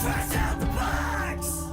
Fresh out the box.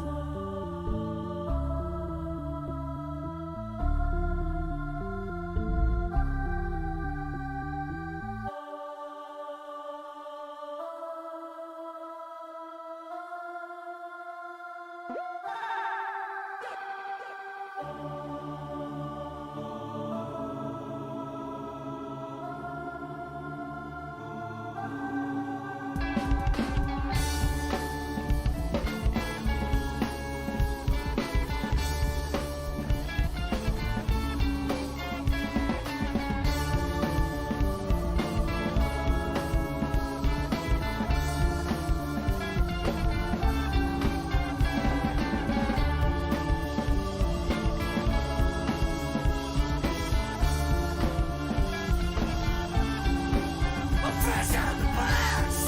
Fresh out the box.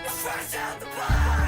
Fresh out the box.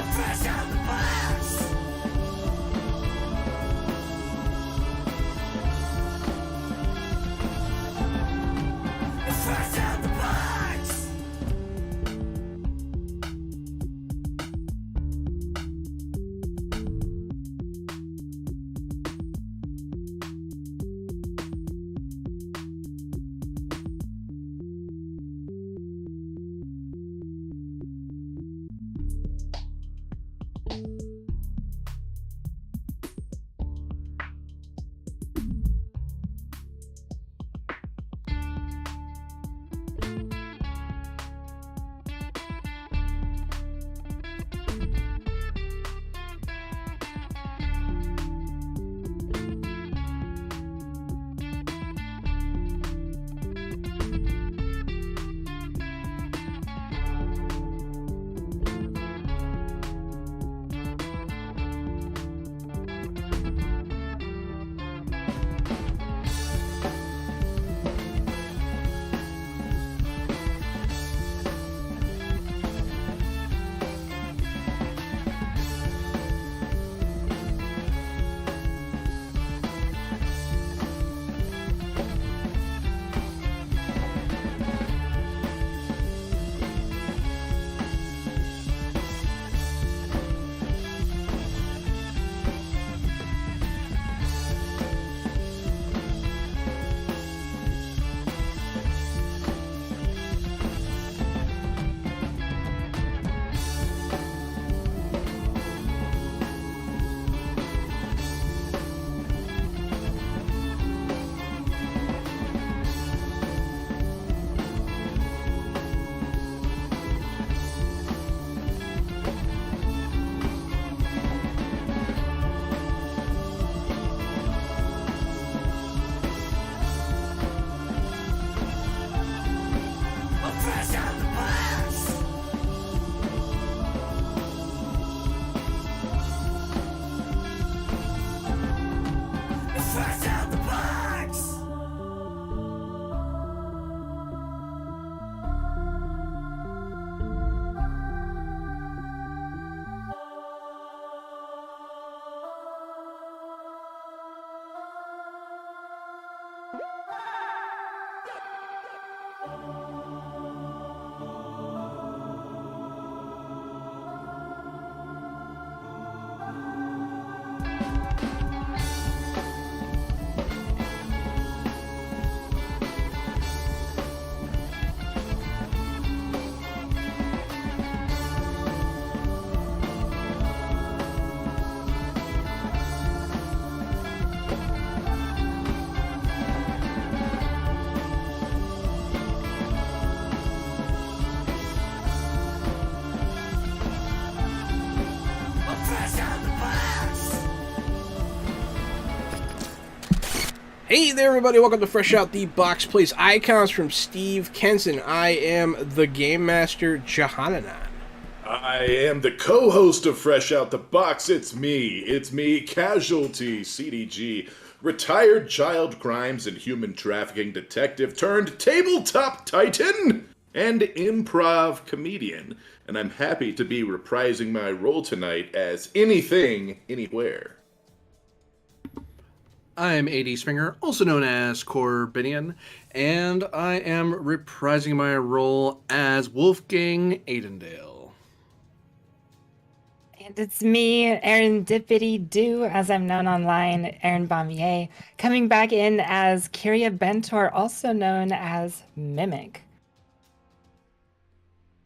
Fresh out the box. Fresh out the box. I'm fresh out the box. Hey there, everybody. Welcome to Fresh Out the Box. Plays icons from Steve Kenson. I am the Game Master, Jahananan. I am the co-host of Fresh Out the Box. It's me, Casualty, CDG, retired child crimes and human trafficking detective turned tabletop titan and improv comedian. And I'm happy to be reprising my role tonight as anything, anywhere. I'm AD Springer, also known as Corbinian, and I am reprising my role as Wolfgang Aidendale. And it's me, Erin Dippity Doo, as I'm known online, Erin Bombier, coming back in as Kyria Bentor, also known as Mimic.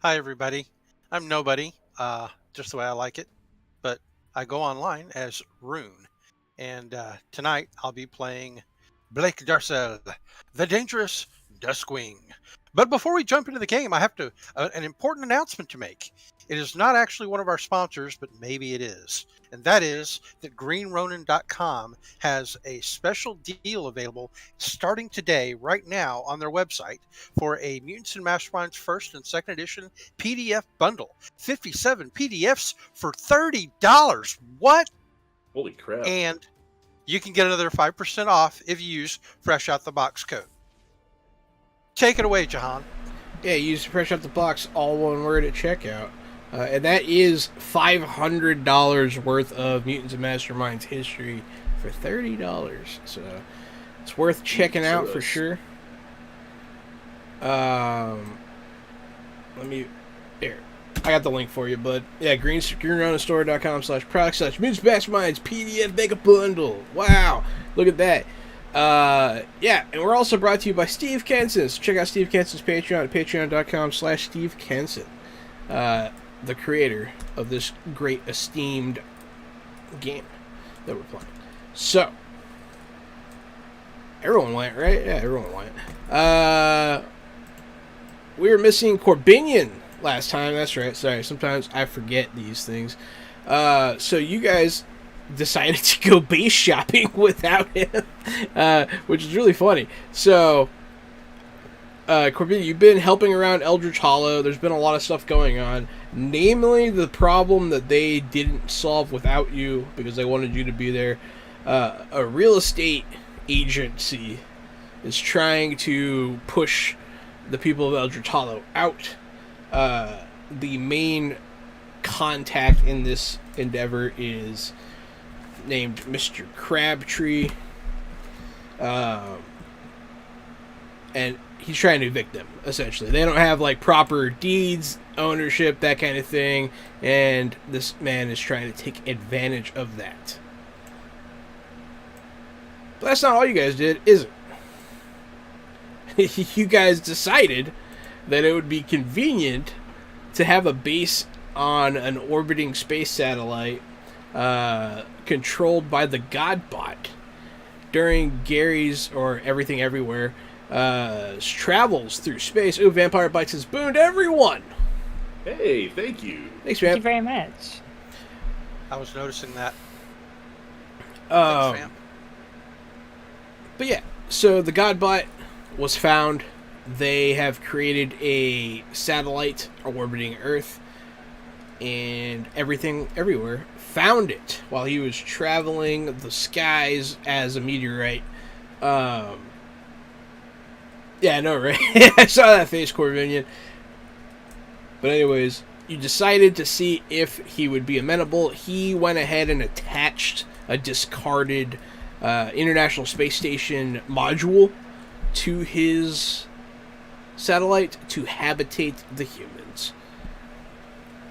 Hi, everybody. I'm nobody, just the way I like it, but I go online as Rune. And tonight I'll be playing Blake Darcel, the Dangerous Duskwing. But before we jump into the game, I have an important announcement to make. It is not actually one of our sponsors, but maybe it is. And that is that GreenRonin.com has a special deal available starting today, right now, on their website for a Mutants and Masterminds first and second edition PDF bundle. 57 PDFs for $30. What? Holy crap. And you can get another 5% off if you use Fresh Out the Box code. Take it away, Jahan. Yeah, use Fresh Out the Box, all one word at checkout. And that is $500 worth of Mutants and Masterminds history for $30. So it's worth checking out for sure. Let me... Here. I got the link for you, but yeah, greenronastore.com/product/Mutants Masterminds PDF Mega Bundle. Wow, look at that. Yeah, and we're also brought to you by Steve Kenson. So check out Steve Kenson's Patreon at patreon.com/Steve Kenson, the creator of this great esteemed game that we're playing. So, everyone went, right? Yeah, everyone went. We were missing Corbinian last time, that's right. Sorry, sometimes I forget these things. So you guys decided to go base shopping without him, which is really funny. So, Corbinian, you've been helping around Eldridge Hallow. There's been a lot of stuff going on. Namely, the problem that they didn't solve without you because they wanted you to be there. A real estate agency is trying to push the people of Eldridge Hallow out. The main contact in this endeavor is named Mr. Crabtree, and he's trying to evict them, essentially. They don't have, like, proper deeds, ownership, that kind of thing, and this man is trying to take advantage of that. But that's not all you guys did, is it? You guys decided that it would be convenient to have a base on an orbiting space satellite controlled by the Godbot during Gary's, or Everything Everywhere, travels through space. Ooh, Vampire Bites has booned everyone! Hey, thank you. Thanks, Thank man. you very much. I was noticing that. Thanks, fam. But yeah, so the Godbot was found. They have created a satellite orbiting Earth, and Everything Everywhere found it while he was traveling the skies as a meteorite. Yeah, I know, right? I saw that face, Corbinian. But anyways, you decided to see if he would be amenable. He went ahead and attached a discarded International Space Station module to his satellite to habitate the humans.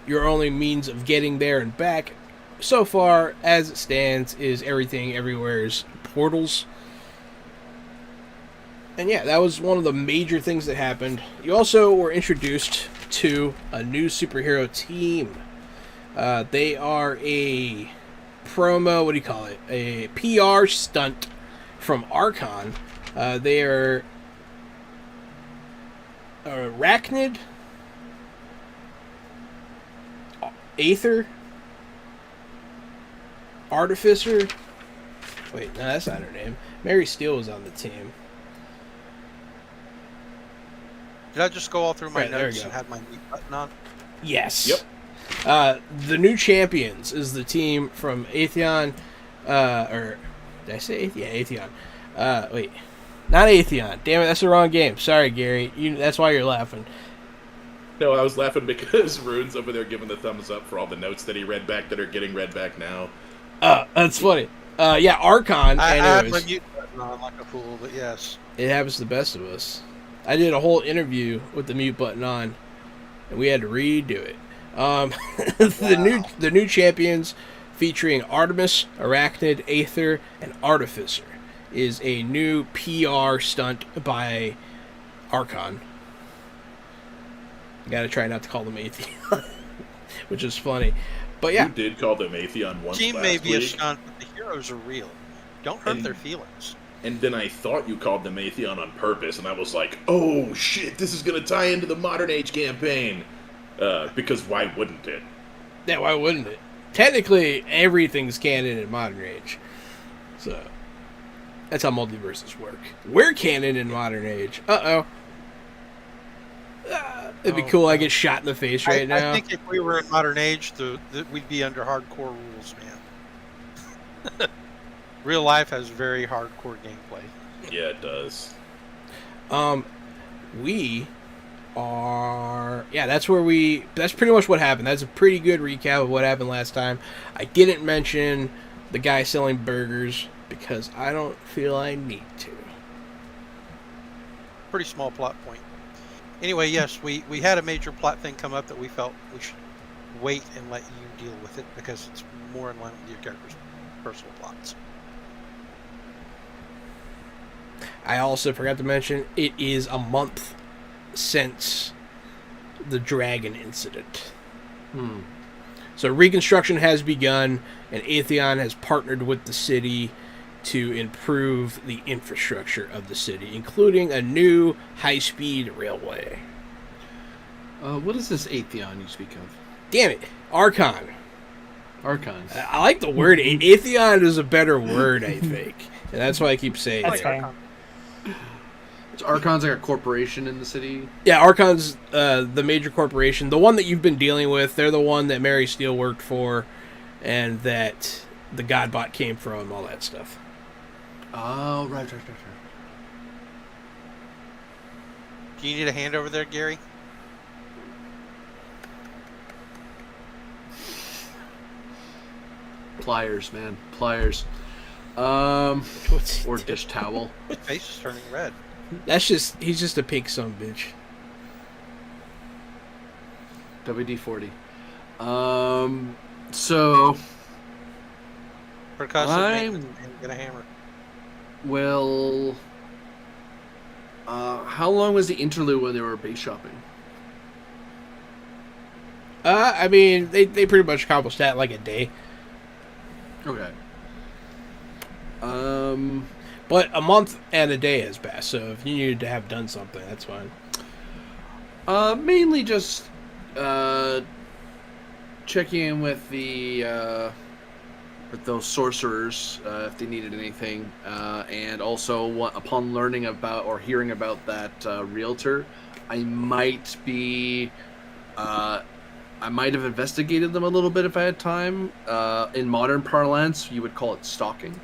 Your only means of getting there and back, so far as it stands, is everything everywhere's portals. And yeah, that was one of the major things that happened. You also were introduced to a new superhero team. They are a promo, what do you call it? A PR stunt from Archon. They are Arachnid, Aether, Artificer. Wait, no, that's not her name. Mary Steele was on the team. Did I just go all through my Right, there notes we go. and have my mute button on? Yes. Yep. The new champions is the team from Atheon, or did I say Atheon? Yeah, Atheon. Wait, not Atheon. Damn it, that's the wrong game. Sorry, Gary. That's why you're laughing. No, I was laughing because Rune's over there giving the thumbs up for all the notes that he read back that are getting read back now. That's funny. Yeah, Archon. I had my Anyways, mute button on like a fool, but yes. it happens to the best of us. I did a whole interview with the mute button on, and we had to redo it. The new champions, featuring Artemis, Arachnid, Aether, and Artificer, is a new PR stunt by Archon. I gotta try not to call them Atheon, which is funny. But yeah, You did call them Atheon once Team last may be a week, stunt, but the heroes are real. Don't hurt And- their feelings. and then I thought you called them Atheon on purpose, and I was like, oh shit, this is gonna tie into the Modern Age campaign. Because why wouldn't it? yeah, why wouldn't it? Technically, everything's canon in Modern Age. So, that's how multiverses work. We're canon in Modern Age. Uh-oh. It'd be cool. I get shot in the face right now. I think if we were in modern age, we'd be under hardcore rules, man. Real life has very hardcore gameplay. Yeah, it does. We are... Yeah, that's pretty much what happened. That's a pretty good recap of what happened last time. I didn't mention the guy selling burgers because I don't feel I need to. Pretty small plot point. Anyway, yes, we had a major plot thing come up that we felt we should wait and let you deal with it because it's more in line with your character's personal plots. I also forgot to mention, it is a month since the dragon incident. So reconstruction has begun, and Atheon has partnered with the city to improve the infrastructure of the city, including a new high-speed railway. What is this Atheon you speak of? Damn it, Archon. Archons. I like the word. Atheon is a better word, I think. And that's why I keep saying That's it. fine. It's Archon's like a corporation in the city. Yeah, Archon's the major corporation. The one that you've been dealing with. They're the one that Mary Steele worked for and that the Godbot came from, all that stuff. Oh, right. Do you need a hand over there, Gary? Pliers, man. Pliers. What's he Or doing? dish towel. His face is turning red. He's just a pink son of a bitch. WD-40. So, Percussive I'm- maintenance and get a hammer. well, how long was the interlude when they were base shopping? I mean, they pretty much accomplished that in like a day. Okay. But a month and a day has passed, so if you needed to have done something, that's fine. Mainly just checking in with with those sorcerers if they needed anything, and also upon learning about or hearing about that realtor, I might have investigated them a little bit if I had time. In modern parlance, you would call it stalking.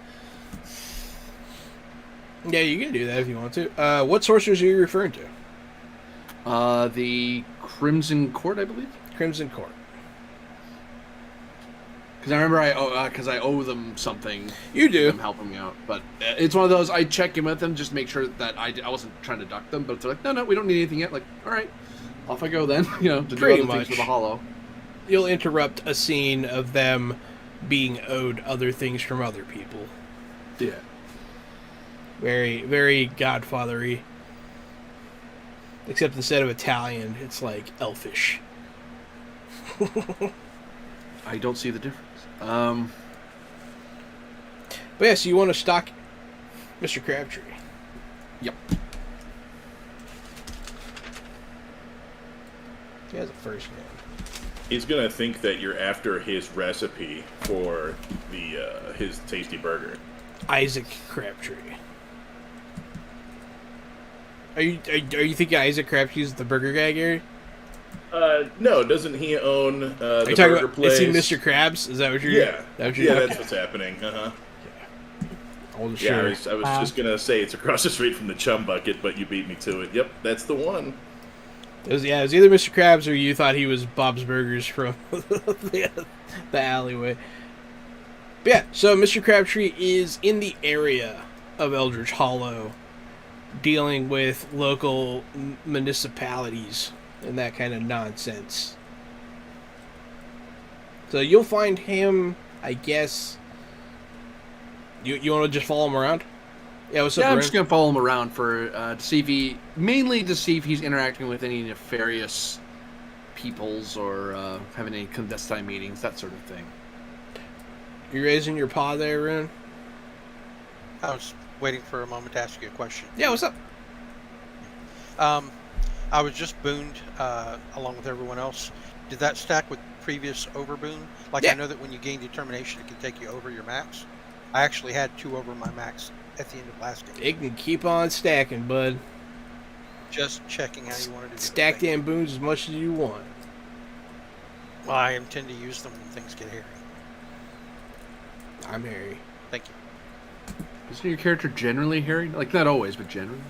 Yeah, you can do that if you want to. What sorcerers are you referring to? The Crimson Court, I believe. Crimson Court. Because I remember because I owe them something. You do. Them helping me out, but it's one of those. I check in with them just to make sure that I wasn't trying to duck them. But they're like, no, we don't need anything yet. Like, all right, off I go then. To Pretty do other much. things with the Hollow. You'll interrupt a scene of them being owed other things from other people. Yeah. Very, very Godfathery. Except instead of Italian, it's like elfish. I don't see the difference. But yeah, so you want to stock Mr. Crabtree. Yep. He has a first name. He's gonna think that you're after his recipe for his tasty burger. Isaac Crabtree. Are you thinking Isaac Crabtree's the burger guy, Gary? No, doesn't he own the Are you talking burger about? place? Is he Mr. Krabs? Is that what you're? Yeah, that's that's what's happening. I wasn't Yeah, sure. I was just gonna say it's across the street from the Chum Bucket, but you beat me to it. Yep, that's the one. It was either Mr. Krabs or you thought he was Bob's Burgers from the alleyway. But yeah, so Mr. Crabtree is in the area of Eldridge Hallow, dealing with local municipalities and that kind of nonsense. So you'll find him, I guess. You want to just follow him around? Yeah, what's up, Yeah, I'm Brian? just gonna follow him around for to see if he's interacting with any nefarious peoples or having any clandestine meetings, that sort of thing. You raising your paw there, Rune? I was waiting for a moment to ask you a question. Yeah, what's up? I was just booned along with everyone else. Did that stack with previous overboon? Like, Yeah. I know that when you gain determination, it can take you over your max. I actually had 2 over my max at the end of last game. It can keep on stacking, bud. Just checking how you wanted to do Stack it. them boons as much as you want. Well, I intend to use them when things get hairy. I'm Harry. Thank you. Isn't your character generally hairy? Like, not always, but generally.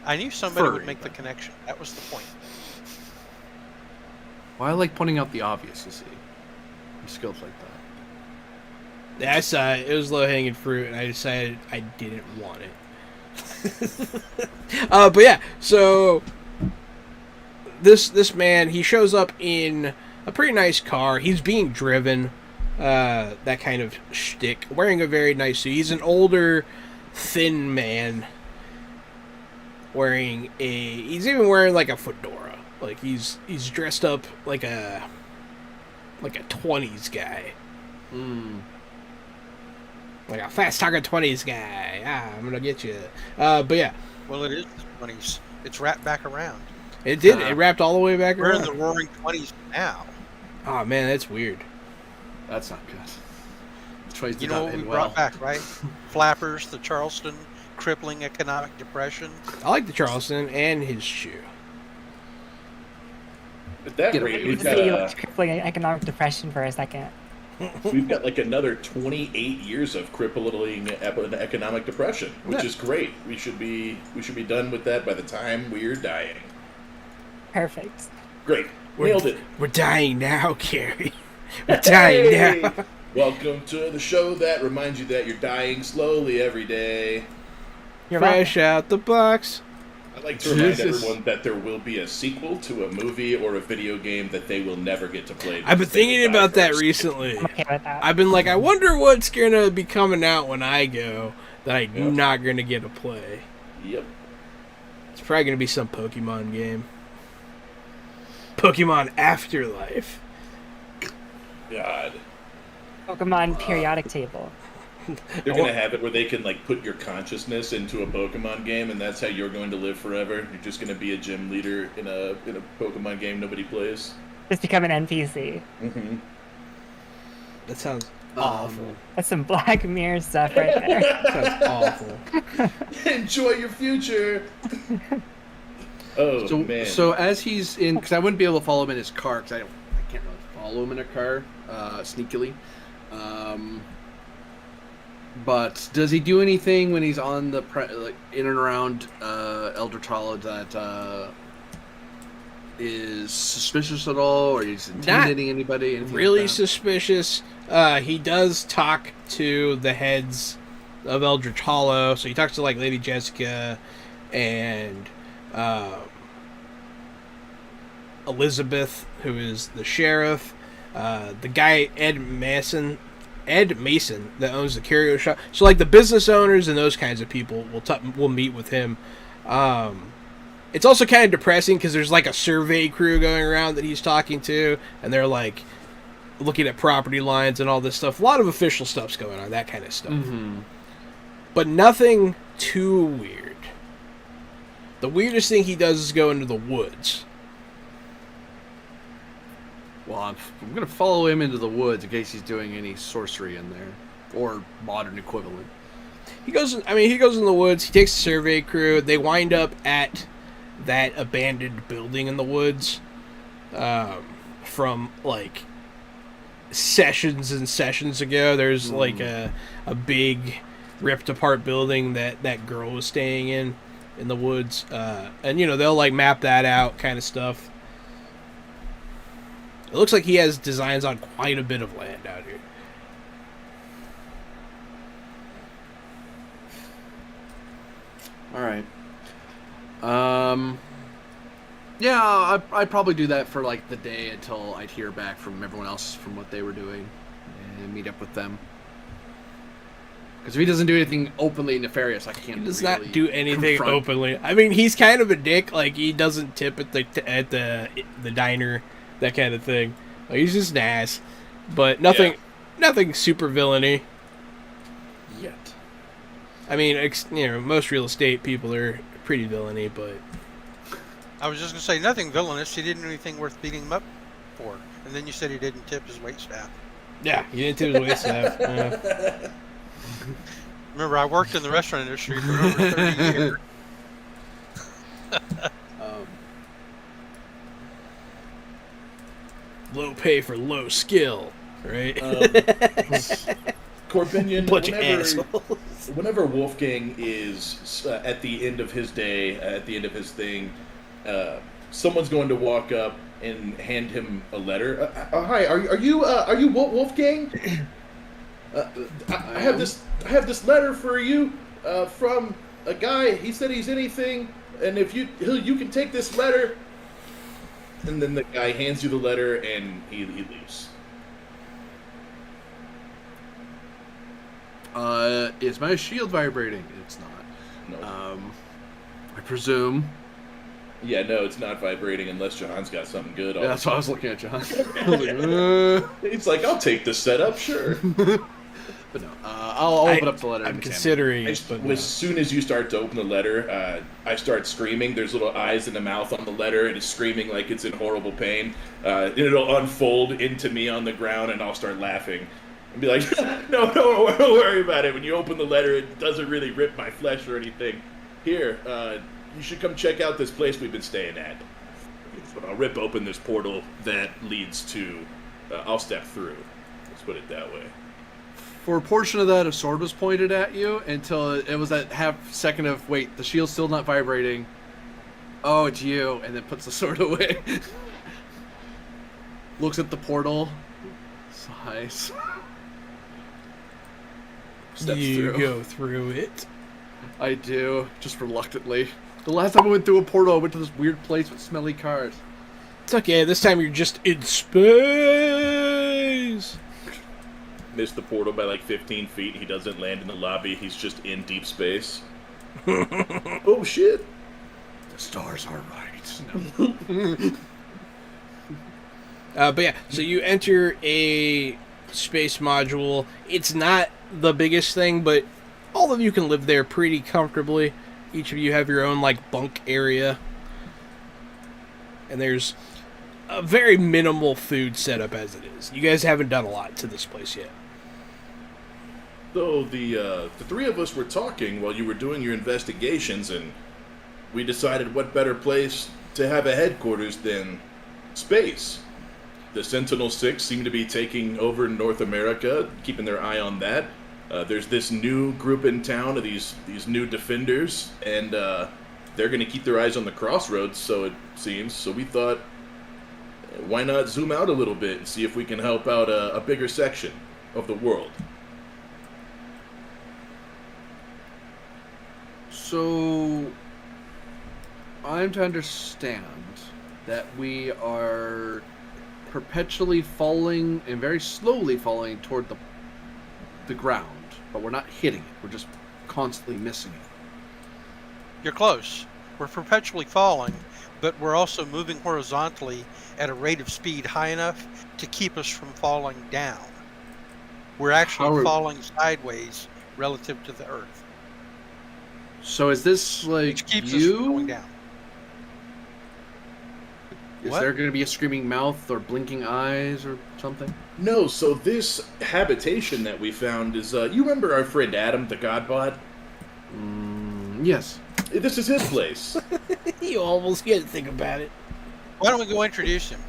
I knew somebody Furry, would make the but- connection. That was the point. Well, I like pointing out the obvious, you see. Skills like that. Yeah, I saw it. It was low hanging fruit, and I decided I didn't want it. But yeah, so this man, he shows up in a pretty nice car. He's being driven, that kind of shtick, wearing a very nice suit. He's an older, thin man. He's even wearing like a fedora. Like he's dressed up like a 20s guy. Like a fast talking 20s guy. I'm gonna get you. But yeah, Well, it is the 20s. It's wrapped back around. it did. It wrapped all the way back We're in around. the roaring 20s now. Oh man, that's weird. That's not good. The choice did You know not what we end brought well. back, right? Flappers, the Charleston, crippling economic depression. I like the Charleston and his shoe. At that Get rate, away we've with got, See, like, crippling economic depression for a second. we've got like another 28 years of crippling economic depression, which Yeah. is great. We should be done with that by the time we're dying. Perfect. Great, nailed it. We're dying now, Carrie. We're dying Hey! now. Welcome to the show that reminds you that you're dying slowly every day. You're Fresh out the box. I'd like to remind Jesus. everyone that there will be a sequel to a movie or a video game that they will never get to play. I've been because they will thinking die about that first. recently. I'm okay with that. I've been like, I wonder what's gonna be coming out when I go that I'm Yeah. not gonna get to play. Yep. It's probably gonna be some Pokemon game. Pokemon Afterlife. God. Pokemon periodic table. They're gonna have it where they can like put your consciousness into a Pokemon game, and that's how you're going to live forever. You're just gonna be a gym leader in a Pokemon game nobody plays. Just become an NPC. Mm-hmm. That sounds awful. That's some Black Mirror stuff right there. That sounds awful. Enjoy your future. Oh So, man. so as he's in, because I wouldn't be able to follow him in his car, because I can't really follow him in a car sneakily. But does he do anything when he's on the like in and around Eldritch Hallow that is suspicious at all, or he's intimidating anybody? Anything really like that? suspicious. He does talk to the heads of Eldridge Hallow, so he talks to like Lady Jessica and Elizabeth, who is the sheriff. The guy Ed Mason that owns the curio shop. So like the business owners and those kinds of people will meet with him. It's also kind of depressing because there's like a survey crew going around that he's talking to, and they're like looking at property lines and all this stuff. A lot of official stuff's going on, that kind of stuff. Mm-hmm. But nothing too weird. The weirdest thing he does is go into the woods. Well, I'm going to follow him into the woods in case he's doing any sorcery in there, or modern equivalent. He goes in the woods. He takes the survey crew. They wind up at that abandoned building in the woods, from like sessions and sessions ago. There's like a big ripped apart building that girl was staying in the woods, and they'll like map that out, kind of stuff. It looks like he has designs on quite a bit of land out here. All right. Yeah, I'd probably do that for like the day until I'd hear back from everyone else from what they were doing and meet up with them. Because if he doesn't do anything openly nefarious, I can't. He does really not do anything confront. openly. I mean, he's kind of a dick. Like he doesn't tip at the diner, that kind of thing. Like, he's just an ass, but nothing super villainy. Yet. I mean, most real estate people are pretty villainy, but I was just going to say, nothing villainous. He didn't do anything worth beating him up for. And then you said he didn't tip his waitstaff. yeah, he didn't tip his waitstaff. Remember, I worked in the restaurant industry for over 30 years. Low pay for low skill, right? Corbinian, Bunch of assholes. whenever Wolfgang is at the end of his day, at the end of his thing, someone's going to walk up and hand him a letter. Hi, are you Wolfgang? I have this letter for you from a guy. He said he's anything, and if you can take this letter. And then the guy hands you the letter, and he leaves. Is my shield vibrating? It's not. No. I presume. Yeah, no, it's not vibrating unless Johan's got something good on. Yeah, that's why I was looking at John. I was like, It's like, I'll take the setup, sure. But no, I'll open up the letter. I'm and examine considering it, but no. As soon as you start to open the letter, I start screaming. There's little eyes and a mouth on the letter, and it's screaming like it's in horrible pain. And it'll unfold into me on the ground, and I'll start laughing. And be like, no, don't worry about it. When you open the letter, it doesn't really rip my flesh or anything. Here, you should come check out this place we've been staying at. So I'll rip open this portal that leads to... I'll step through. Let's put it that way. For a portion of that, a sword was pointed at you until it was that half second of, wait, the shield's still not vibrating. Oh, it's you. And then puts the sword away. Looks at the portal. Sighs. Steps You through. go through it. I do, just reluctantly. The last time I went through a portal, I went to this weird place with smelly cars. It's okay. This time you're just in space. Missed the portal by like 15 feet. He doesn't land in the lobby. He's just in deep space. Oh, shit. The stars are right. No. But yeah, so you enter a space module. It's not the biggest thing, but all of you can live there pretty comfortably. Each of you have your own like bunk area. And there's a very minimal food setup as it is. You guys haven't done a lot to this place yet. So the three of us were talking while you were doing your investigations, and we decided what better place to have a headquarters than space. The Sentinel-6 seem to be taking over North America, keeping their eye on that. There's this new group in town of these new defenders, and they're going to keep their eyes on the crossroads, so it seems. So we thought, why not zoom out a little bit and see if we can help out a bigger section of the world. So, I'm to understand that we are perpetually falling and very slowly falling toward the ground, but we're not hitting it. We're just constantly missing it. You're close. We're perpetually falling, but we're also moving horizontally at a rate of speed high enough to keep us from falling down. We're actually falling sideways relative to the Earth. So is this like which keeps us from going down. Is What? there going to be a screaming mouth or blinking eyes or something? No, so this habitation that we found is, you remember our friend Adam, the Godbot? Yes. This is his place. You almost get to think about it. Why don't we go introduce him?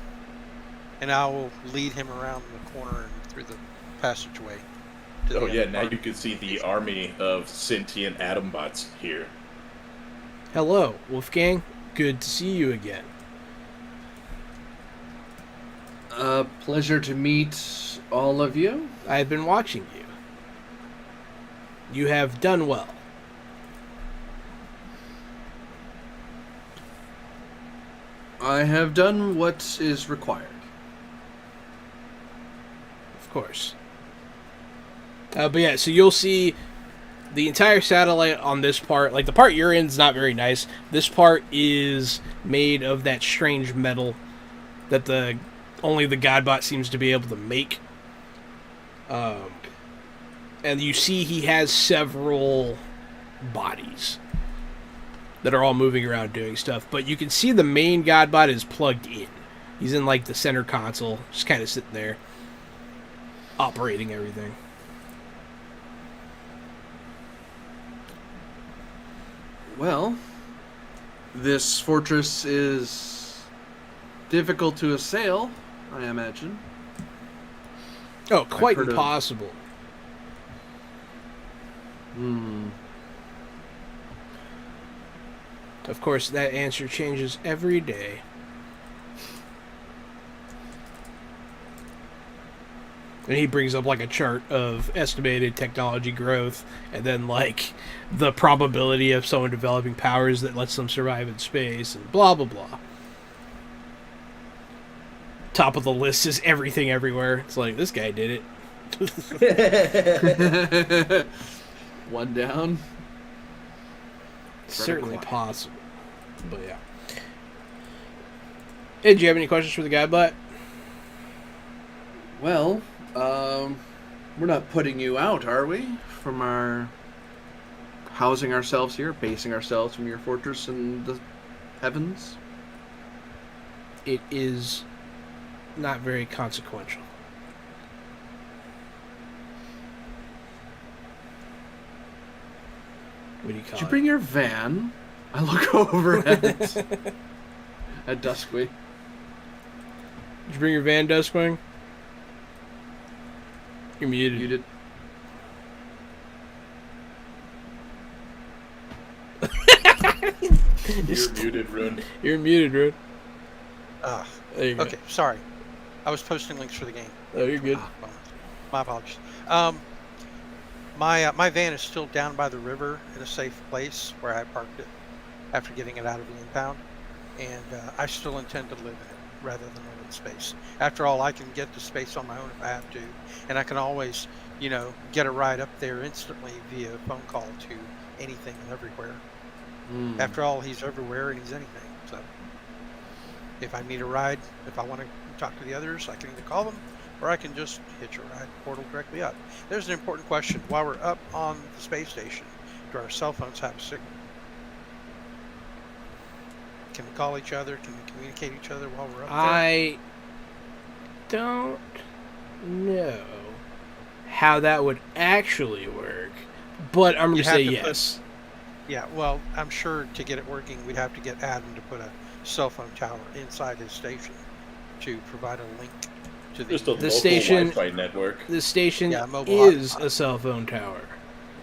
And I will lead him around the corner and through the passageway. To the Oh yeah, other now part. you can see the army of sentient Atombots here. Hello, Wolfgang. Good to see you again. Pleasure to meet all of you. I have been watching you. You have done well. I have done what is required. Of course. But yeah, so you'll see the entire satellite on this part. Like, the part you're in is not very nice. This part is made of that strange metal that only the Godbot seems to be able to make. And you see he has several bodies that are all moving around doing stuff. But you can see the main Godbot is plugged in. He's in, like, the center console, just kind of sitting there, operating everything. Well, this fortress is difficult to assail, I imagine. Oh, quite heard of- impossible. Of course, that answer changes every day. And he brings up like a chart of estimated technology growth and then like the probability of someone developing powers that lets them survive in space and blah blah blah. Top of the list is everything everywhere. It's like, this guy did it. One down. Certainly quiet. possible. But yeah. Hey, do you have any questions for the Godbot? Well, we're not putting you out, are we? From our housing ourselves here, basing ourselves from your fortress in the heavens? It is not very consequential. What do you call Did you it? bring your van? I look over at Duskwing. Did you bring your van, Duskwing? You're muted. You did. You're muted, Rune. You're muted, Rude. There you go. Okay, sorry. I was posting links for the game. Oh, you're good. Well, my apologies. My van is still down by the river in a safe place where I parked it after getting it out of the impound, and I still intend to live in it rather than live in space. After all, I can get to space on my own if I have to, and I can always, get a ride up there instantly via phone call to anything and everywhere. After all, he's everywhere and he's anything. So if I need a ride, if I want to talk to the others, I can either call them or I can just hitch a ride portal directly up. There's an important question. While we're up on the space station, do our cell phones have a signal? Can we call each other? Can we communicate each other while we're up there? I don't know how that would actually work, but I'm going to You'd say have to yes. Yeah, well, I'm sure to get it working, we'd have to get Adam to put a cell phone tower inside his station to provide a link to Just a the local station- Wi-Fi network. The station Yeah, mobile is hotspot. a cell phone tower.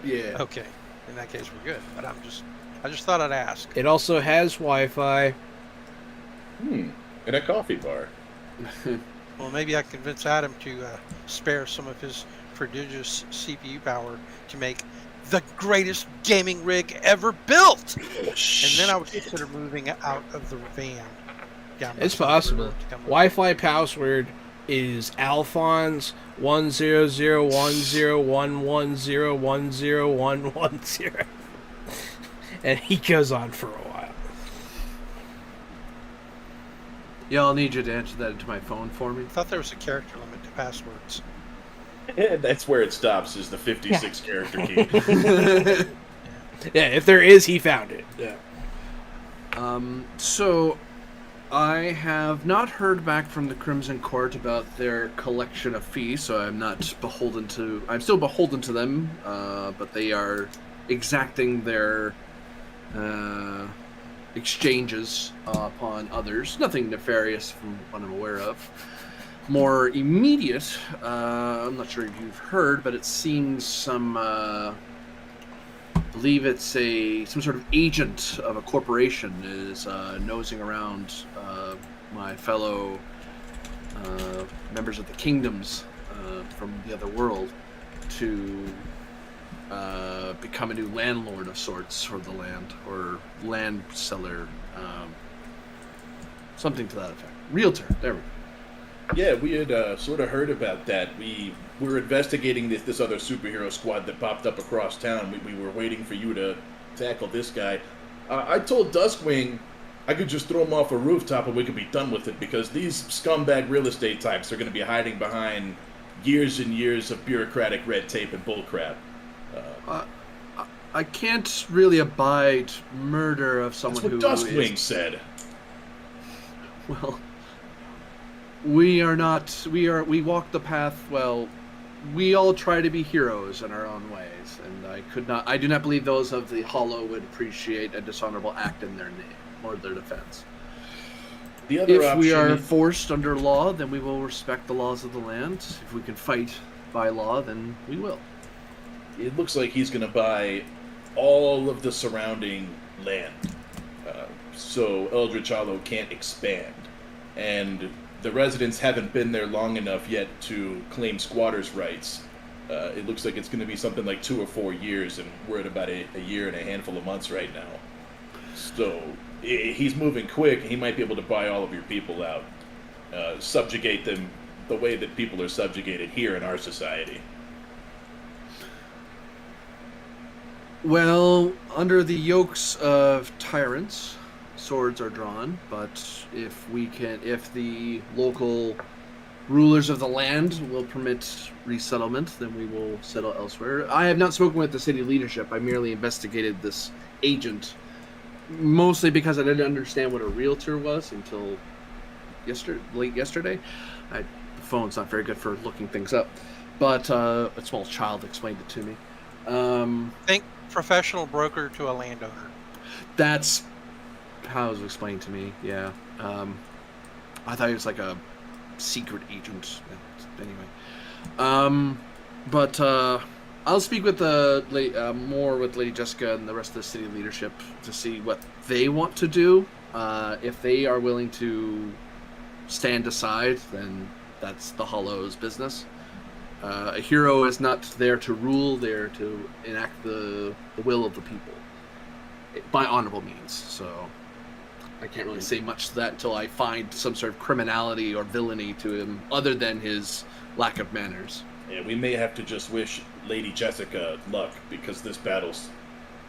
Yeah. Okay, in that case, we're good. But I'm just I just thought I'd ask. It also has Wi-Fi. In a coffee bar. Well, maybe I can convince Adam to spare some of his prodigious CPU power to make the greatest gaming rig ever built. And then I would consider moving out of the van. Down It's by the possible. river to come with- Wi-Fi password is Alphonse 100101101101110, and he goes on for a while. Yeah, I'll need you to enter that into my phone for me. I thought there was a character limit to passwords. That's where it stops, is the 56 character key. Yeah, if there is, he found it. Yeah. So, I have not heard back from the Crimson Court about their collection of fees, so I'm not beholden to... I'm still beholden to them, but they are exacting their exchanges upon others. Nothing nefarious from what I'm aware of. More immediate, I'm not sure if you've heard, but it seems some... I believe it's some sort of agent of a corporation is nosing around my fellow members of the kingdoms from the other world to become a new landlord of sorts for the land, or land seller, something to that effect. Realtor, there we go. Yeah, we had sort of heard about that. We were investigating this other superhero squad that popped up across town. We were waiting for you to tackle this guy. I told Duskwing I could just throw him off a rooftop and we could be done with it, because these scumbag real estate types are going to be hiding behind years and years of bureaucratic red tape and bullcrap. I can't really abide murder of someone That's what Duskwing said. Well, we are not. We walk the path. Well, we all try to be heroes in our own ways, and I do not believe those of the Hallow would appreciate a dishonorable act in their name or their defense. The other If we option are forced under law, then we will respect the laws of the land. If we can fight by law, then we will. It looks like he's going to buy all of the surrounding land, so Eldridge Hallow can't expand, and the residents haven't been there long enough yet to claim squatters' rights. It looks like it's going to be something like 2 or 4 years, and we're at about a year and a handful of months right now. So he's moving quick. He might be able to buy all of your people out, subjugate them the way that people are subjugated here in our society. Well, under the yokes of tyrants, swords are drawn, but if the local rulers of the land will permit resettlement, then we will settle elsewhere. I have not spoken with the city leadership. I merely investigated this agent, mostly because I didn't understand what a realtor was until late yesterday. The phone's not very good for looking things up, but a small child explained it to me. Think professional broker to a landowner. That's how it was explained to me. Yeah. I thought he was like a secret agent. Anyway. But I'll speak with more with Lady Jessica and the rest of the city leadership to see what they want to do. If they are willing to stand aside, then that's the Hollow's business. A hero is not there to rule, there to enact the will of the people by honorable means. So I can't really say much to that until I find some sort of criminality or villainy to him other than his lack of manners. Yeah, we may have to just wish Lady Jessica luck, because this battle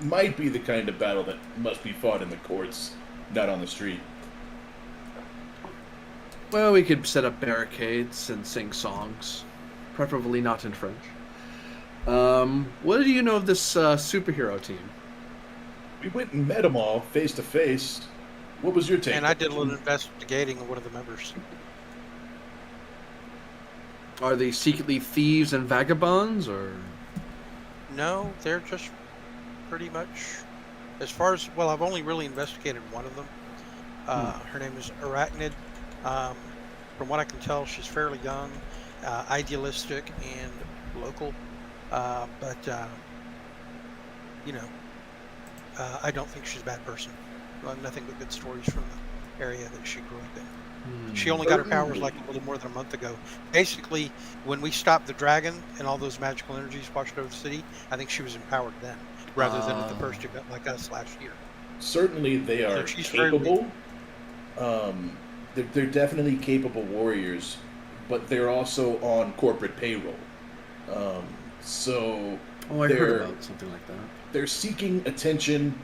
might be the kind of battle that must be fought in the courts, not on the street. Well, we could set up barricades and sing songs. Preferably not in French. What do you know of this superhero team? We went and met them all face to face. What was your take? And I did a little investigating of one of the members. Are they secretly thieves and vagabonds, or? No, they're just pretty much, as far as, well, I've only really investigated one of them. Her name is Arachnid. From what I can tell, she's fairly young, idealistic, and local. But I don't think she's a bad person. I have nothing but good stories from the area that she grew up in. She only got her powers like a little more than a month ago. Basically, when we stopped the dragon and all those magical energies washed over the city, I think she was empowered then, rather than with the first event like us last year. Certainly, they are she's very capable. They're definitely capable warriors, but they're also on corporate payroll. So I heard about something like that. they're seeking attention.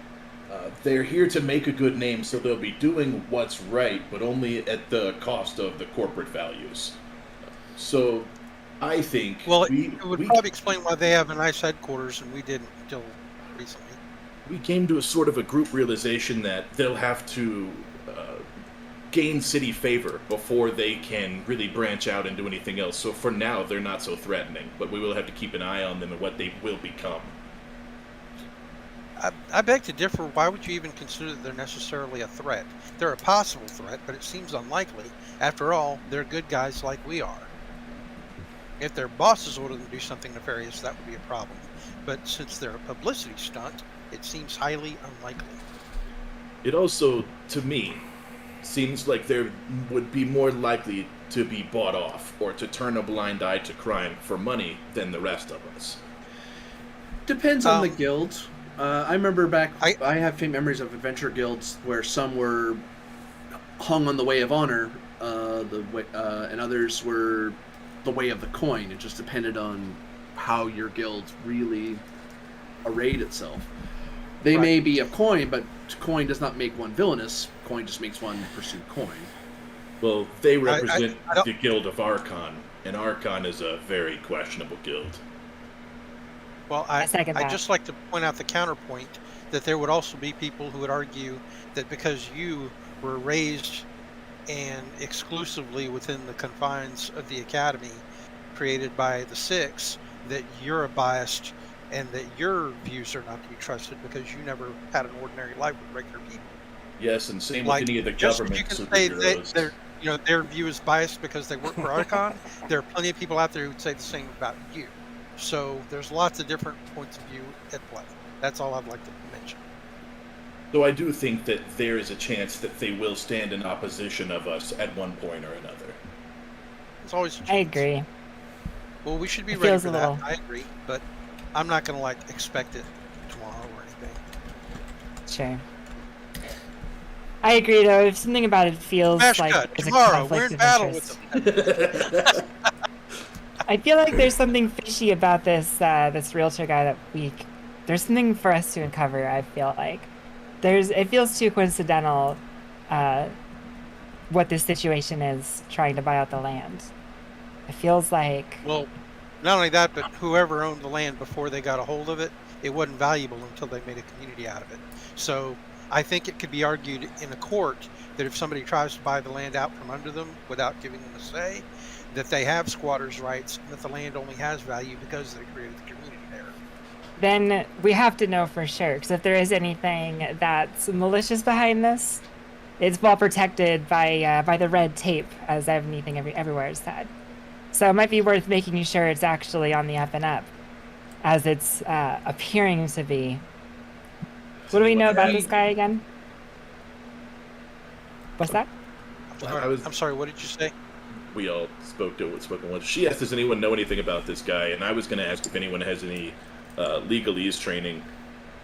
They're here to make a good name, so they'll be doing what's right, but only at the cost of the corporate values. So, I think Well, it would probably explain why they have a nice headquarters and we didn't until recently. we came to a sort of a group realization that they'll have to gain city favor before they can really branch out and do anything else. So for now, they're not so threatening, but we will have to keep an eye on them and what they will become. I beg to differ. Why would you even consider that they're necessarily a threat? They're a possible threat, but it seems unlikely. After all, they're good guys like we are. If their bosses ordered them to do something nefarious, that would be a problem. But since they're a publicity stunt, it seems highly unlikely. It also, to me, seems like they would be more likely to be bought off or to turn a blind eye to crime for money than the rest of us. Depends on the guild. I remember back, I have faint memories of adventure guilds where some were hung on the way of honor, and others were the way of the coin. It just depended on how your guild really arrayed itself. They may be a coin, but coin does not make one villainous. Coin just makes one pursue coin. Well, they represent the Guild of Archon, and Archon is a very questionable guild. Well, I just like to point out the counterpoint that there would also be people who would argue that because you were raised and exclusively within the confines of the academy created by the Six, that you're a biased and that your views are not to be trusted because you never had an ordinary life with regular people. Yes, and same with any of the government superheroes. Their view is biased because they work for Archon. There are plenty of people out there who would say the same about you. So there's lots of different points of view at play. That's all I'd like to mention. So I do think that there is a chance that they will stand in opposition of us at one point or another. It's always a chance. I agree. Well, we should be ready for that. I agree, but I'm not going to expect it tomorrow or anything. Sure. I agree, though. If something about it feels Smash like cut. there's Tomorrow, a conflict we're in of battle interest. with them. I feel like there's something fishy about this this realtor guy that week. There's something for us to uncover. I feel like it feels too coincidental what this situation is trying to buy out the land. It feels like not only that, but whoever owned the land before they got a hold of it, it wasn't valuable until they made a community out of it. So I think it could be argued in a court that if somebody tries to buy the land out from under them without giving them a say, that they have squatters' rights and that the land only has value because they created the community there. Then we have to know for sure, because if there is anything that's malicious behind this, it's well protected by the red tape, as anything everywhere is said. So it might be worth making sure it's actually on the up and up, as it's appearing to be. What do we know about this guy again? What's that? I'm sorry, what did you say? We all spoken once. She asked, does anyone know anything about this guy? And I was going to ask if anyone has any legalese training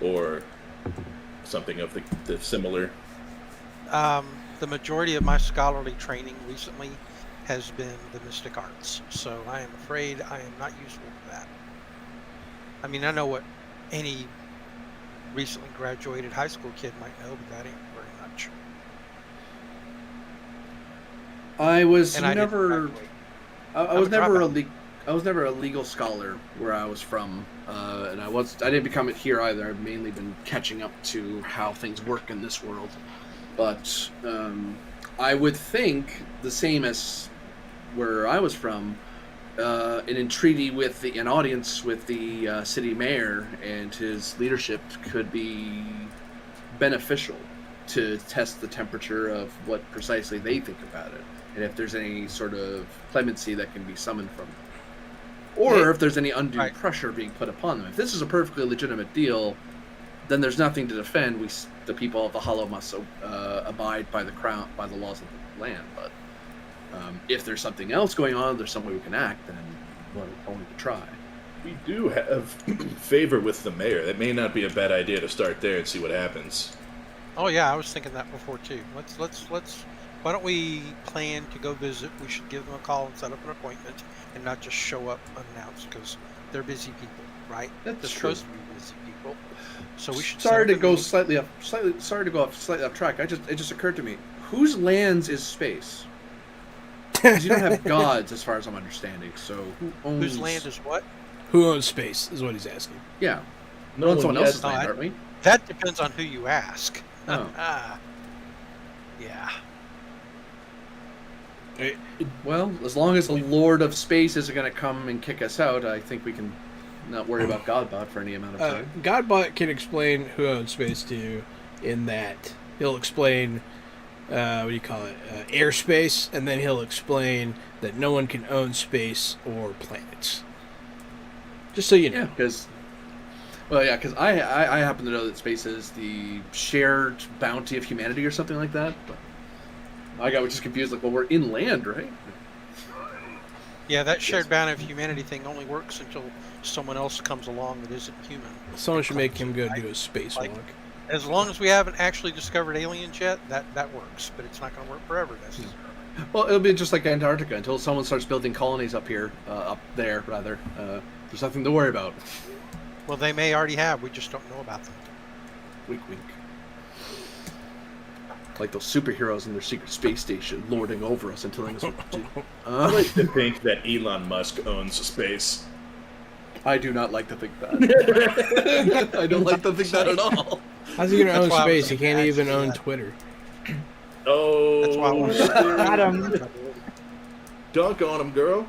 or something of the similar. The majority of my scholarly training recently has been the mystic arts, so I am afraid I am not useful for that. I mean, I know what any recently graduated high school kid might know, but that ain't very much. I was never a legal scholar where I was from, and I didn't become it here either. I've mainly been catching up to how things work in this world. But I would think the same as where I was from, an entreaty with an audience with the city mayor and his leadership could be beneficial to test the temperature of what precisely they think about it, and if there's any sort of clemency that can be summoned from them, or if there's any undue pressure being put upon them. If this is a perfectly legitimate deal, then there's nothing to defend. The people of the Hollow must abide by the laws of the land. But if there's something else going on, there's some way we can act, then we're going to try. We do have favor with the mayor. That may not be a bad idea to start there and see what happens. Oh yeah, I was thinking that before too. Let's. Why don't we plan to go visit? We should give them a call and set up an appointment, and not just show up unannounced because they're busy people, right? That's they're true. supposed to be busy people. So we should. Sorry to go slightly. Sorry to go slightly off track. It just occurred to me. Whose lands is space? 'Cause you don't have gods, as far as I'm understanding. So who owns? Whose land is what? Who owns space is what he's asking. Yeah, No we're on one someone yet. else's land, aren't we? That depends on who you ask. Oh. Yeah. Well, as long as the Lord of Space isn't going to come and kick us out, I think we can not worry about Godbot for any amount of time. Godbot can explain who owns space to you in that he'll explain, what do you call it, airspace, and then he'll explain that no one can own space or planets. Just so you know. Yeah, because I happen to know that space is the shared bounty of humanity or something like that. But I got just confused. Like, well, we're in land, right? Yeah, that shared bounty of humanity thing only works until someone else comes along that isn't human. Someone should make him go do a spacewalk. As long as we haven't actually discovered aliens yet, that works. But it's not going to work forever necessarily. Well, it'll be just like Antarctica until someone starts building colonies up there. There's nothing to worry about. Well, they may already have. We just don't know about them. Wink, wink. Like those superheroes in their secret space station, lording over us and telling us what to do. I like to think that Elon Musk owns space. I do not like to think that. I don't like to think that at all. How's he going to That's own why I was space? He can't actually even own that. Twitter. Oh, That's why I wanted Got him. dunk on him, girl.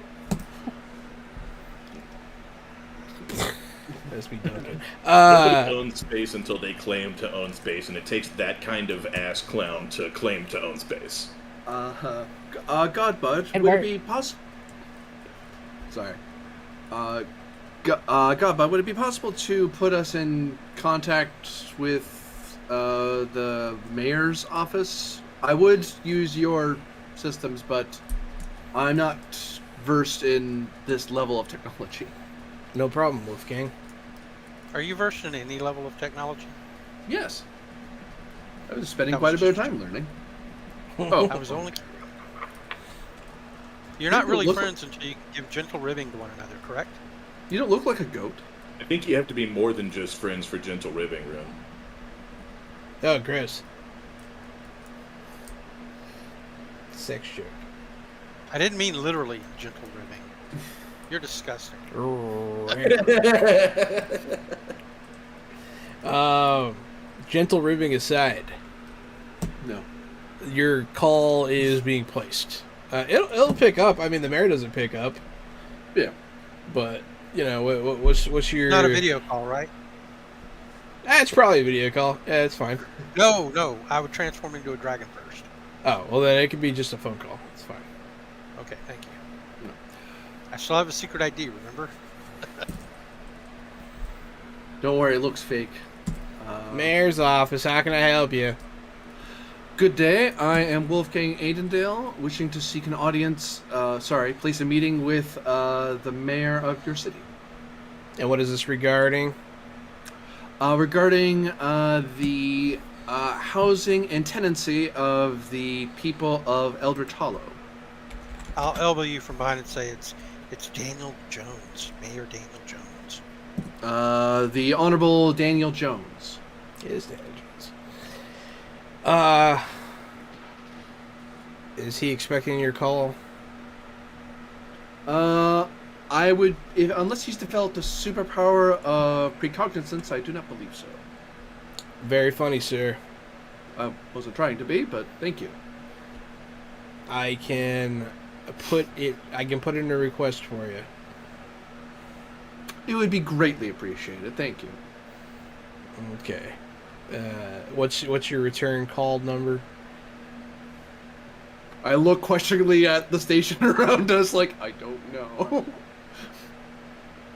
That's me dunking. Nobody owns space until they claim to own space, and it takes that kind of ass clown to claim to own space. Godbud, And would where- it be possible? Sorry. Godbud, would it be possible to put us in contact with the mayor's office? I would use your systems, but I'm not versed in this level of technology. No problem, Wolfgang. Are you versed in any level of technology? Yes. I was spending That quite a was bit of just- time learning. I was only. You're not You really look- friends until you give gentle ribbing to one another, correct? You don't look like a goat. I think you have to be more than just friends for gentle ribbing, Rune. Oh, gross. Sex joke. I didn't mean literally gentle ribbing. You're disgusting. Gentle ribbing aside, No. your call is being placed. It'll pick up. I mean, the mayor doesn't pick up, Yeah. but you know what's your? Not a video call, right? It's probably a video call. Yeah, it's fine. No. I would transform into a dragon first. Oh well, then it could be just a phone call. It's fine. Okay, thank you. I still have a secret ID, remember? Don't worry, it looks fake. Mayor's office. How can I help you? Good day. I am Wolfgang Aidendale, wishing to seek an audience. Place a meeting with the mayor of your city. And what is this regarding? Regarding the housing and tenancy of the people of Eldridge Hallow. I'll elbow you from behind and say it's Daniel Jones, Mayor Daniel Jones. The Honorable Daniel Jones. It is Daniel Jones. Is he expecting your call? I would, unless he's developed a superpower of precognizance, I do not believe so. Very funny, sir. I wasn't trying to be, but thank you. I can put it in a request for you. It would be greatly appreciated. Thank you. Okay. What's your return call number? I look questioningly at the station around us like, I don't know.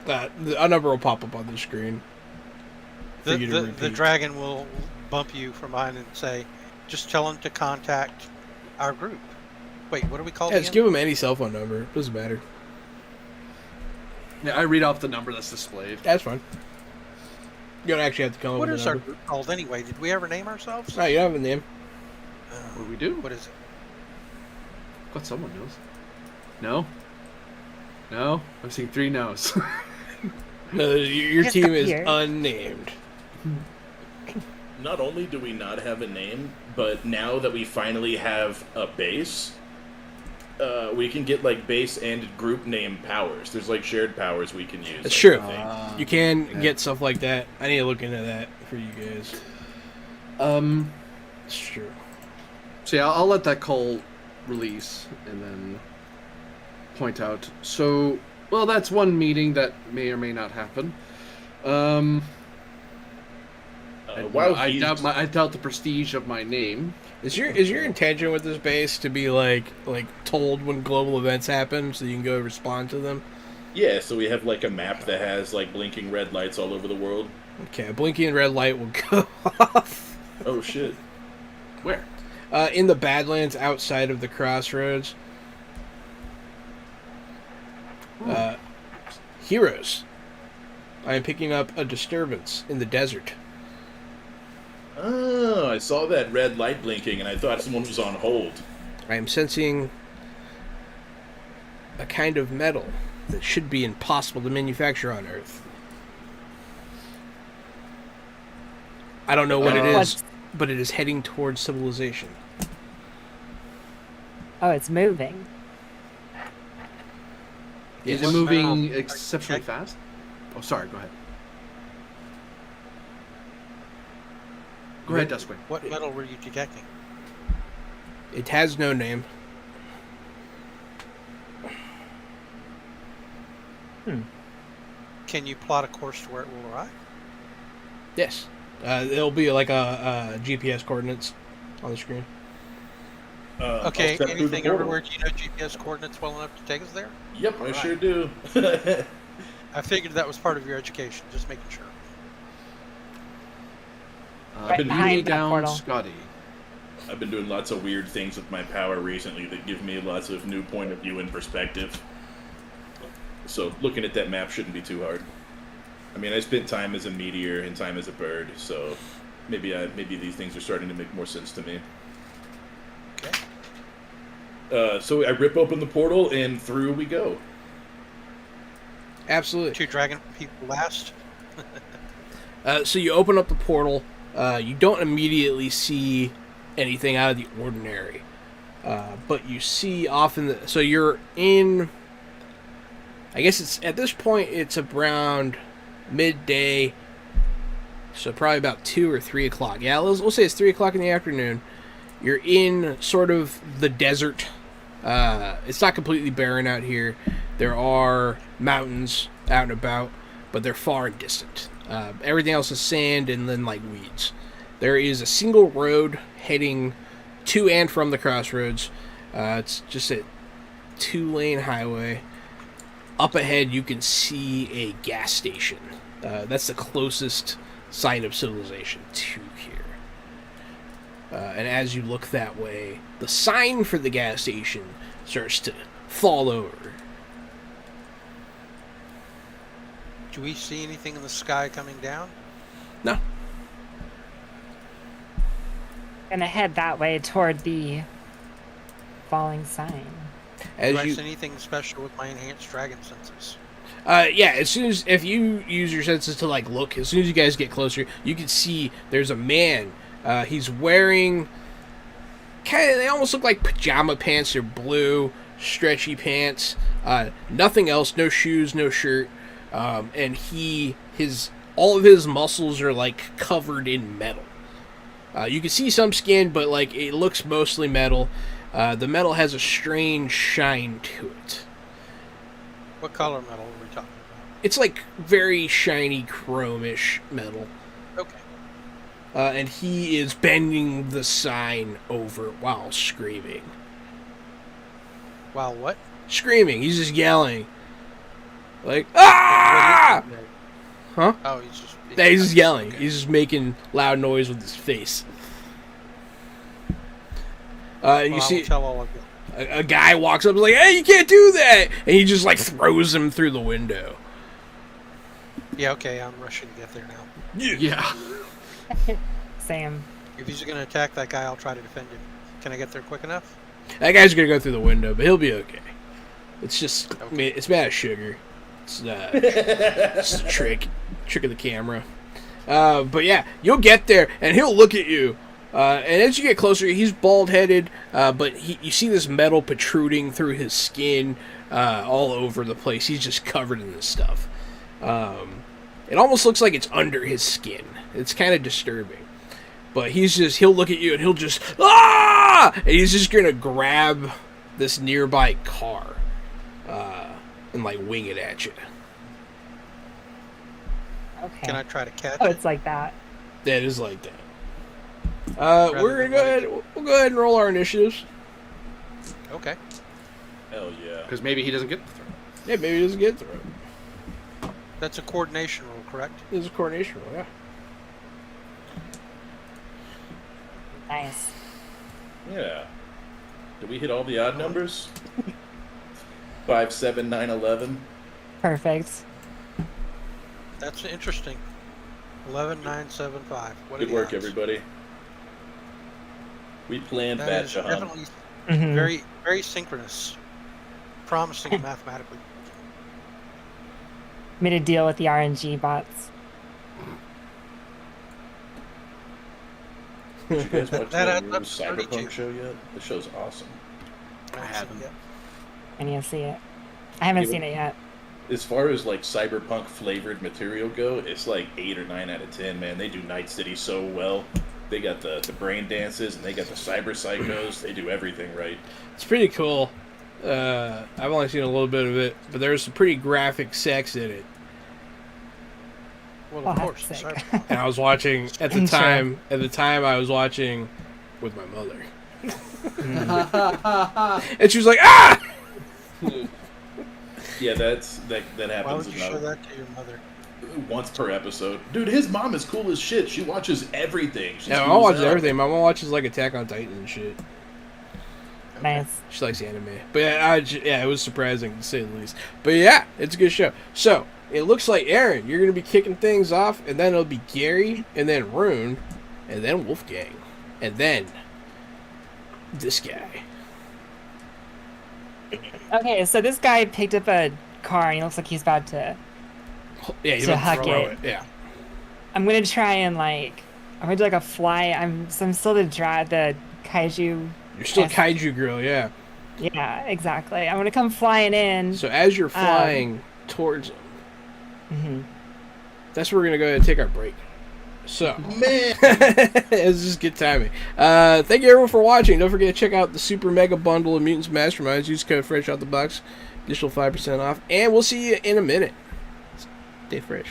A number will pop up on the screen. for you to repeat. The dragon will bump you from behind and say, just tell him to contact our group. Wait, what are we called Yeah, just again? give him any cell phone number. It doesn't matter. Yeah, I read off the number that's displayed. That's fine. You don't actually have to come up What with is a our number. group called anyway? Did we ever name ourselves? No, you don't have a name. What do we do? What is it? But someone knows. No? No? I'm seeing 3 no's. No, your Just team up is here. unnamed. Not only do we not have a name, but now that we finally have a base, we can get like base and group name powers. There's like shared powers we can use. That's like, true. I think. You can yeah. get stuff like that. I need to look into that for you guys. It's true. So yeah, I'll let that call release and then point out. So, well, that's one meeting that may or may not happen. While I he's- doubt the prestige of my name. Is your intention with this base to be like told when global events happen so you can go respond to them? Yeah, so we have like a map that has like blinking red lights all over the world. Okay, a blinking red light will go off Oh shit. Where? in the Badlands outside of the crossroads. Heroes. I am picking up a disturbance in the desert. Oh, I saw that red light blinking and I thought someone was on hold. I am sensing a kind of metal that should be impossible to manufacture on Earth. I don't know what it is, What's- but it is heading towards civilization. Oh, it's moving. Is Yes. it moving Wow. exceptionally fast? Oh, sorry. Go ahead. Go ahead, Duskwing. What metal were you detecting? It has no name. Can you plot a course to where it will arrive? Yes. It'll be like a GPS coordinates on the screen. Okay, I'll step through the anything portal. everywhere? Do you know GPS coordinates well enough to take us there? Yep, I Alright. sure do. I figured that was part of your education, just making sure. Right been behind Lead that down, portal. Scotty. I've been doing lots of weird things with my power recently that give me lots of new point of view and perspective. So looking at that map shouldn't be too hard. I mean, I spent time as a meteor and time as a bird, so maybe these things are starting to make more sense to me. Okay. So I rip open the portal and through we go. Absolutely. 2 dragon people last. So you open up the portal. You don't immediately see anything out of the ordinary, but you see off in the. So you're in. I guess it's at this point it's around midday. So probably about 2 or 3 o'clock. Yeah, we'll say it's 3 o'clock in the afternoon. You're in sort of the desert. It's not completely barren out here. There are mountains out and about, but they're far and distant. Everything else is sand and then like weeds. There is a single road heading to and from the crossroads. It's just a 2-lane highway. Up ahead, you can see a gas station. That's the closest sign of civilization to here. And as you look that way, the sign for the gas station starts to fall over. Do we see anything in the sky coming down? No. Gonna head that way toward the falling sign. As Do I you, see anything special with my enhanced dragon senses? yeah, as soon as if you use your senses to like look, as soon as you guys get closer, you can see there's a man. He's wearing they almost look like pajama pants. They're blue, stretchy pants. Nothing else. No shoes, no shirt. And all of his muscles are like covered in metal. You can see some skin, but like it looks mostly metal. The metal has a strange shine to it. What color metal are we talking about? It's like very shiny chromish metal. Okay. And he is bending the sign over while screaming. Wow, what? Screaming. He's just yelling. Like, ah! Huh? Oh, he's just. Yeah, he's just yelling. Okay. He's just making loud noise with his face. And Well, you I see will tell all of you. a guy walks up and is like, "Hey, you can't do that!" And he just like throws him through the window. Yeah, okay, I'm rushing to get there now. Yeah. Same. If he's going to attack that guy, I'll try to defend him. Can I get there quick enough? That guy's gonna go through the window, but he'll be okay. It's just, I Okay. mean, it's made of sugar. It's it's a trick of the camera. But yeah, you'll get there, and he'll look at you. And as you get closer, he's bald-headed, but you see this metal protruding through his skin all over the place. He's just covered in this stuff. It almost looks like it's under his skin. It's kind of disturbing. But he'll look at you and he'll just, ah! And he's just going to grab this nearby car and, like, wing it at you. Okay. Can I try to catch Oh, it? it's like that. That is like that. We're going to go ahead. We'll go ahead and roll our initiatives. Okay. Hell yeah. Because maybe he doesn't get the throw. Yeah, maybe he doesn't get through it. That's a coordination roll, correct? This is a coordination roll, yeah. Nice. Yeah. Did we hit all the odd numbers? 5, 7, 9, 11. Perfect. That's interesting. 11975. What are Good the work, odds? everybody. We planned That that, is Jahan. definitely Mhm. very, very synchronous. Promising mathematically. Made a deal with the RNG bots. Did you guys watch That that adds new up to 32. Cyberpunk show yet? The show's awesome. I haven't. yet. I need to see it. I haven't Yeah, seen it yet. As far as like cyberpunk flavored material go, it's like 8 or 9 out of 10. Man, they do Night City so well. They got the brain dances and they got the cyber psychos. They do everything right. It's pretty cool. I've only seen a little bit of it, but there's some pretty graphic sex in it. Well, Oh, of that's course. sick. Cyberpunk. And I was watching at the Intro. time. At the time, I was watching with my mother, and she was like, "Ah!" Yeah, that Why happens would you show about that to your mother? once per episode. Dude, his mom is cool as shit. She watches everything. She's Yeah, my cool mom as watches hell. everything. My mom watches like Attack on Titan and shit. Nice. She likes anime. But yeah, it was surprising to say the least. But yeah, it's a good show. So it looks like Aaron, you're gonna be kicking things off, and then it'll be Gary, and then Rune, and then Wolfgang, and then this guy. Okay, so this guy picked up a car and he looks like he's about to. Yeah, he's To about to huck throw it. it. Yeah. I'm gonna try and like. I'm gonna do like a fly. I'm still the kaiju. You're still Yes. Kaiju Girl, yeah. Yeah, exactly. I'm gonna come flying in. So as you're flying towards him, Mhm. that's where we're gonna go ahead and take our break. So Man, it's just good timing. Thank you everyone for watching. Don't forget to check out the super mega bundle of Mutants Masterminds. Use code Fresh Out the Box, additional 5% off, and we'll see you in a minute. Stay fresh.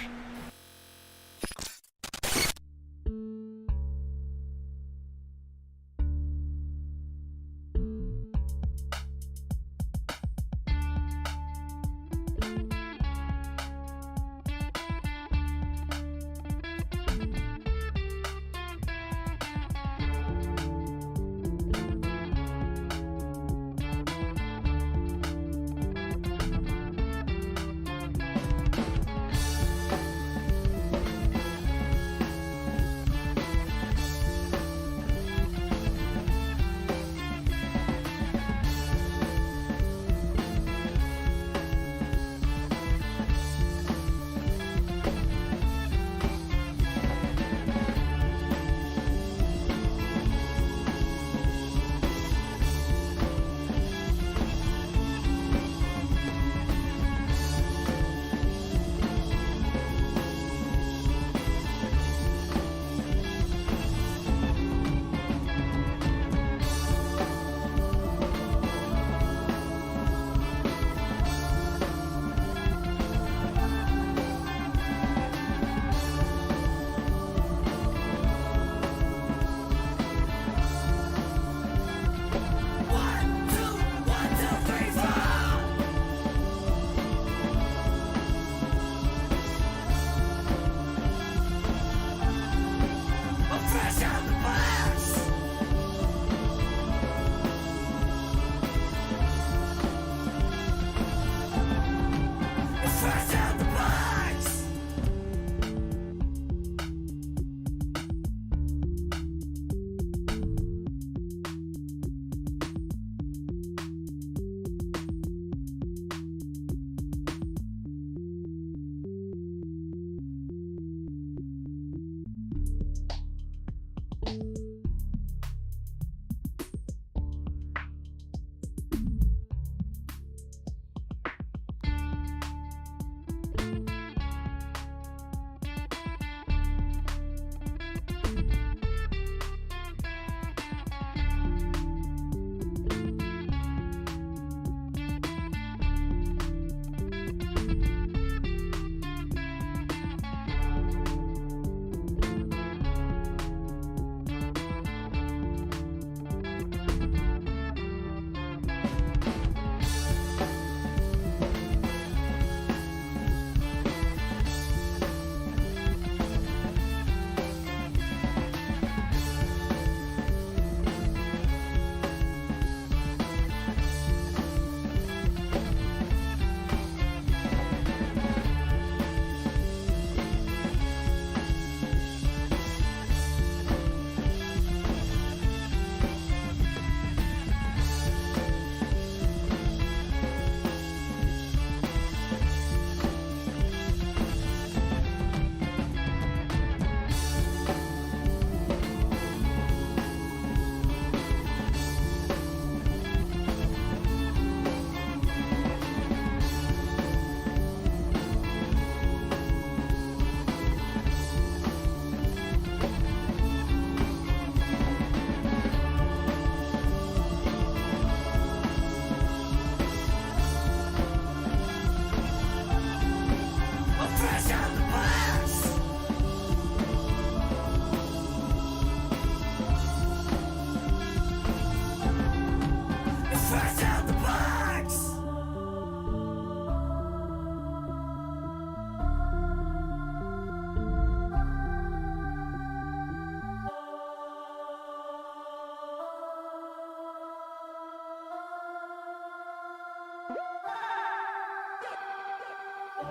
I'm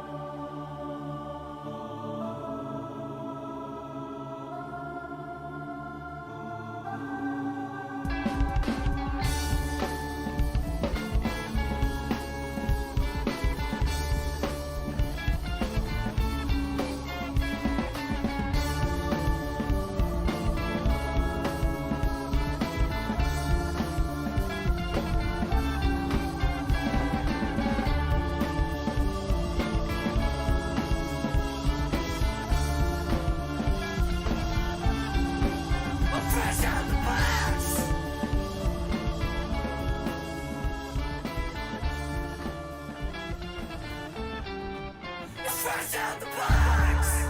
fresh out the box. It's fresh out the box.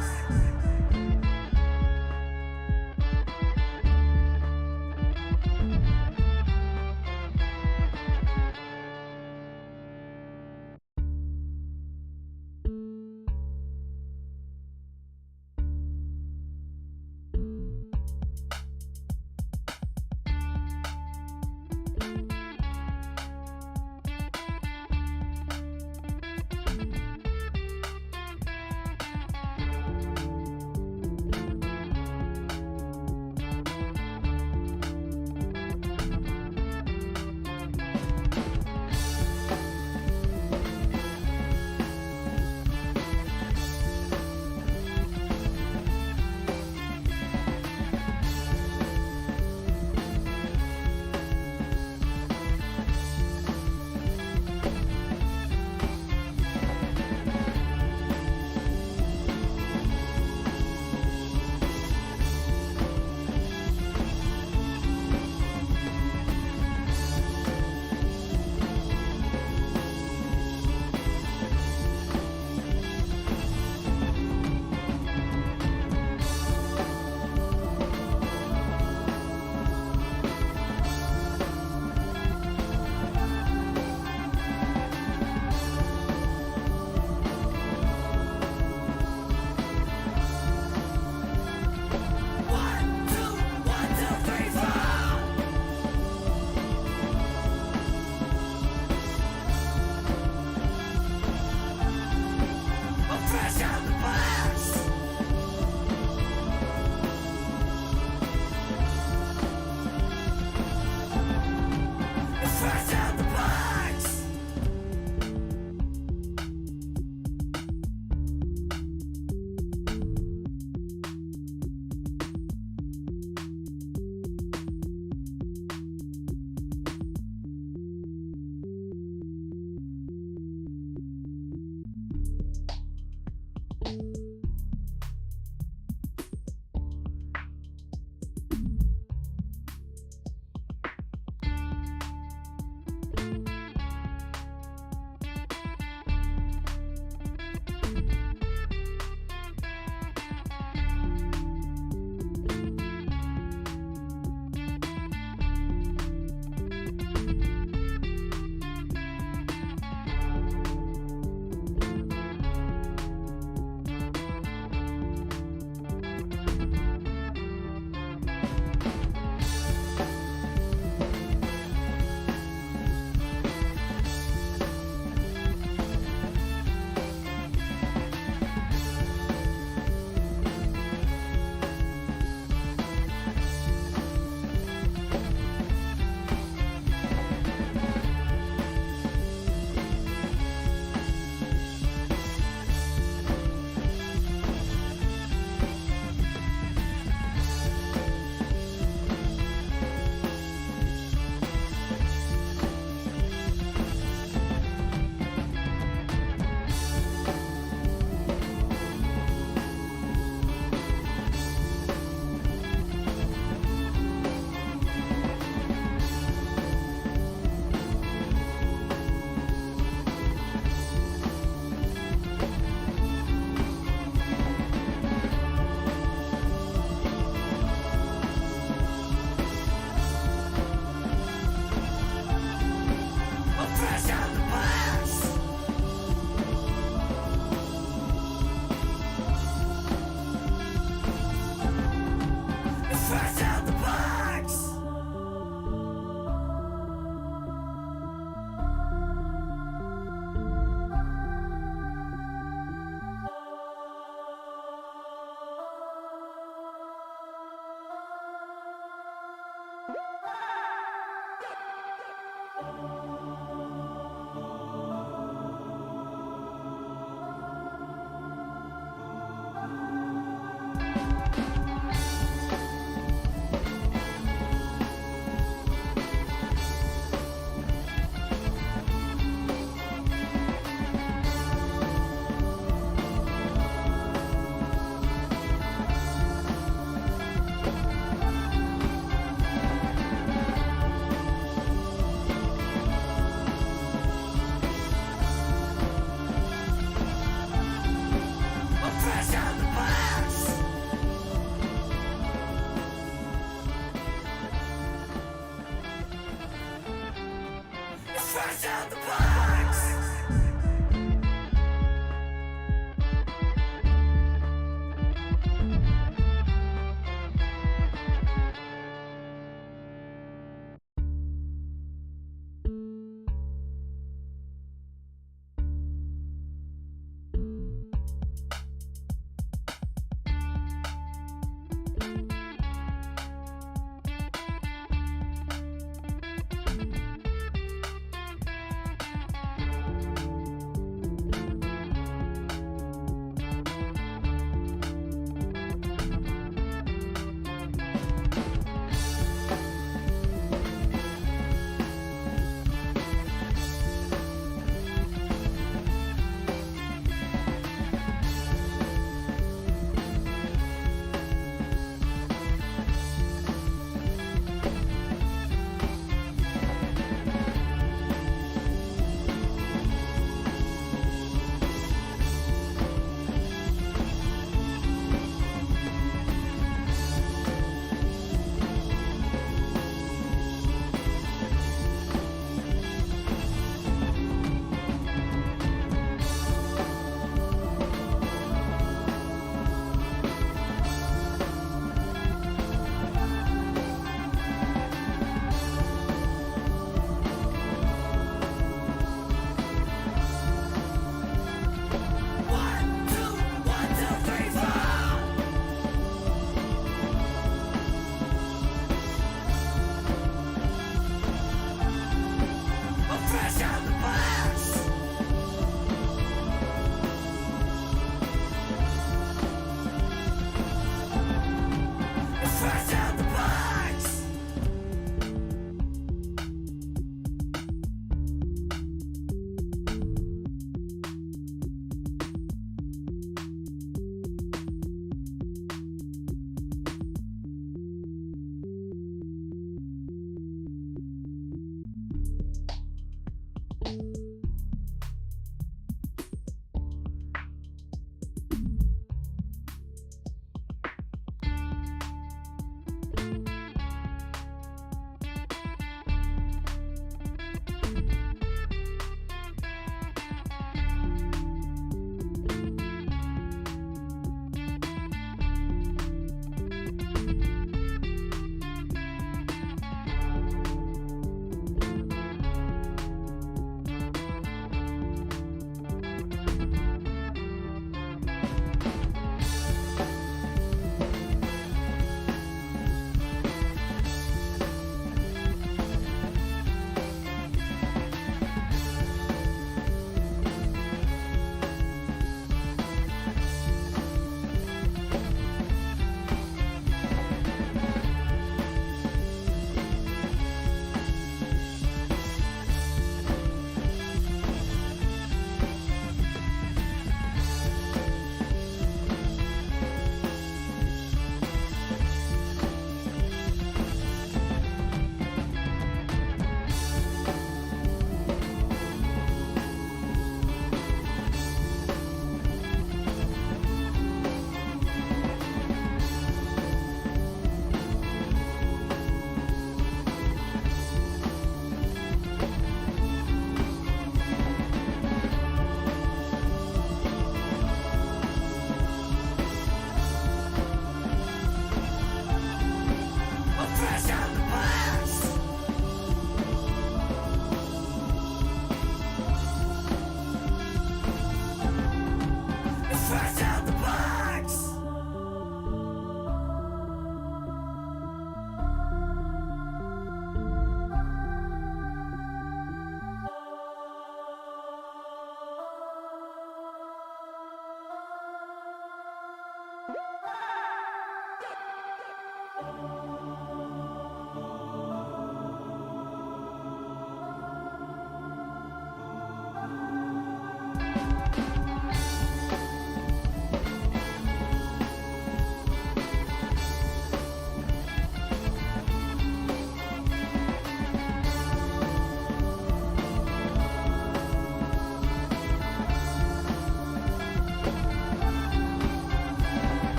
fresh out the box.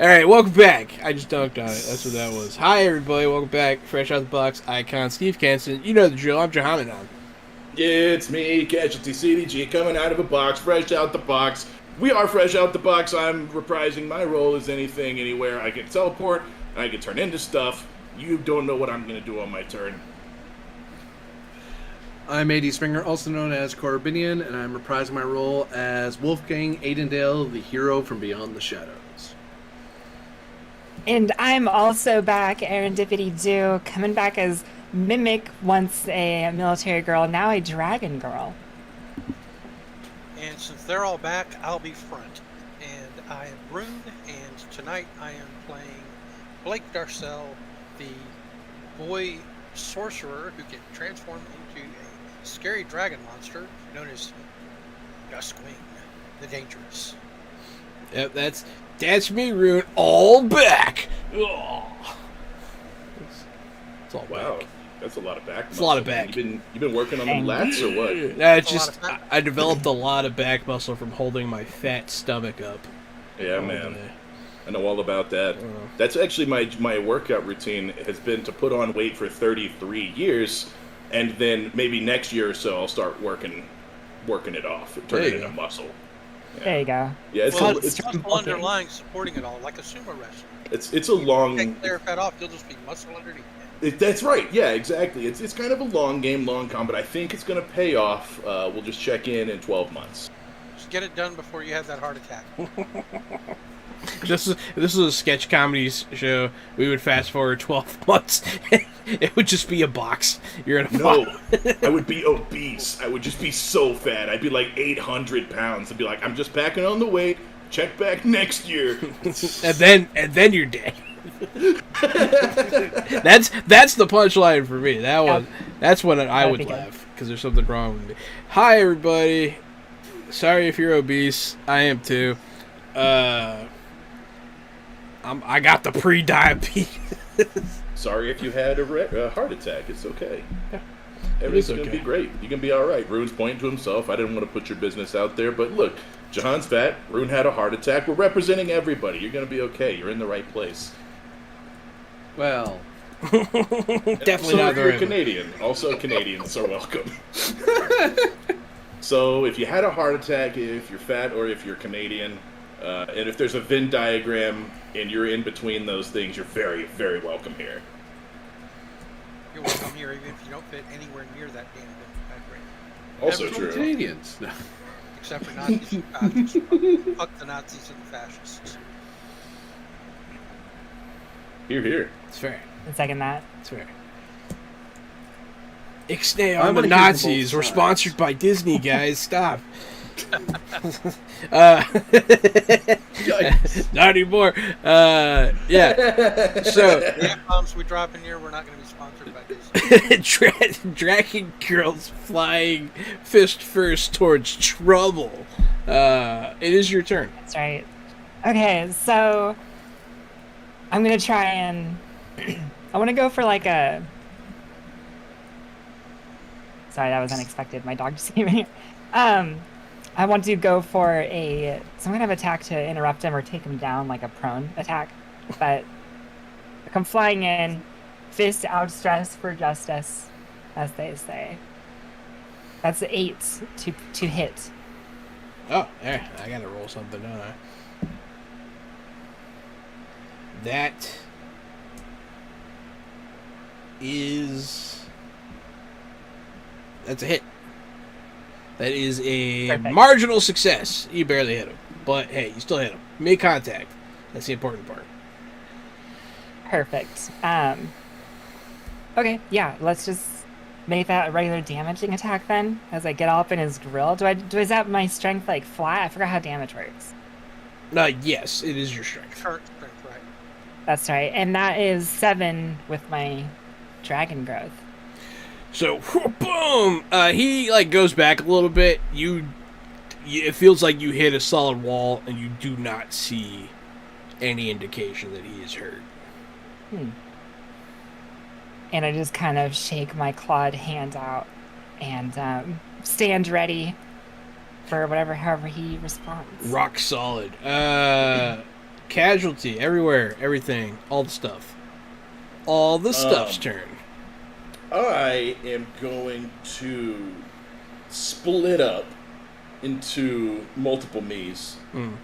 All right, welcome back. I just dunked on it. That's what that was. Hi, everybody. Welcome back. Fresh out the box icon, Steve Canson. You know the drill. I'm Jahamanon. Yeah, it's me, Casualty CDG, coming out of a box, fresh out the box. We are fresh out the box. I'm reprising my role as anything, anywhere. I can teleport, I can turn into stuff. You don't know what I'm going to do on my turn. I'm A.D. Springer, also known as Corbinian, and I'm reprising my role as Wolfgang Aidendale, the hero from Beyond the Shadows. And I'm also back, Aaron Dippity-Doo, coming back as Mimic, once a military girl, now a dragon girl. And since they're all back, I'll be front. And I am Rune, and tonight I am playing Blake Darcel, the boy sorcerer who can transform into a scary dragon monster known as Duskwing, the Dangerous. Yep, that's me, Rune. All back. Ugh. It's all Wow, back. that's a lot of back. It's a lot of back. You've been working on the lats or what? It's just I developed a lot of back muscle from holding my fat stomach up. Yeah, man. I know all about that. That's actually my workout routine has been to put on weight for 33 years, and then maybe next year or so I'll start working it off, turn it into muscle. Yeah. There you go. Yeah, It's muscle underlying supporting it all, like a sumo wrestler. It's a long. Take their fat off, you'll just be muscle underneath. That's right. Yeah, exactly. It's kind of a long game, long con, but I think it's going to pay off. We'll just check in 12 months. Just get it done before you have that heart attack. This is a sketch comedy show. We would fast forward 12 months. It would just be a box. You're in a No, I would be obese. I would just be so fat. I'd be like 800 pounds. I'd be like, I'm just packing on the weight. Check back next year. and then you're dead. That's the punchline for me. That's when I would laugh because there's something wrong with me. Hi everybody. Sorry if you're obese. I am too. I got the pre-diabetes. Sorry if you had a heart attack. It's okay. Yeah. Everything's going to be great. You can be all right. Rune's pointing to himself. I didn't want to put your business out there, but look, Jahan's fat. Rune had a heart attack. We're representing everybody. You're going to be okay. You're in the right place. Well, definitely not. You're Canadian. Also, Canadians are welcome. So, if you had a heart attack, if you're fat or if you're Canadian, and if there's a Venn diagram and you're in between those things, you're very, very welcome here. You're welcome here, even if you don't fit anywhere near that damn diagram. Also true. true. Canadians. No. Except for Nazis and fascists. Fuck the Nazis and the fascists. Here. It's fair. Second that. It's fair. Ixnay I'm on the gonna hear from Nazis. both We're sides. sponsored by Disney, guys. Stop. Not anymore. Yeah. So The bombs we drop in here, we're not going to be sponsored by Disney. Dragon Girls flying fist first towards trouble. It is your turn. That's right. Okay, so I'm gonna try and I want to go for like a. Sorry, that was unexpected. My dog just came in here. I want to go for some kind of attack to interrupt him or take him down, like a prone attack. But I come flying in, fist outstretched for justice, as they say. That's 8 to hit. Oh, there. I gotta roll something, don't I? That's a hit. That is a Perfect. marginal success. You barely hit him. But, hey, you still hit him. Make contact. That's the important part. Perfect. Okay, yeah, let's just make that a regular damaging attack then, as I get all up in his grill. Do I zap my strength like flat? I forgot how damage works. Yes, it is your strength. Current strength, right? That's right, and that is 7 with my dragon growth. So, boom! He, goes back a little bit. It feels like you hit a solid wall, and you do not see any indication that he is hurt. And I just kind of shake my clawed hand out and stand ready for however he responds. Rock solid. Casualty everywhere, everything, all the stuff. All the stuff's turn. I am going to split up into multiple me's. And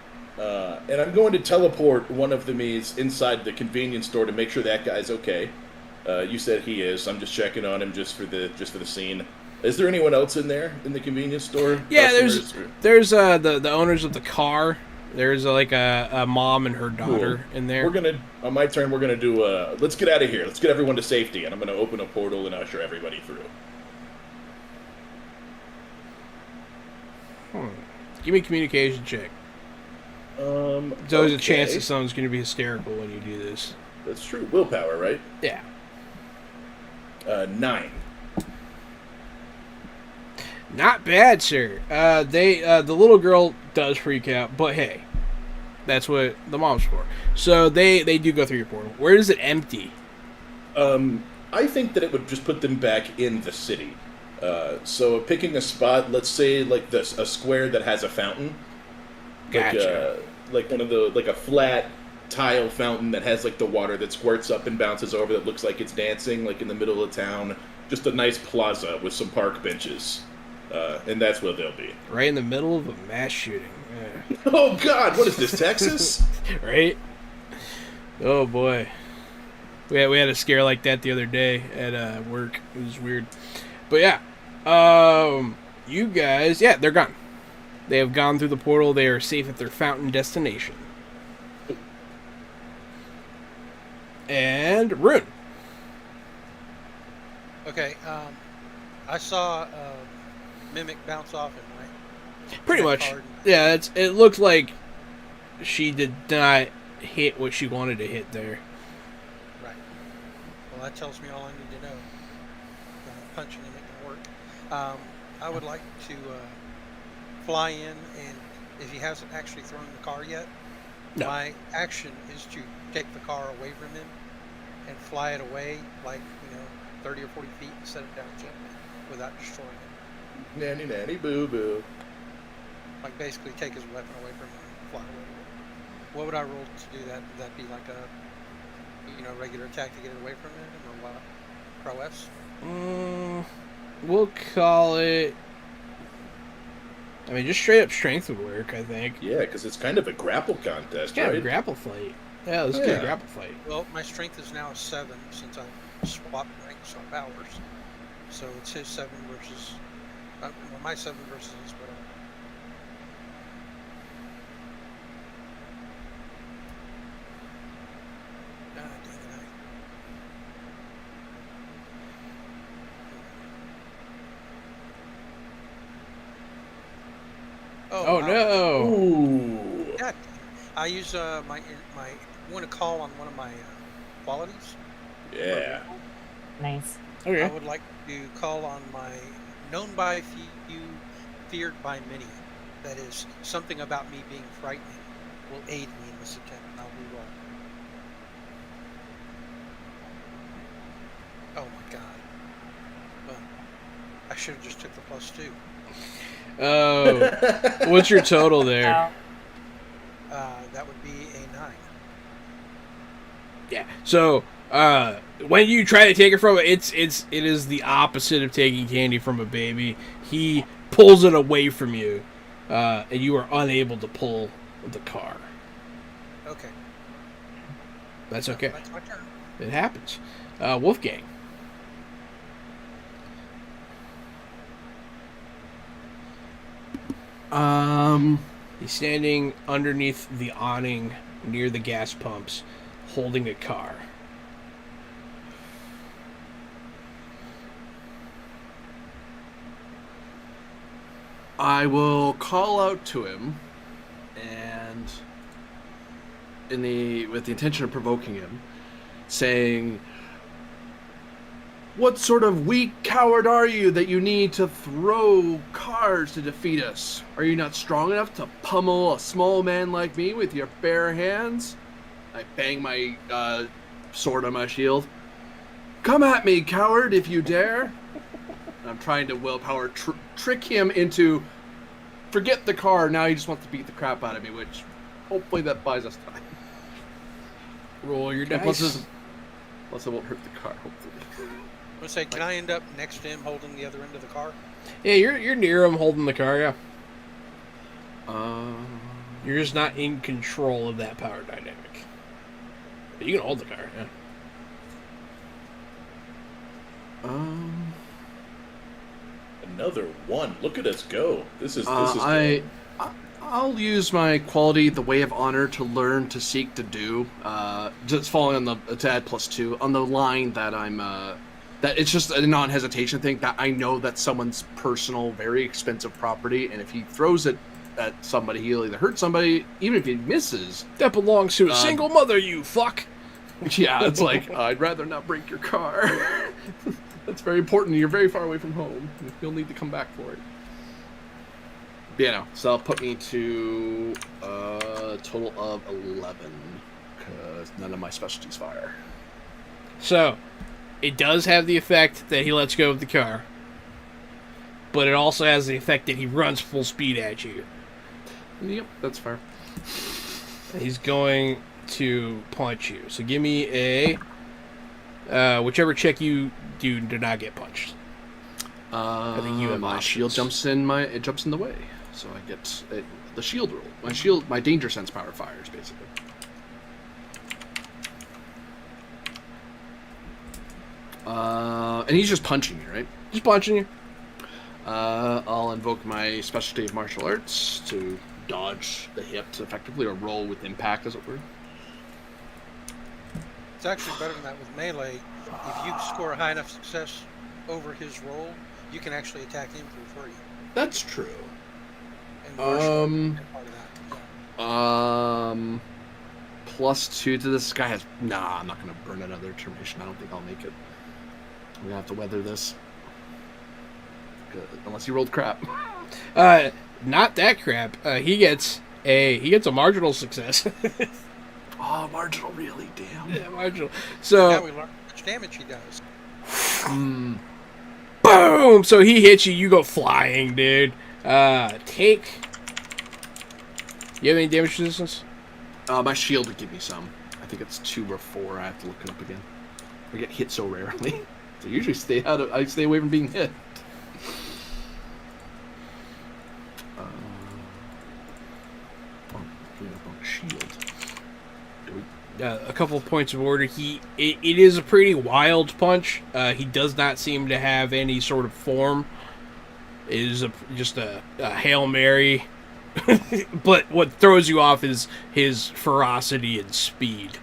I'm going to teleport one of the me's inside the convenience store to make sure that guy's okay. You said he is. I'm just checking on him just for the scene. Is there anyone else in there in the convenience store? Yeah, Customers, there's the owners of the car. There's like a mom and her daughter in there. We're gonna on my turn. We're gonna do. Let's get out of here. Let's get everyone to safety, and I'm gonna open a portal and usher everybody through. Give me a communication check. There's always a chance that someone's going to be hysterical when you do this. That's true. Willpower, right? Yeah. 9. Not bad, sir. The little girl does freak out, but hey, that's what the mom's for. So they do go through your portal. Where does it empty? I think that it would just put them back in the city. So picking a spot, let's say like a square that has a fountain. Gotcha. Like one of the a flat tile fountain that has like the water that squirts up and bounces over that looks like it's dancing, like in the middle of town. Just a nice plaza with some park benches. And that's where they'll be. Right in the middle of a mass shooting. Yeah. Oh God, what is this, Texas? Right? Oh boy. We had a scare like that the other day at work. It was weird. But yeah. You guys, they're gone. They have gone through the portal. They are safe at their fountain destination. And Rune. Okay, I saw Mimic bounce off him, right? Pretty much. Yeah, it looks like she did not hit what she wanted to hit there. Right. Well, that tells me all I need to know. Punching him ain't gonna work. I would like to fly in, and if he hasn't actually thrown the car yet, my action is to take the car away from him and fly it away, like 30 or 40 feet, and set it down gently without destroying it. Nanny, nanny, boo, boo. Like basically take his weapon away from him and fly away. What would I roll to do that? Would that be like a regular attack to get it away from him, or what? Prowess? We'll call it. I mean, just straight up strength would work, I think. Yeah, because it's kind of a grapple contest, Yeah, right? a grapple fight. Yeah, let's do a grapple fight. Well, my strength is now 7 since I swapped ranks on powers. So it's his 7 versus... my 7 versus his whatever. Oh no! Ooh. Yeah, I use my want to call on one of my qualities. Yeah. Nice. Okay. I would like to call on my known by few, feared by many. That is, something about me being frightening will aid me in this attempt. I'll re-roll. Oh my god. Well, I should have just took the +2. Oh, what's your total there? That would be a 9. Yeah. So, when you try to take it from it, it is the opposite of taking candy from a baby. He pulls it away from you, and you are unable to pull the car. Okay. That's okay. That's my turn. It happens. Wolfgang. He's standing underneath the awning near the gas pumps, holding a car. I will call out to him, and with the intention of provoking him, saying, "What sort of weak coward are you that you need to throw cars to defeat us? Are you not strong enough to pummel a small man like me with your bare hands?" I bang my sword on my shield. "Come at me, coward, if you dare." I'm trying to willpower trick him into forget the car. Now he just wants to beat the crap out of me, which hopefully that buys us time. Roll your Plus, dice. plus it won't hurt the car, hopefully. I was say, can I end up next to him holding the other end of the car? Yeah, you're near him holding the car, yeah. Um, You're just not in control of that power dynamic. But you can hold the car, yeah. Another one. Look at us go. This is I'll use my quality, the way of honor, to learn, to seek, to do. Just following on to add +2 on the line that I'm. That it's just a non-hesitation thing. That I know that's someone's personal, very expensive property, and if he throws it at somebody, he'll either hurt somebody, even if he misses. That belongs to a single mother, you fuck. Yeah, it's like I'd rather not break your car. That's very important. You're very far away from home. You'll need to come back for it. But, yeah, no. So that'll put me to a total of 11, because none of my specialties fire. So, it does have the effect that he lets go of the car, but it also has the effect that he runs full speed at you. Yep, that's fair. He's going to punch you. So give me a whichever check you do not get punched. I think you have my options. shield jumps in the way, so I get the shield roll. My danger sense power fires basically. And he's just punching me, right? Just punching you. I'll invoke my specialty of martial arts to dodge the hit effectively, or roll with impact, as it were. It's actually better than that with melee. If you score a high enough success over his roll, you can actually attack him for free. That's true. And martial arts is part of that. Yeah. +2 to this guy has. Nah, I'm not gonna burn another determination. I don't think I'll make it. I'm gonna have to weather this. Good. Unless he rolled crap. Not that crap. He gets a marginal success. Oh, marginal, really? Damn. Yeah, marginal. So Now we learn how much damage he does. boom! So he hits you. You go flying, dude. Take. You have any damage resistance? My shield would give me some. I think it's 2 or 4. I have to look it up again. I get hit so rarely. So I usually I stay away from being hit. Shield. A couple of points of order. It is a pretty wild punch. He does not seem to have any sort of form. It is just a Hail Mary. But what throws you off is his ferocity and speed.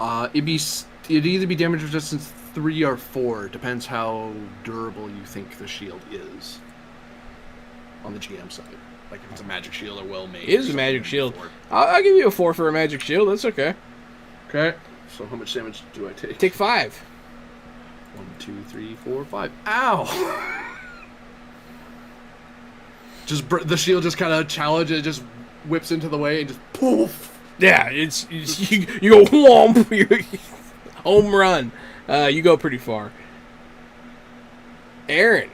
It'd either be damage resistance 3 or 4. Depends how durable you think the shield is. On the GM side. Like if it's a magic shield or well made. It is a magic shield. I'll give you a 4 for a magic shield. That's okay. Okay. So how much damage do I take? Take 5. 1, 2, 3, 4, 5. Ow! The shield just kind of challenges, it just whips into the way and just poof. Yeah, it's you go whomp, home run. You go pretty far. Aaron.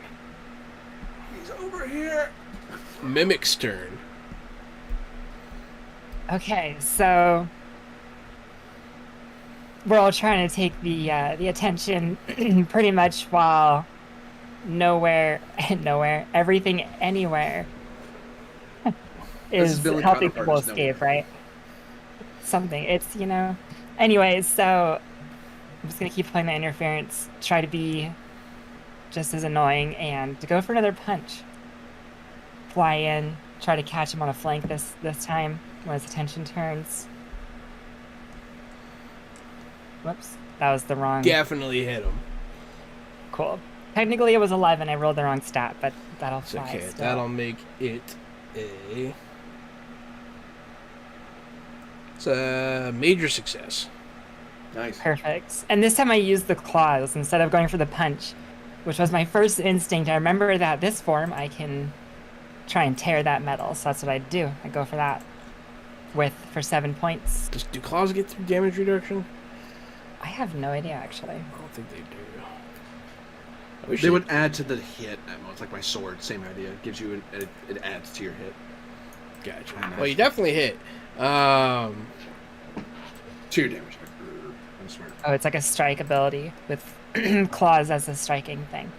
He's over here. Mimic's turn. Okay, so we're all trying to take the attention pretty much while everything, anywhere is helping people escape, right? Something. It's, Anyways, so I'm just going to keep playing the interference, try to be just as annoying, and to go for another punch. Fly in, try to catch him on a flank this time when his attention turns. Whoops, that was the wrong... Definitely hit him. Cool. Technically it was 11, I rolled the wrong stat, but that'll It's fly okay, still. that'll make it a... It's a major success. Nice. Perfect. And this time I used the claws instead of going for the punch, which was my first instinct. I remember that this form I can try and tear that metal, so that's what I do. I go for that for 7 points. Do claws get through damage reduction? I have no idea, actually. I don't think they do. They would add to the hit. It's like my sword, same idea. It gives you it adds to your hit. Gotcha. Well, you definitely hit. 2 damage. Oh, it's like a strike ability with claws as a striking thing.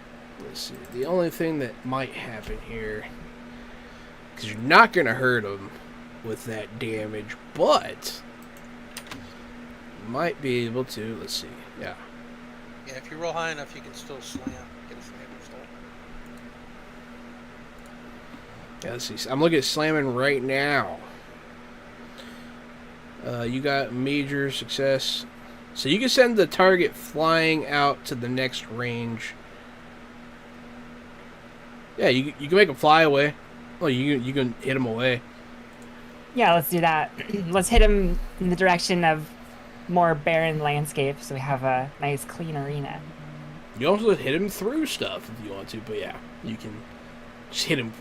Let's see. The only thing that might happen here, because you're not going to hurt him with that damage, but you might be able to. Let's see. Yeah. Yeah, if you roll high enough, you can still slam. Get a slam result. Yeah, let's see. I'm looking at slamming right now. You got major success. So you can send the target flying out to the next range. Yeah, you can make him fly away. Oh, you can hit him away. Yeah, let's do that. Let's hit him in the direction of more barren landscape so we have a nice clean arena. You also hit him through stuff if you want to, but yeah, you can just hit him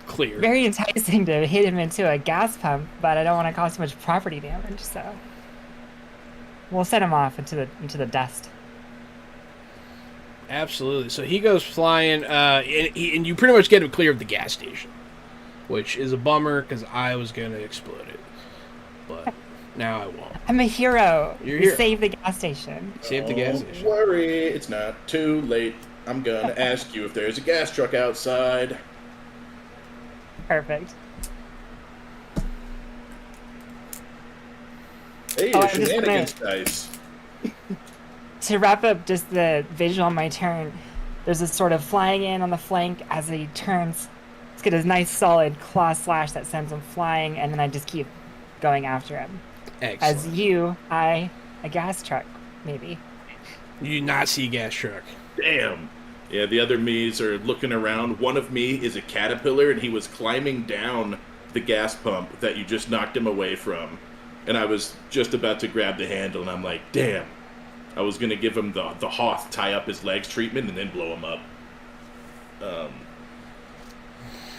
clear. Very enticing to hit him into a gas pump, but I don't want to cause too much property damage, so we'll set him off into the dust. Absolutely. So he goes flying, and you pretty much get him clear of the gas station, which is a bummer because I was going to explode it, but now I won't. I'm a hero. You're a We hero. saved the gas station. Save the gas station. Don't worry, it's not too late. I'm gonna ask you if there's a gas truck outside. Perfect. Hey, Oh, your I'm just shenanigans dice. To wrap up just the visual on my turn, there's this sort of flying in on the flank as he turns. Let's get a nice solid claw slash that sends him flying, and then I just keep going after him. Excellent. A gas truck, maybe. You do not see a gas truck. Damn. Yeah, the other me's are looking around. One of me is a caterpillar, and he was climbing down the gas pump that you just knocked him away from. And I was just about to grab the handle, and I'm like, damn. I was going to give him the Hoth tie up his legs treatment and then blow him up.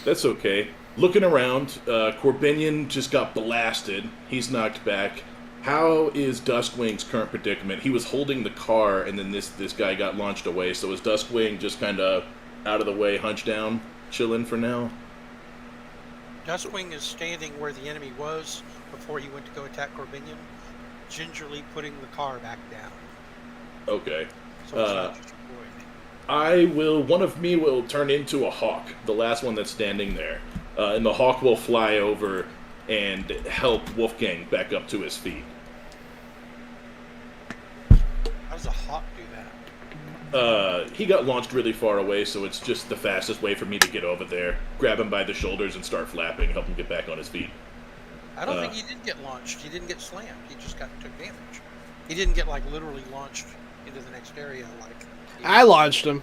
That's okay. Looking around, Corbinian just got blasted. He's knocked back. How is Duskwing's current predicament? He was holding the car, and then this guy got launched away. So is Duskwing just kind of out of the way, hunched down, chilling for now? Dustwing is standing where the enemy was before he went to go attack Corbinian, gingerly putting the car back down. Okay. So it's not destroyed. One of me will turn into a hawk, the last one that's standing there. And the hawk will fly over and help Wolfgang back up to his feet. How does a hawk do that? He got launched really far away, so it's just the fastest way for me to get over there, grab him by the shoulders and start flapping, help him get back on his feet. I don't think he did get launched. He didn't get slammed. He just took damage. He didn't get literally launched into the next area I launched him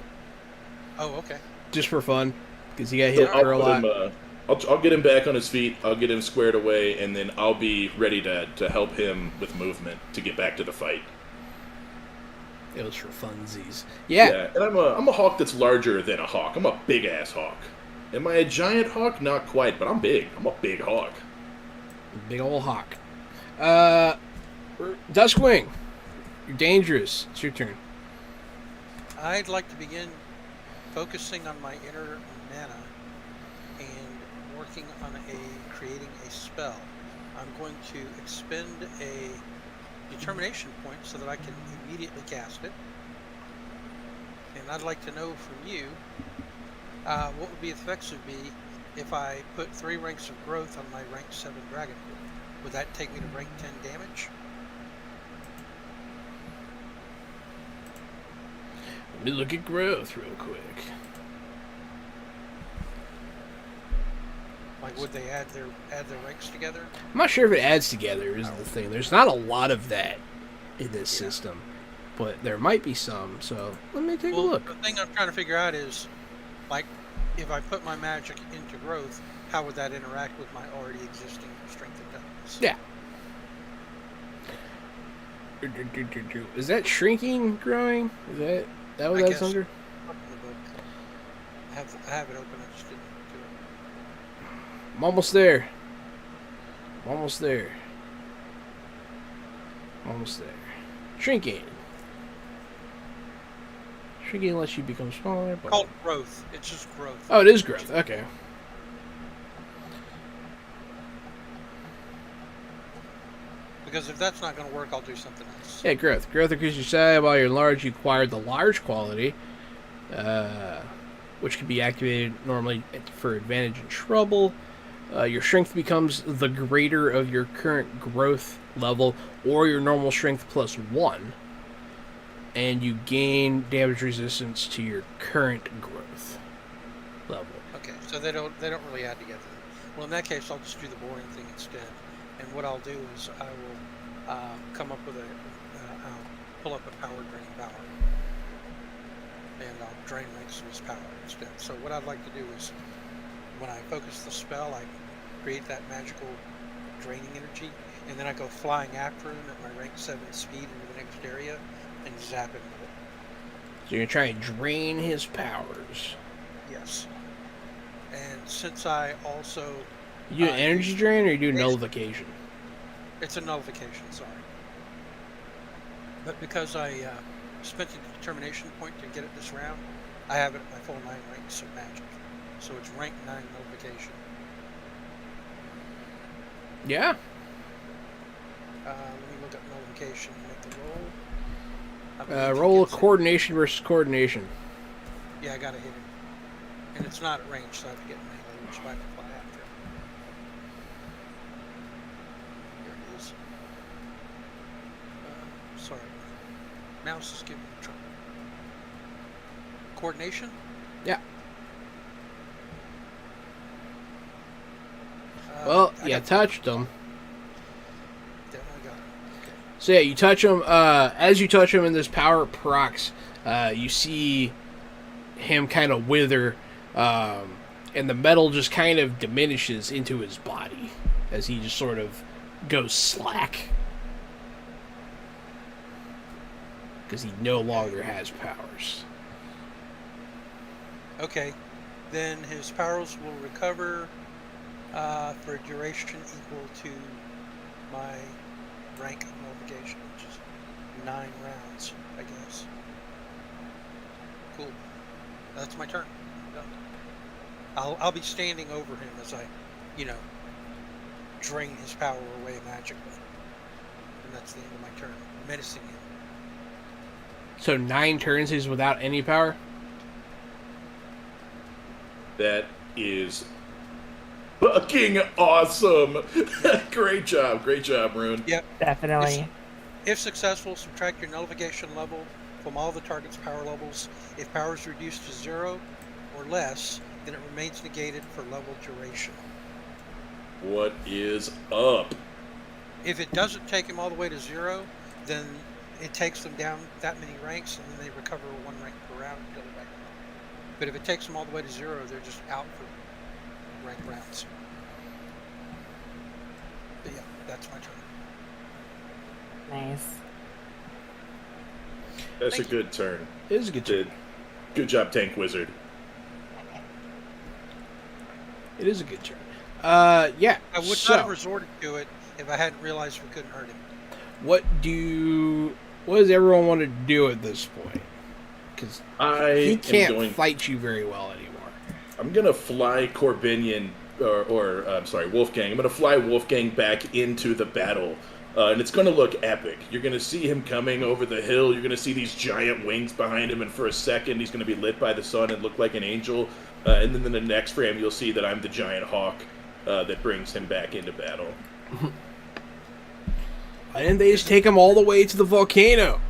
Oh, okay. just for fun because he got hit I'll for a put lot. him, I'll get him back on his feet, I'll get him squared away, and then I'll be ready to help him with movement to get back to the fight. It was for funsies. Yeah. And I'm a hawk that's larger than a hawk. I'm a big-ass hawk. Am I a giant hawk? Not quite, but I'm big. I'm a big hawk. Big old hawk. Duskwing, you're dangerous. It's your turn. I'd like to begin focusing on my inner mana and working on creating a spell. I'm going to expend a determination point so that I can immediately cast it. And I'd like to know from you what would be the effects of me if I put 3 ranks of growth on my rank 7 dragon. Would that take me to rank 10 damage? Let me look at growth real quick. Would they add their ranks together? I'm not sure if it adds together is the thing. There's not a lot of that in this system, but there might be some. So let me take a look. The thing I'm trying to figure out is, if I put my magic into growth, how would that interact with my already existing strength and toughness? Yeah. Is that shrinking growing? Is that what I that's guess. under? Up in the book. I have it open. I just didn't do it. I'm almost there. Almost there. Almost there. Shrinking. Shrinking lets you become smaller. But... Called growth. It's just growth. Oh, it is growth. Okay. Because if that's not going to work, I'll do something else. Yeah, growth. Growth increases your size. While you're large, you acquire the large quality, which can be activated normally for advantage in trouble. Your strength becomes the greater of your current growth level or your normal strength plus 1. And you gain damage resistance to your current growth level. Okay, so they don't really add together. Well, in that case, I'll just do the boring thing instead. And what I'll do is I will come up with I'll pull up a power drain power, and I'll drain ranks of his power instead. So what I'd like to do is, when I focus the spell, I create that magical draining energy, and then I go flying after him at my rank 7 speed into the next area and zap him with it. So you're going to try and drain his powers. Yes. And since I also... You do an energy drain or you do nullification? It's a nullification, sorry. But because I spent a determination point to get it this round, I have it at my full 9 ranks of magic. So it's rank 9 nullification. Yeah. Let me look up nullification and make the roll. Roll a coordination versus coordination. Yeah, I gotta hit him. And it's not at range, so I have to get melee, which I have to fly after him. Here it is. Sorry. Mouse is giving me trouble. Coordination? Yeah. Well, you touched him. Definitely got it. Okay. So yeah, you touch him. As you touch him in this power procs, you see him kind of wither, and the metal just kind of diminishes into his body as he just sort of goes slack because he no longer has powers. Okay. Then his powers will recover for a duration equal to my rank of nullification, which is 9 rounds, I guess. Cool. That's my turn. I'm done. I'll be standing over him as I, drain his power away magically. And that's the end of my turn. Menacing him. So 9 turns he's without any power? That is fucking awesome. Great job, Rune. Yep. Definitely. If successful, subtract your nullification level from all the target's power levels. If power is reduced to 0 or less, then it remains negated for level duration. What is up? If it doesn't take him all the way to 0, then it takes them down that many ranks, and then they recover 1 rank per round until they're back up. But if it takes them all the way to 0, they're just out for rank rounds. But yeah, that's my turn. Nice. That's Thank a good turn. It is a good turn. Good job, Tank Wizard. It is a good turn. Yeah. I would not have resorted to it if I hadn't realized we couldn't hurt him. What does everyone want to do at this point? Because he can't fight you very well anymore. I'm gonna fly Corbinian, Wolfgang. I'm gonna fly Wolfgang back into the battle, and it's gonna look epic. You're gonna see him coming over the hill. You're gonna see these giant wings behind him, and for a second, he's gonna be lit by the sun and look like an angel. And then in the next frame, you'll see that I'm the giant hawk that brings him back into battle. Why didn't they just take him all the way to the volcano?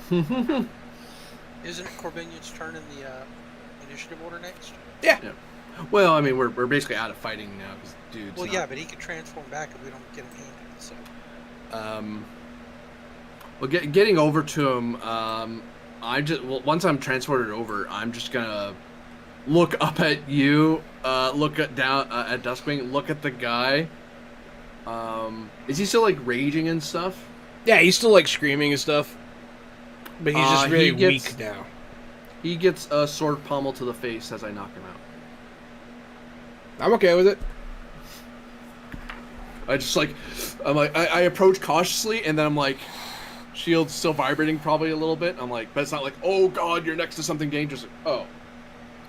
Isn't it Corbinian's turn in the initiative order next? Yeah. Well, I mean, we're basically out of fighting now because dude's Well, not... yeah, but he can transform back if we don't get him handed. So. Well, getting over to him, once I'm transported over, I'm just gonna look up at you, look down at Duskwing, look at the guy. Is he still like raging and stuff? Yeah, he's still like screaming and stuff, but he's just really weak now. He gets a sword pommel to the face as I knock him out. I'm okay with it. I approach cautiously, and then I'm like, shield's still vibrating probably a little bit. I'm like, but it's not like, oh god, you're next to something dangerous. Like, oh,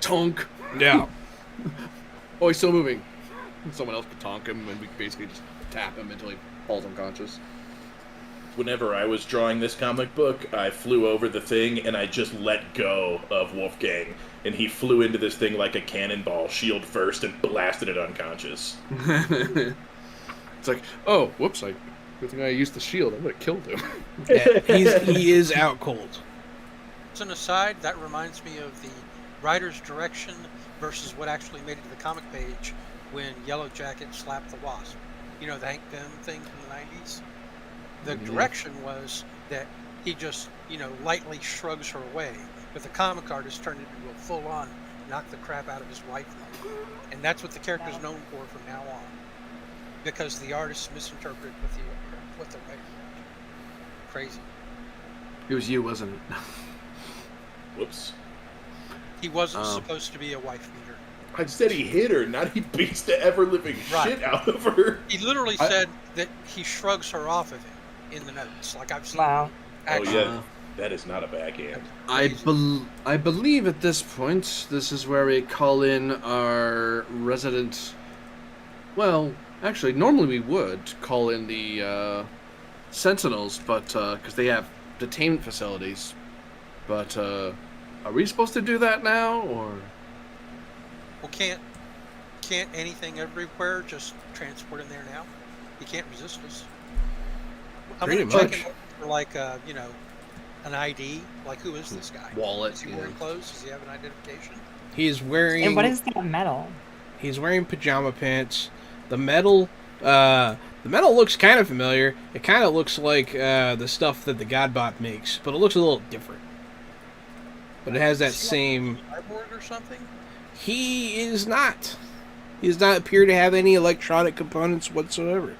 tonk. Yeah. Oh, he's still moving. Someone else could tonk him, and we could basically just tap him until he falls unconscious. whenever I was drawing this comic book, I flew over the thing and I just let go of Wolfgang, and he flew into this thing like a cannonball, shield first, and blasted it unconscious. It's like, oh, whoops! Good thing I used the shield. I would have killed him. Yeah, he is out cold. As an aside, that reminds me of the writer's direction versus what actually made it to the comic page when Yellow Jacket slapped the Wasp. You know, the Hank Pym thing from the 90s? The direction was that he just, lightly shrugs her away. But the comic artist turned it into a full-on knock the crap out of his wife. And that's what the character's known for from now on. Because the artists misinterpret what the writer wrote. Crazy. It was you, wasn't it? Whoops. He wasn't supposed to be a wife beater. I said he hit her, not he beats the ever-living shit out of her. He literally said that he shrugs her off of him in the notes. Like I've seen. Wow. Actually. Oh, yeah. That is not a backhand. I believe at this point, this is where we call in our resident... Well, actually, normally we would call in the Sentinels, but because they have detainment facilities. But are we supposed to do that now, or...? Well, can't anything everywhere just transport in there now? You can't resist us. I'm Pretty gonna check much. it for like an ID. Like, who is this guy? Wallet, Is he wearing clothes? Does he have an identification? He's wearing. And what is that metal? He's wearing pajama pants. The metal looks kind of familiar. It kind of looks like the stuff that the Godbot makes, but it looks a little different. But it has that Is he same. like a keyboard or something? He is not. He does not appear to have any electronic components whatsoever.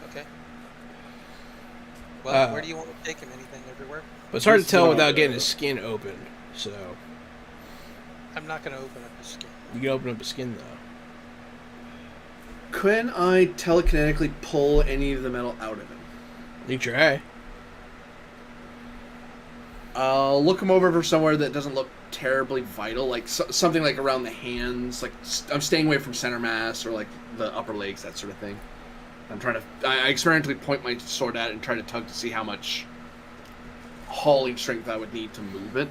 Okay. Well, where do you want to take him? Anything everywhere? But it's hard to tell without getting his skin open. So I'm not going to open up his skin. you can open up his skin though. Can I telekinetically pull any of the metal out of him? You try. I'll look him over for somewhere that doesn't look terribly vital, like something like around the hands. Like I'm staying away from center mass or like the upper legs, that sort of thing. I'm trying to. I experimentally point my sword at it and try to tug to see how much hauling strength I would need to move it.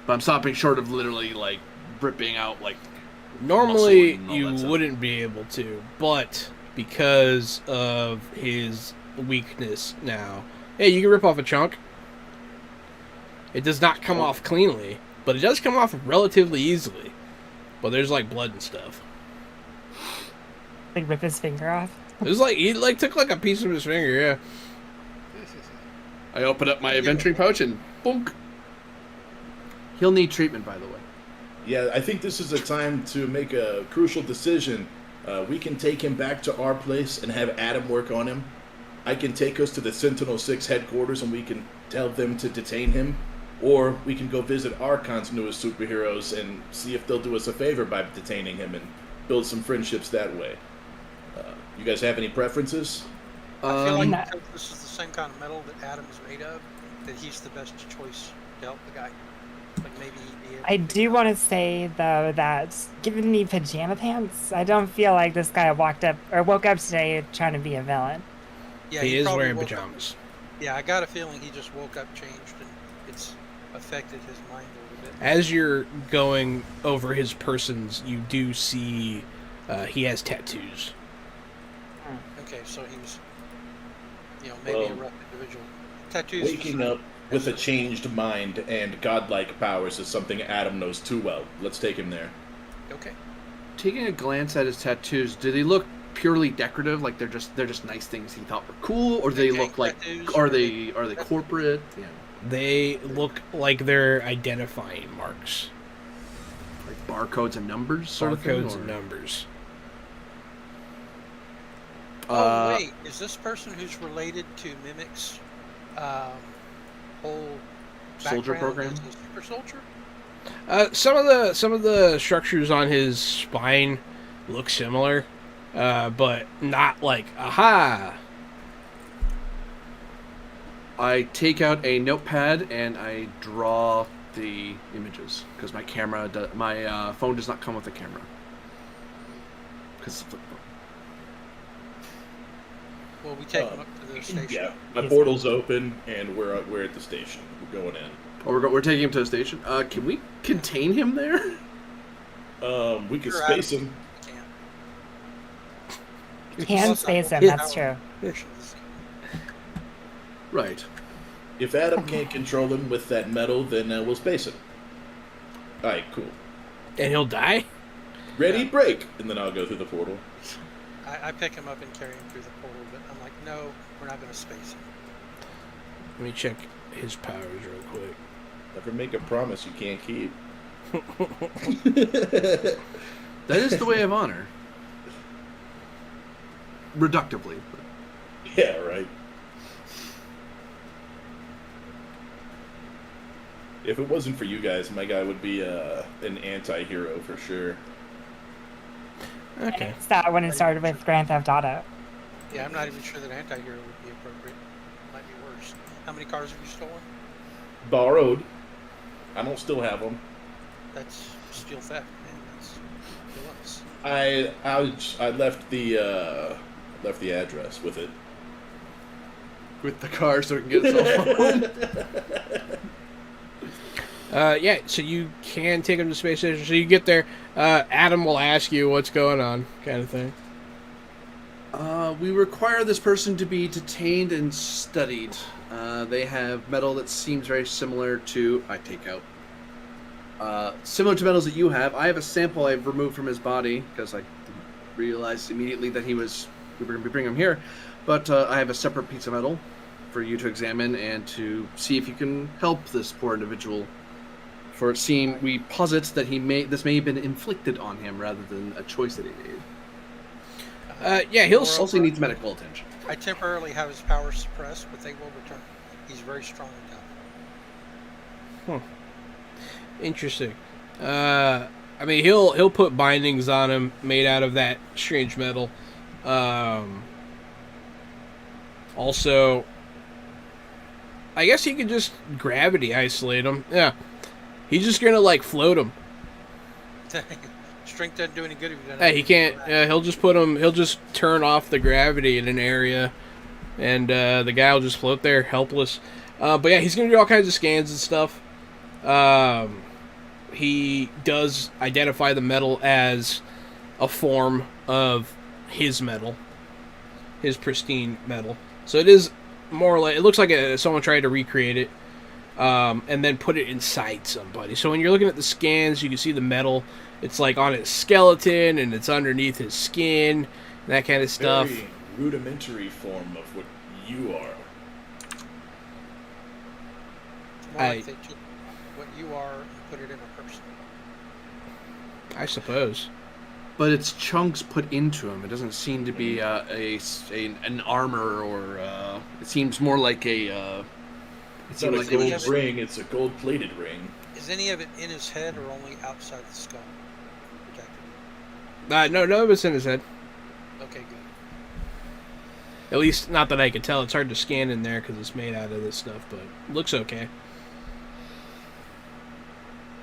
But I'm stopping short of literally like ripping out like. Normally, muscle and all you that stuff. wouldn't be able to, but because of his weakness now, hey, you can rip off a chunk. It does not come off cleanly, but it does come off relatively easily. But there's like blood and stuff. Like rip his finger off? It was like he took like a piece of his finger, yeah. I open up my adventuring pouch and boink. He'll need treatment, by the way. Yeah, I think this is a time to make a crucial decision. We can take him back to our place and have Adam work on him. I can take us to the Sentinel 6 headquarters and we can tell them to detain him. Or we can go visit our continuous superheroes and see if they'll do us a favor by detaining him and build some friendships that way. You guys have any preferences? I feel like No. because this is the same kind of metal that Adam is made of, that he's the best choice to help the guy. Like maybe he'd be able I do want to say though that given the pajama pants, I don't feel like this guy woke up today trying to be a villain. Yeah, He is probably wearing woke up- pajamas. Yeah, I got a feeling he just woke up changed and it's affected his mind a little bit. As you're going over his persons, you do see he has tattoos. Okay, so he was, maybe a Well, rough individual. Tattoos. Waking up with a changed mind and godlike powers is something Adam knows too well. Let's take him there. Okay. Taking a glance at his tattoos, do they look purely decorative? Like they're just nice things he thought were cool, or do they Gang look like tattoos, are or they corporate? Yeah, They look like they're identifying marks. like barcodes and numbers, sort of thing. Barcodes or- and numbers. Oh wait, is this person who's related to Mimic's whole Soldier background program? as a super soldier? Some of the structures on his spine look similar, but not like aha. I take out a notepad and I draw the images because my phone does not come with a camera. Because Well, we take him up to the station. Yeah, my portal's open, and we're at the station. We're going in. Oh, we're taking him to the station. Can we contain him there? We can Sure, space Adam. him. We Can Plus, space I him, will that's true. Missions. Right. If Adam can't control him with that metal, then we'll space him. All right, cool. And he'll die? Ready, break, and then I'll go through the portal. I pick him up and carry him through the portal, but I'm like, no, we're not going to space him. Let me check his powers real quick. Never make a promise you can't keep. That is the way of honor. Reductively. Yeah, right. If it wasn't for you guys, my guy would be an anti-hero for sure. Okay. It's that when it started with Grand Theft Auto. Yeah, I'm not even sure that anti-hero would be appropriate. Might be worse. How many cars have you stolen? Borrowed. I don't still have them. That's steal theft, man. That's villainous. I left the address with it. With the car so we can get his cell phone. Yeah, so you can take him to space station. So you get there, Adam will ask you what's going on, kind of thing. We require this person to be detained and studied. They have metal that seems very similar to... I take out. Similar to metals that you have. I have a sample I've removed from his body, because I realized immediately that we were going to be bringing him here. But I have a separate piece of metal for you to examine and to see if you can help this poor individual. For it seemed, we posit that this may have been inflicted on him rather than a choice that he made. Yeah, he'll... Moreover, Also needs medical attention. I temporarily have his powers suppressed, but they will return. He's very strong and tough. Interesting. I mean, he'll put bindings on him made out of that strange metal. Also, I guess he could just gravity isolate him. Yeah. He's just gonna, like, float him. Strength doesn't do any good if you don't. Hey, he can't. He'll just he'll just turn off the gravity in an area, and the guy will just float there, helpless. But yeah, he's gonna do all kinds of scans and stuff. He does identify the metal as a form of his metal, his pristine metal. So it is more or less. It looks like someone tried to recreate it, and then put it inside somebody. So when you're looking at the scans, you can see the metal. It's like on his skeleton, and it's underneath his skin, and that kind of stuff. Very rudimentary form of what you are. It's more like they took what you are and put it in a person. I suppose. But it's chunks put into him. It doesn't seem to be an armor or... it seems more like a... It's not a gold ring, it's a gold-plated ring. Is any of it in his head or only outside the skull? Protected. No, none of it's in his head. Okay, good. At least, not that I could tell. It's hard to scan in there because it's made out of this stuff, but it looks okay.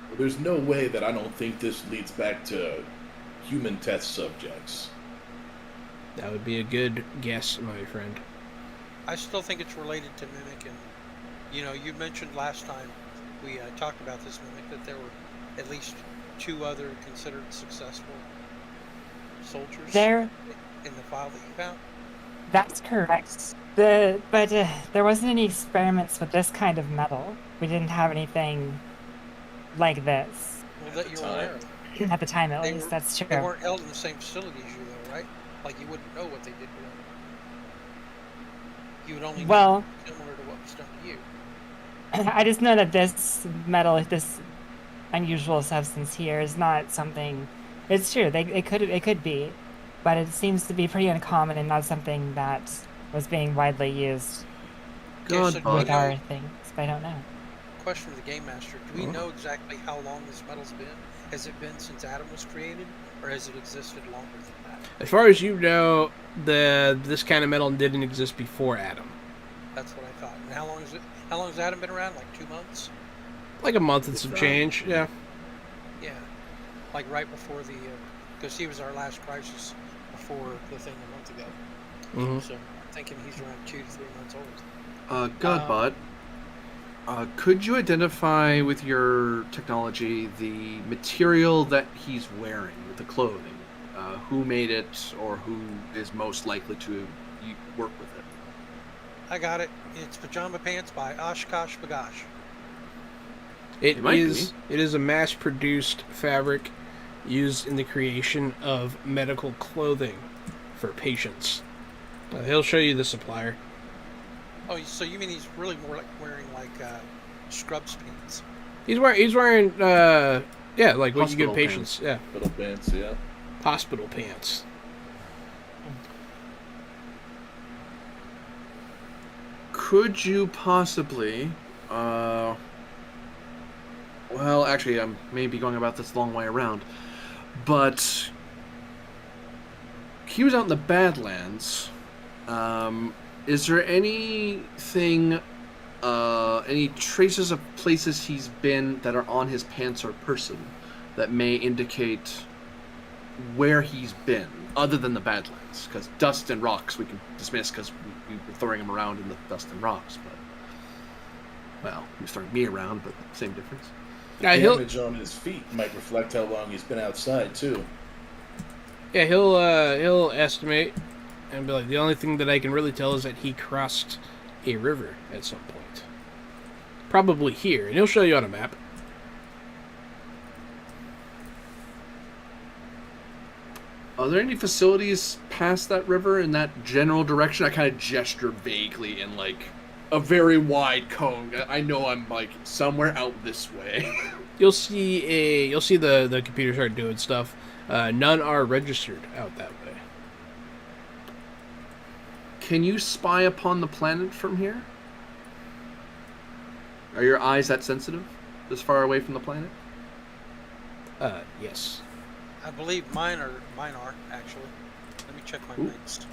Well, there's no way that I don't think this leads back to human test subjects. That would be a good guess, my friend. I still think it's related to Mimic, and you mentioned last time we talked about this Mimic that there were at least 2 other considered successful soldiers There, in the file that you found. that's correct. But there wasn't any experiments with this kind of metal. We didn't have anything like this Well, that you're aware of. at the time, at They least. were- That's They true. weren't held in the same facility as you, though, right? Like you wouldn't know what they did to them. You would only know Well, similar to what was done to you. I just know that this metal, this unusual substance here, is not something. It's true. It could be, but it seems to be pretty uncommon and not something that was being widely used Okay, God, so do Bud. we with our know, things. But I don't know. question for the Game Master, do we know exactly how long this metal's been? Has it been since Adam was created, or has it existed longer than that? As far as you know, this kind of metal didn't exist before Adam. That's what I thought. And how long is it? How long has Adam been around? Like 2 months? Like a month and some change, yeah. Yeah. Like right before because he was our last crisis before the thing a month ago. Mm-hmm. So thinking he's around 2 to 3 months old. Godbot, could you identify with your technology the material that he's wearing, the clothing? Who made it, or who is most likely to work with it? I got it. It's Pajama Pants by Oshkosh Bagosh. It is a mass-produced fabric used in the creation of medical clothing for patients. He'll show you the supplier. Oh, so you mean he's really more like wearing like scrubs pants? He's wearing like what you Hospital give patients. Yeah, Little pants, yeah. hospital pants. Could you possibly, well, actually, I may be going about this the long way around, but he was out in the Badlands. Is there anything, any traces of places he's been that are on his pants or person that may indicate where he's been, other than the Badlands? Because dust and rocks we can dismiss because we were throwing him around in the dust and rocks, but, well, he was throwing me around, but same difference. Yeah, The image on his feet might reflect how long he's been outside, too. Yeah, he'll estimate and be like, the only thing that I can really tell is that he crossed a river at some point. Probably here, and he'll show you on a map. Are there any facilities past that river in that general direction? I kind of gesture vaguely in like a very wide cone. I know I'm like somewhere out this way. You'll see the computer start doing stuff. None are registered out that way. Can you spy upon the planet from here? Are your eyes that sensitive? This far away from the planet? Yes. I believe mine are actually. Let me check my mates.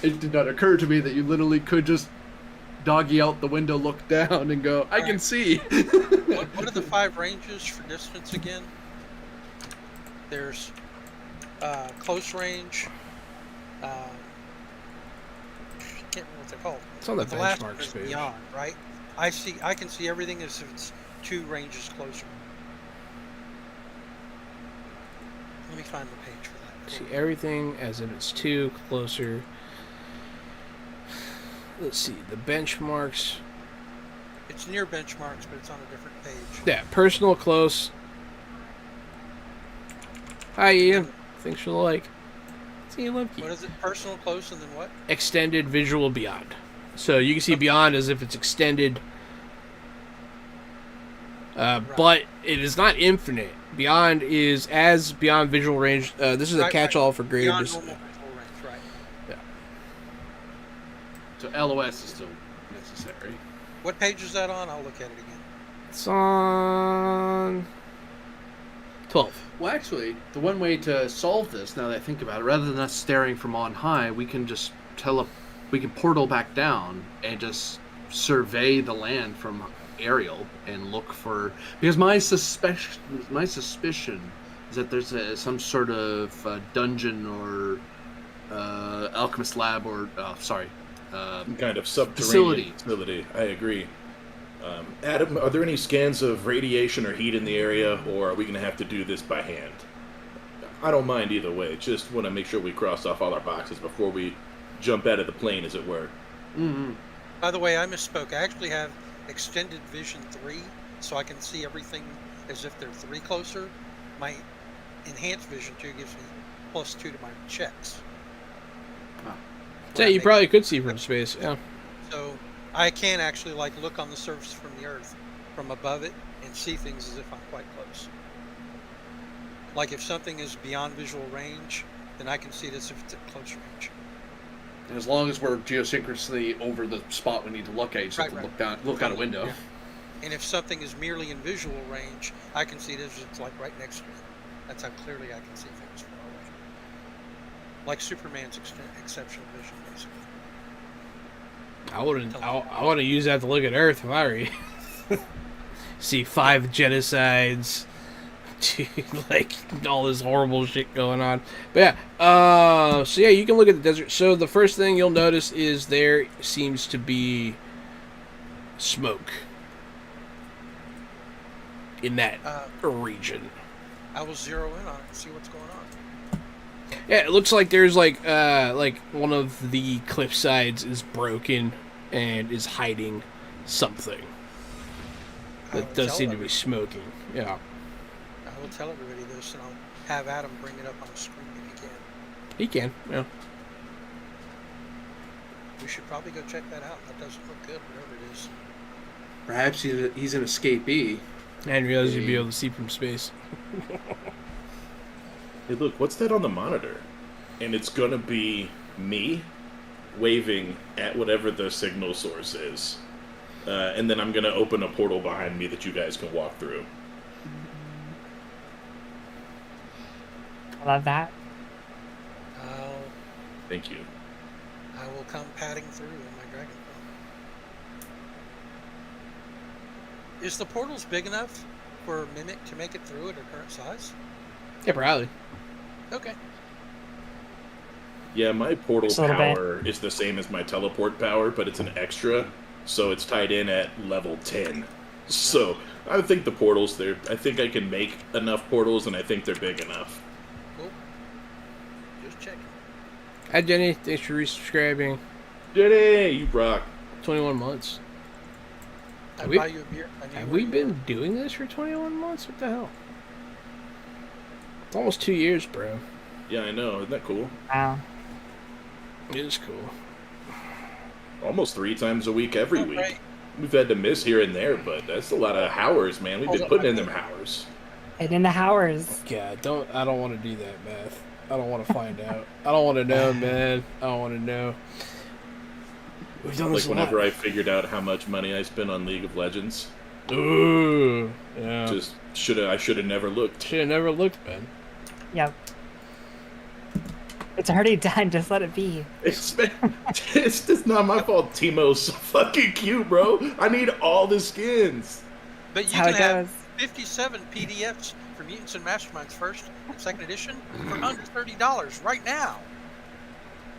It did not occur to me that you literally could just doggy out the window, look down, and go, I can see. What are the 5 ranges for distance again? There's close range. I can't remember what they're called. It's on the But last benchmarks one is page. beyond, right? I can see everything as if it's 2 ranges closer. Let me find the page for that. See everything as if it's 2 closer. Let's see the benchmarks. It's near benchmarks, but it's on a different page. Yeah, personal close. Hi Ian. Thanks you'll like. See you, Lumpy. What is it? Personal close and then what? Extended visual beyond. So you can see beyond as if it's extended. But it is not infinite. Beyond is as beyond visual range. This is a catch-all for greater Beyond distance. normal visual range, right? Yeah. So LOS is still necessary. What page is that on? I'll look at it again. It's on 12. Well, actually, the one way to solve this, now that I think about it, rather than us staring from on high, we can just we can portal back down and just survey the land from aerial and look for, because my suspicion is that there's some sort of dungeon or alchemist lab or Some kind of subterranean facility. I agree. Adam, are there any scans of radiation or heat in the area, or are we going to have to do this by hand? I don't mind either way. Just want to make sure we cross off all our boxes before we jump out of the plane, as it were. Mm-hmm. By the way, I misspoke. I actually have extended vision 3, so I can see everything as if they're 3 closer. My enhanced vision 2 gives me +2 to my checks. Yeah, you probably could see from space. Yeah. So I can actually like look on the surface from the Earth, from above it, and see things as if I'm quite close. Like if something is beyond visual range, then I can see it as if it's at close range. And as long as we're geosynchronously over the spot we need to look at, you just have to look out a window. Yeah. And if something is merely in visual range, I can see it as it's like right next to me. That's how clearly I can see things far away. Like Superman's exceptional vision, basically. I want to use that to look at Earth if I were you. See 5 genocides, Dude, like all this horrible shit going on. But yeah, so yeah, you can look at the desert. So the first thing you'll notice is there seems to be smoke in that region. I will zero in on it and see what's going on. Yeah, it looks like there's like one of the cliff sides is broken and is hiding something that does seem to be smoking. Yeah. I will tell everybody this, and I'll have Adam bring it up on the screen if he can. He can, yeah. We should probably go check that out. That doesn't look good, whatever it is. Perhaps he's an escapee. I didn't realize you'd be able to see from space. Hey, look, what's that on the monitor? And it's gonna be me waving at whatever the signal source is. And then I'm gonna open a portal behind me that you guys can walk through. I love that. Thank you. I will come padding through in my dragon form. Is the portals big enough for Mimic to make it through at her current size? Yeah, probably. Okay. Yeah, my portal Just a little power is the same as my teleport power, but it's an extra, so it's tied in at level 10. So, I think the portals, I think I can make enough portals, and I think they're big enough. Cool. Just checking. Hi, Jenny. Thanks for resubscribing. Jenny, you rock. 21 months. I'll we- buy you a beer. I knew Have where we you been doing this for 21 months? What the hell? It's almost 2 years, bro. Yeah, I know. Isn't that cool? Wow. It is cool. Almost 3 times a week every were. week. Right. We've had to miss here and there, but that's a lot of hours, man. We've been putting in them hours. And in the hours. God, I don't want to do that, Beth. I don't want to find out. I don't want to know, man. I don't want to know. We've done Like this a whenever lot. I figured out how much money I spent on League of Legends, Ooh. Yeah. just I should have never looked. Should have never looked, man. Yep. It's already done. Just let it be. It's just not my fault. Teemo's so fucking cute, bro. I need all the skins. But you How can it have goes. 57 PDFs for Mutants and Masterminds first and second edition for under $30 right now.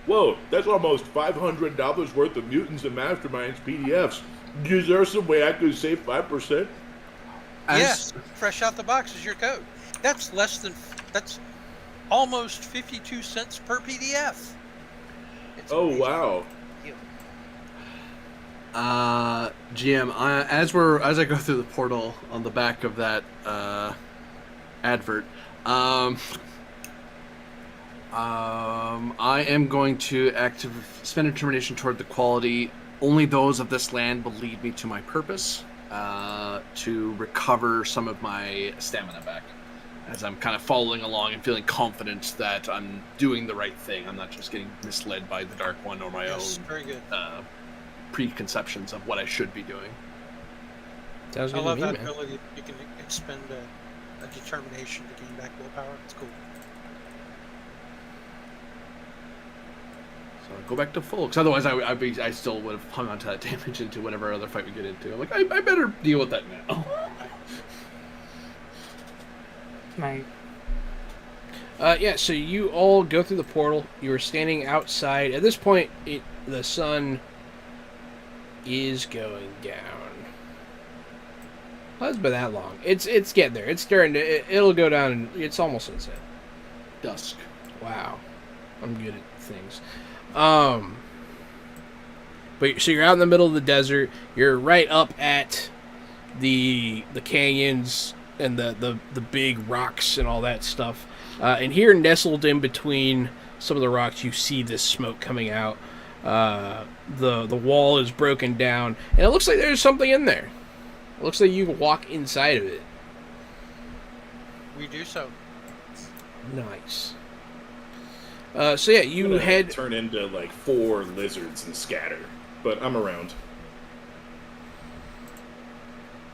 Whoa, that's almost $500 worth of Mutants and Masterminds PDFs. Is there some way I could save 5%? Yes, fresh out the box is your code. That's almost 52 cents per PDF. It's Oh, amazing. wow. GM, as I go through the portal on the back of that advert, I am going to spend a determination toward the quality. Only those of this land will lead me to my purpose, to recover some of my stamina back, as I'm kind of following along and feeling confident that I'm doing the right thing. I'm not just getting misled by the Dark One or my Yes, own very good. preconceptions of what I should be doing. Sounds I good love to me, that man. ability. You can expend a determination to gain back willpower. It's cool. So I go back to full, because otherwise I still would have hung on to that damage into whatever other fight we get into. I'm like, I better deal with that now. My Yeah, so you all go through the portal. You are standing outside. At this point, the sun is going down. Well, it's been that long. It's getting there. It's starting to. It'll go down, and it's almost sunset. Dusk. Wow, I'm good at things. But so you're out in the middle of the desert. You're right up at the canyons and the big rocks and all that stuff. And here, nestled in between some of the rocks, you see this smoke coming out. The wall is broken down, and it looks like there's something in there. It looks like you can walk inside of it. We do so. Nice. So yeah, you I'm gonna head. turn into like 4 lizards and scatter, but I'm around.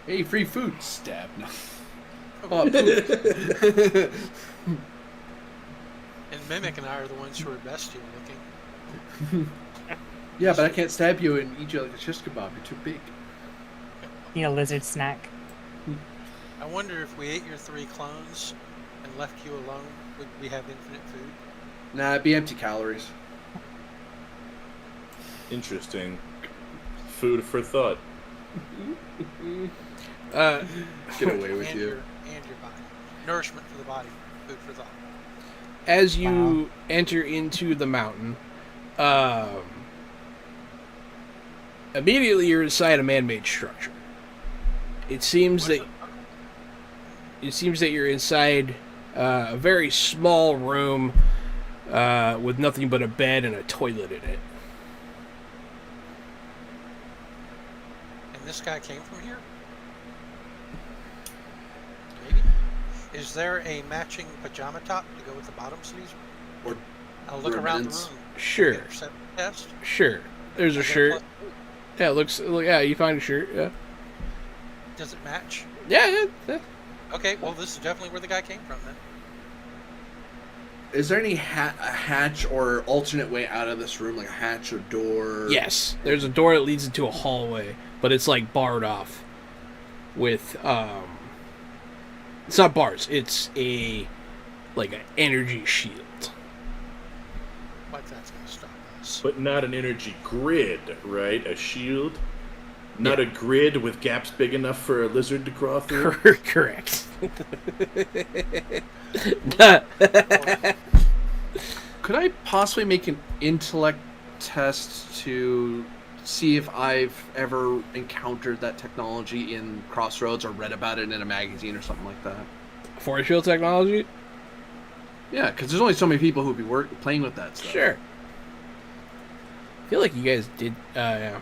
Hey, free food. Stab. No. Oh, poop. and Mimic and I are the ones who are bestial looking. Yeah, but I can't stab you and eat you like a shish kebab. You're too big. need a lizard snack. I wonder if we ate your 3 clones and left you alone, would we have infinite food? Nah, it'd be empty calories. Interesting. Food for thought. Get away with and you. And your body. Nourishment for the body. Food for thought. As you enter into the mountain, immediately you're inside a man-made structure. It seems that you're inside a very small room with nothing but a bed and a toilet in it. And this guy came from here? Maybe? Is there a matching pajama top to go with the bottoms of these? Or I'll look around the remnants? room. Sure, Intercept test. sure. There's a I get shirt. +2. Yeah, you find a shirt. Yeah, Does it match? yeah. Okay, well, this is definitely where the guy came from then. Is there any hatch or alternate way out of this room, like a hatch or door? Yes, there's a door that leads into a hallway, but it's like barred off with it's not bars, it's an energy shield. But that's going to stop us. But not an energy grid, right? A shield? Not a grid with gaps big enough for a lizard to crawl through? Correct. Could I possibly make an intellect test to see if I've ever encountered that technology in Crossroads or read about it in a magazine or something like that? Force field technology? Yeah, because there's only so many people who'd be playing with that stuff. Sure. I feel like you guys did, yeah.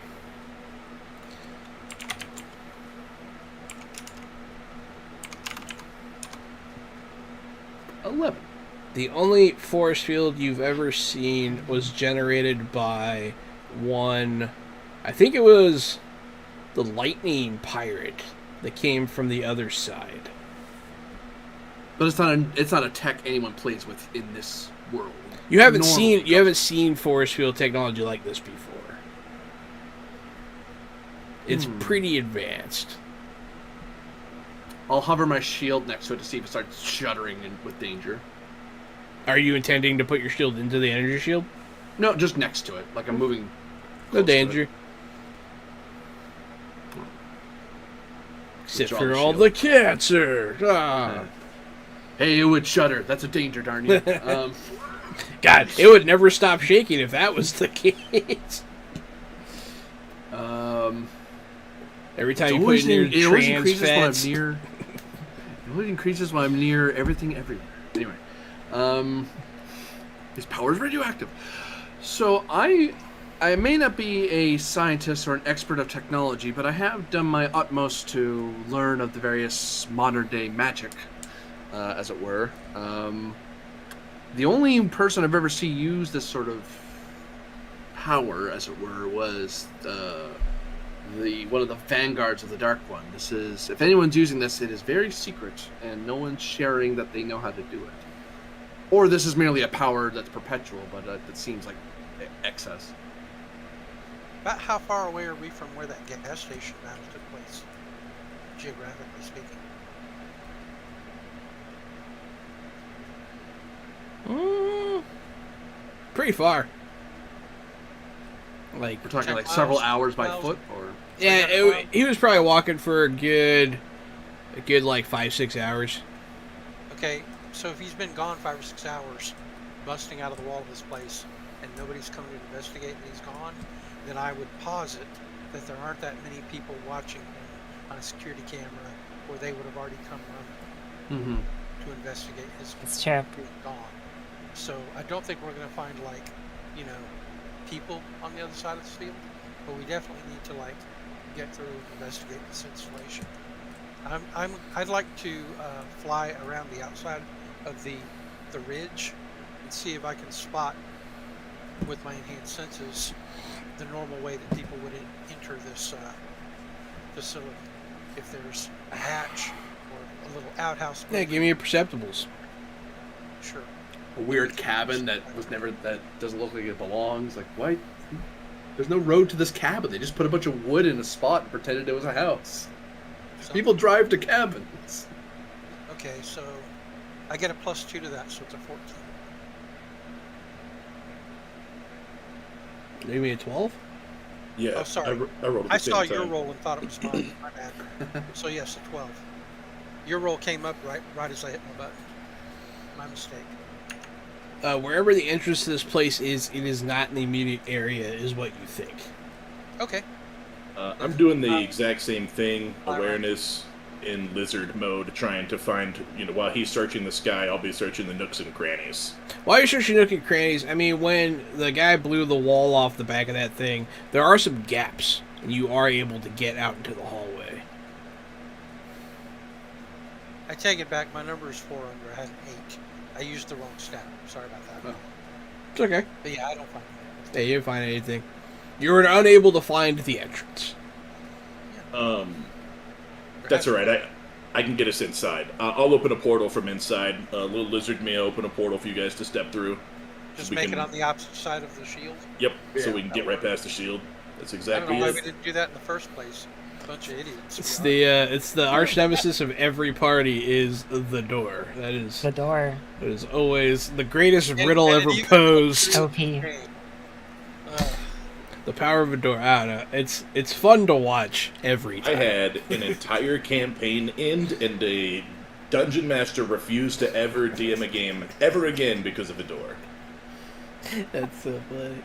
The only force field you've ever seen was generated by one, I think it was the lightning pirate that came from the other side. But it's not a tech anyone plays with in this world. You haven't Normally. seen force field technology like this before. It's pretty advanced. I'll hover my shield next to it to see if it starts shuddering with danger. Are you intending to put your shield into the energy shield? No, just next to it, like I'm moving. No close to danger. it. Except Withdraw for the all shield. the cancer. Ah. Hey, it would shudder. That's a danger, darn you. God, it would never stop shaking if that was the case. Every time you put it near it always trans increases when I'm fats. near. It always increases when I'm near everything everywhere. Anyway, his power is radioactive. So I may not be a scientist or an expert of technology, but I have done my utmost to learn of the various modern day magic, as it were. The only person I've ever seen use this sort of power, as it were, was one of the vanguards of the Dark One. This is, if anyone's using this, it is very secret, and no one's sharing that they know how to do it. Or this is merely a power that's perpetual, but that seems like excess. About how far away are we from where that gas station battle took place, geographically speaking? Pretty far. Like, We're talking 10 like several miles, hours by 12 foot, or yeah, he was probably walking for a good like 5-6 hours. Okay, so if he's been gone 5 or 6 hours, busting out of the wall of this place, and nobody's come to investigate and he's gone, then I would posit that there aren't that many people watching him on a security camera, or they would have already come running to investigate his It's true. being gone. So I don't think we're going to find, like, you know, people on the other side of this field, but we definitely need to, like, get through and investigate this installation. I'd like to fly around the outside of the ridge and see if I can spot with my enhanced senses the normal way that people would enter this facility. If there's a hatch or a little outhouse. Yeah, give me your perceptibles. Sure. a weird cabin that doesn't look like it belongs. Like, why? There's no road to this cabin. They just put a bunch of wood in a spot and pretended it was a house. So, People drive to cabins. okay, so I get a +2 to that, so it's a 14. Maybe a 12? Yeah. Oh, sorry. I rolled at the I same saw time. your roll and thought it was mine. My bad. So yes, a 12. Your roll came up right as I hit my button. My mistake. Wherever the entrance to this place is, it is not in the immediate area, is what you think. Okay. I'm doing the exact same thing, Alright. awareness in lizard mode, trying to find, while he's searching the sky, I'll be searching the nooks and crannies. While you're searching nook and crannies, I mean, when the guy blew the wall off the back of that thing, there are some gaps, and you are able to get out into the hallway. I take it back. My number is 4 under. I had an 8. I used the wrong stat. Sorry about that. Oh. It's okay. But yeah, I don't find it. Yeah, you didn't find anything. You were unable to find the entrance. That's all right. I can get us inside. I'll open a portal from inside. Little lizard may open a portal for you guys to step through. Just we make can- it on the opposite side of the shield. Yep. So Yeah, we can get right past the shield. That's I don't exactly know why it. we didn't do that in the first place. Bunch of idiots. It's the arch nemesis of every party is the door. That is The door. always the greatest riddle and it ever even- posed. OP. The power of a door. I don't know. It's fun to watch every I time. had an entire campaign end, and a dungeon master refused to ever DM a game ever again because of a door. That's so funny.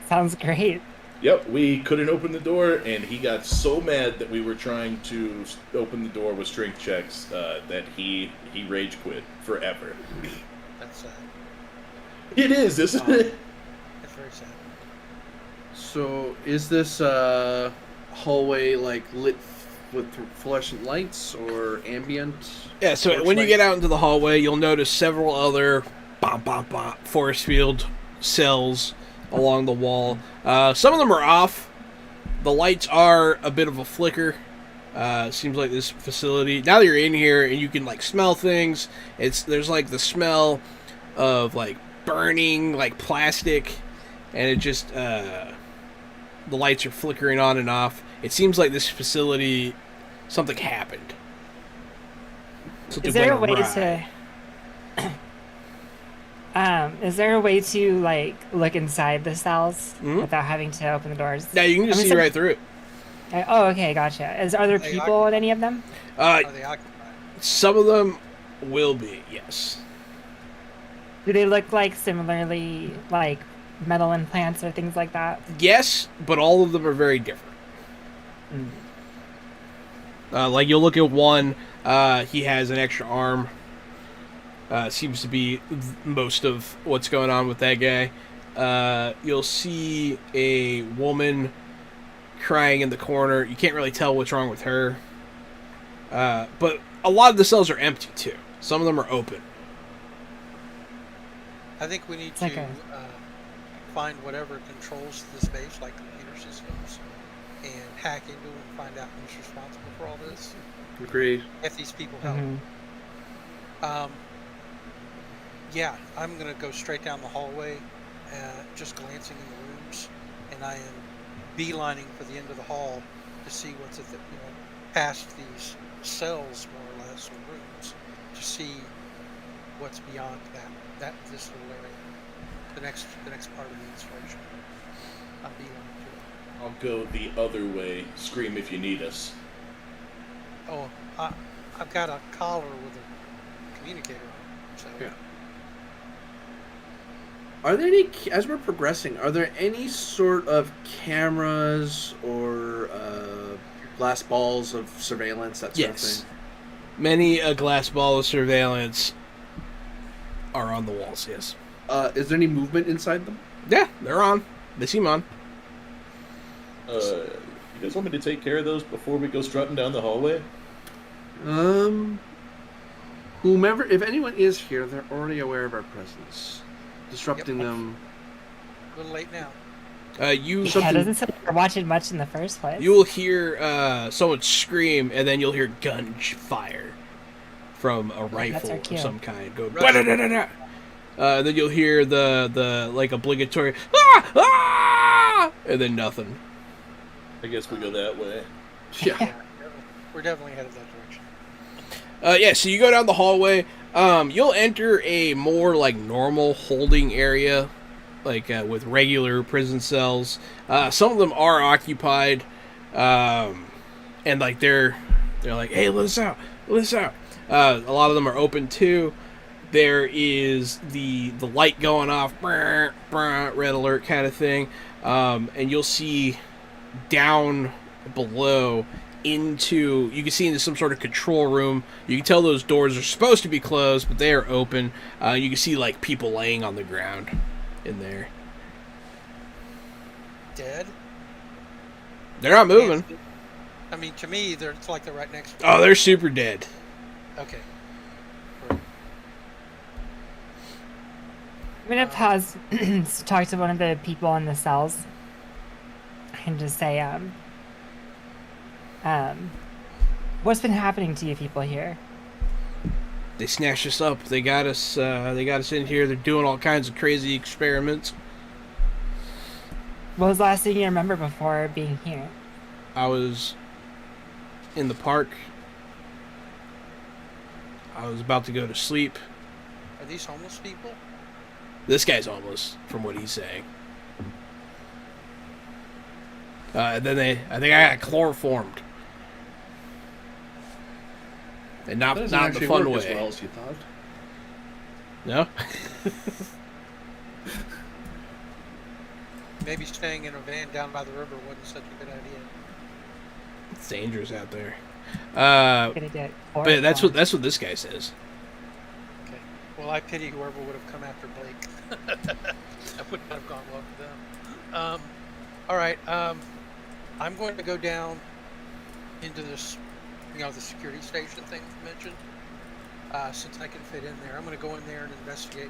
Sounds great. Yep, we couldn't open the door, and he got so mad that we were trying to open the door with strength checks that he rage quit forever. That's sad. It is, isn't it? That's very sad. So, is this hallway like lit with fluorescent lights or ambient? Yeah, so torch when you light? get out into the hallway, you'll notice several other force field cells along the wall. Some of them are off. The lights are a bit of a flicker. Seems like this facility, now that you're in here and you can like smell things, there's like the smell of like burning like plastic, and it just the lights are flickering on and off. It seems like this facility, something happened. Something Is there a went way awry. to? Is there a way to like look inside the cells Mhm. without having to open the doors? Yeah, you can just I mean, see some- right through it. Oh, okay, gotcha. Are there They people in any of them? Are they occupied? Some of them will be, yes. Do they look like similarly like metal implants or things like that? Yes, but all of them are very different. Like you'll look at one, he has an extra arm. Seems to be most of what's going on with that guy. You'll see a woman crying in the corner. You can't really tell what's wrong with her. But a lot of the cells are empty too. Some of them are open. I think we need It's to like find whatever controls this base, like computer systems, and hack into them and find out who's responsible for all this. Agreed. If these people help. Mhm. Yeah, I'm gonna go straight down the hallway, just glancing in the rooms, and I am beelining for the end of the hall to see what's at the, past these cells more or less, or rooms, to see what's beyond this little area. The next part of the installation. I'm beelining I'll go the other way. Scream if you need us. to it. Oh, I've got a collar with a communicator on it, so. Yeah. Are there any, as we're progressing, are there any sort of cameras or glass balls of surveillance, that sort Yes. of thing? Many a glass ball of surveillance are on the walls, yes. Is there any movement inside them? Yeah, they're on. They seem on. You guys want me to take care of those before we go strutting down the hallway? Whomever, if anyone is here, they're already aware of our presence. Disrupting Yep. them. A little late now. You Yeah, it doesn't sound like we're watching much in the first place. will hear someone scream, and then you'll hear gun fire from a rifle our of cue. some kind. Go. Right. Da-da-da-da-da. Then you'll hear the like obligatory ah! Ah! And then nothing. I guess we go that way. Yeah. We're definitely headed that direction. Yeah, so you go down the hallway. You'll enter a more like normal holding area, like with regular prison cells. Some of them are occupied, and like they're like, "Hey, let us out! Let us out!" A lot of them are open too. There is the light going off, red alert kind of thing, and you'll see down below into, you can see into some sort of control room. You can tell those doors are supposed to be closed, but they are open. You can see like people laying on the ground in there. Dead? They're not moving. I mean, to me, it's like they're right next to Oh, they're super dead. Okay. I'm gonna pause to talk to one of the people in the cells and just say, what's been happening to you people here? They snatched us up. They got us. They got us in here. They're doing all kinds of crazy experiments. What was the last thing you remember before being here? I was in the park. I was about to go to sleep. Are these homeless people? This guy's homeless, from what he's saying. And then I think I got chloroformed. And not in the fun way. As well as you thought. No? Maybe staying in a van down by the river wasn't such a good idea. It's dangerous out there. Gonna get But that's what this guy says. Okay. Well, I pity whoever would have come after Blake. That would not have gone well for them. All right. I'm going to go down into this, the security station thing you mentioned. Since I can fit in there, I'm going to go in there and investigate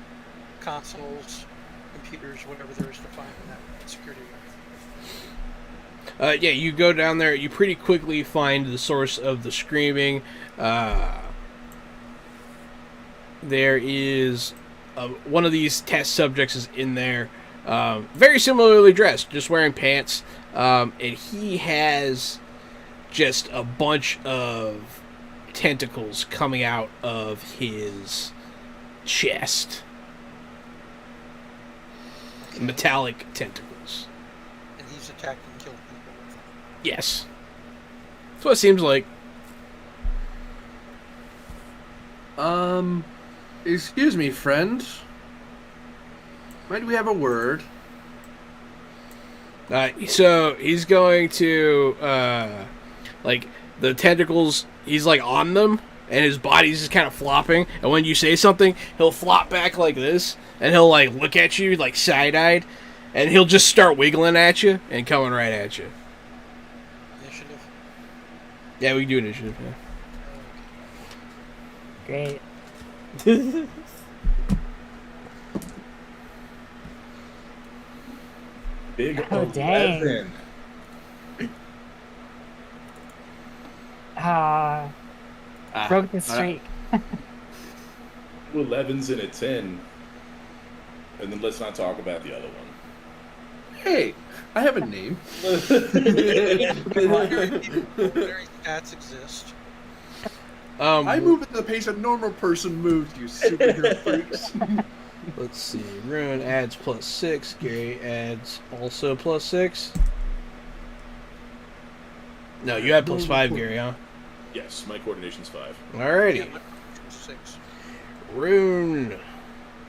consoles, computers, whatever there is to find in that security area. Yeah, you go down there. You pretty quickly find the source of the screaming. There is one of these test subjects is in there, very similarly dressed, just wearing pants, and he has just a bunch of tentacles coming out of his chest. Metallic tentacles. And he's attacked and killed people with them. Yes. That's what it seems like. Excuse me, friend. Might we have a word? So he's going to, like, the tentacles, he's like on them, and his body's just kind of flopping, and when you say something, he'll flop back like this, and he'll like look at you like side-eyed, and he'll just start wiggling at you and coming right at you. Initiative? Yeah, we can do initiative, yeah. Great. Big Oh, dang. 11. Broke the streak. 11's in a 10. And then let's not talk about the other one. Hey, I have a name. Ordinary stats exist. I move at the pace a normal person moves, you superhero freaks. Let's see. Rune adds +6. Gary adds also +6. No, you had +5, Gary, huh? Yes, my coordination's 5. Alrighty. Yeah, my 6. Rune,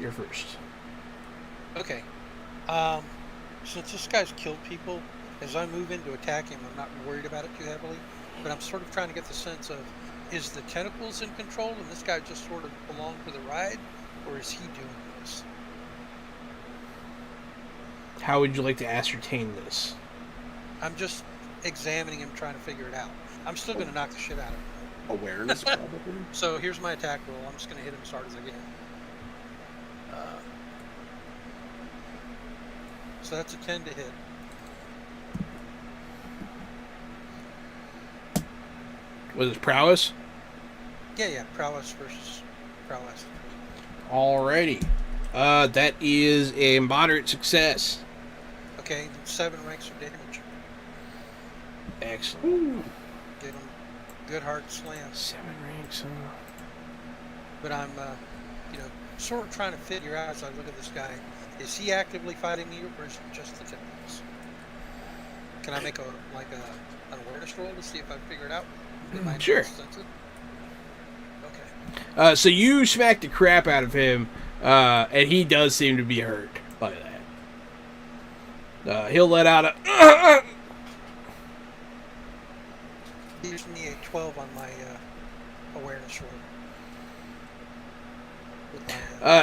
you're first. Okay. Since this guy's killed people, as I move in to attack him, I'm not worried about it too heavily, but I'm sort of trying to get the sense of, is the tentacles in control and this guy just sort of along for the ride, or is he doing this? How would you like to ascertain this? Oh. I'm just examining him, trying to figure it out. I'm still going to knock the shit out of him. Awareness, probably. So here's my attack roll. I'm just going to hit him as hard as I can. So that's a 10 to hit. Was it prowess? Yeah, prowess versus prowess. Alrighty. That is a moderate success. Okay, 7 ranks of damage. Excellent. Get him good hard slam. 7 ranks. But I'm, sort of trying to figure out as I look at this guy, is he actively fighting me or is it just the tentacles? Can I make an awareness roll to see if I figure it out? Sure. Okay. So you smack the crap out of him, and he does seem to be hurt by that. He'll let out a... Gives me a 12 on my awareness roll.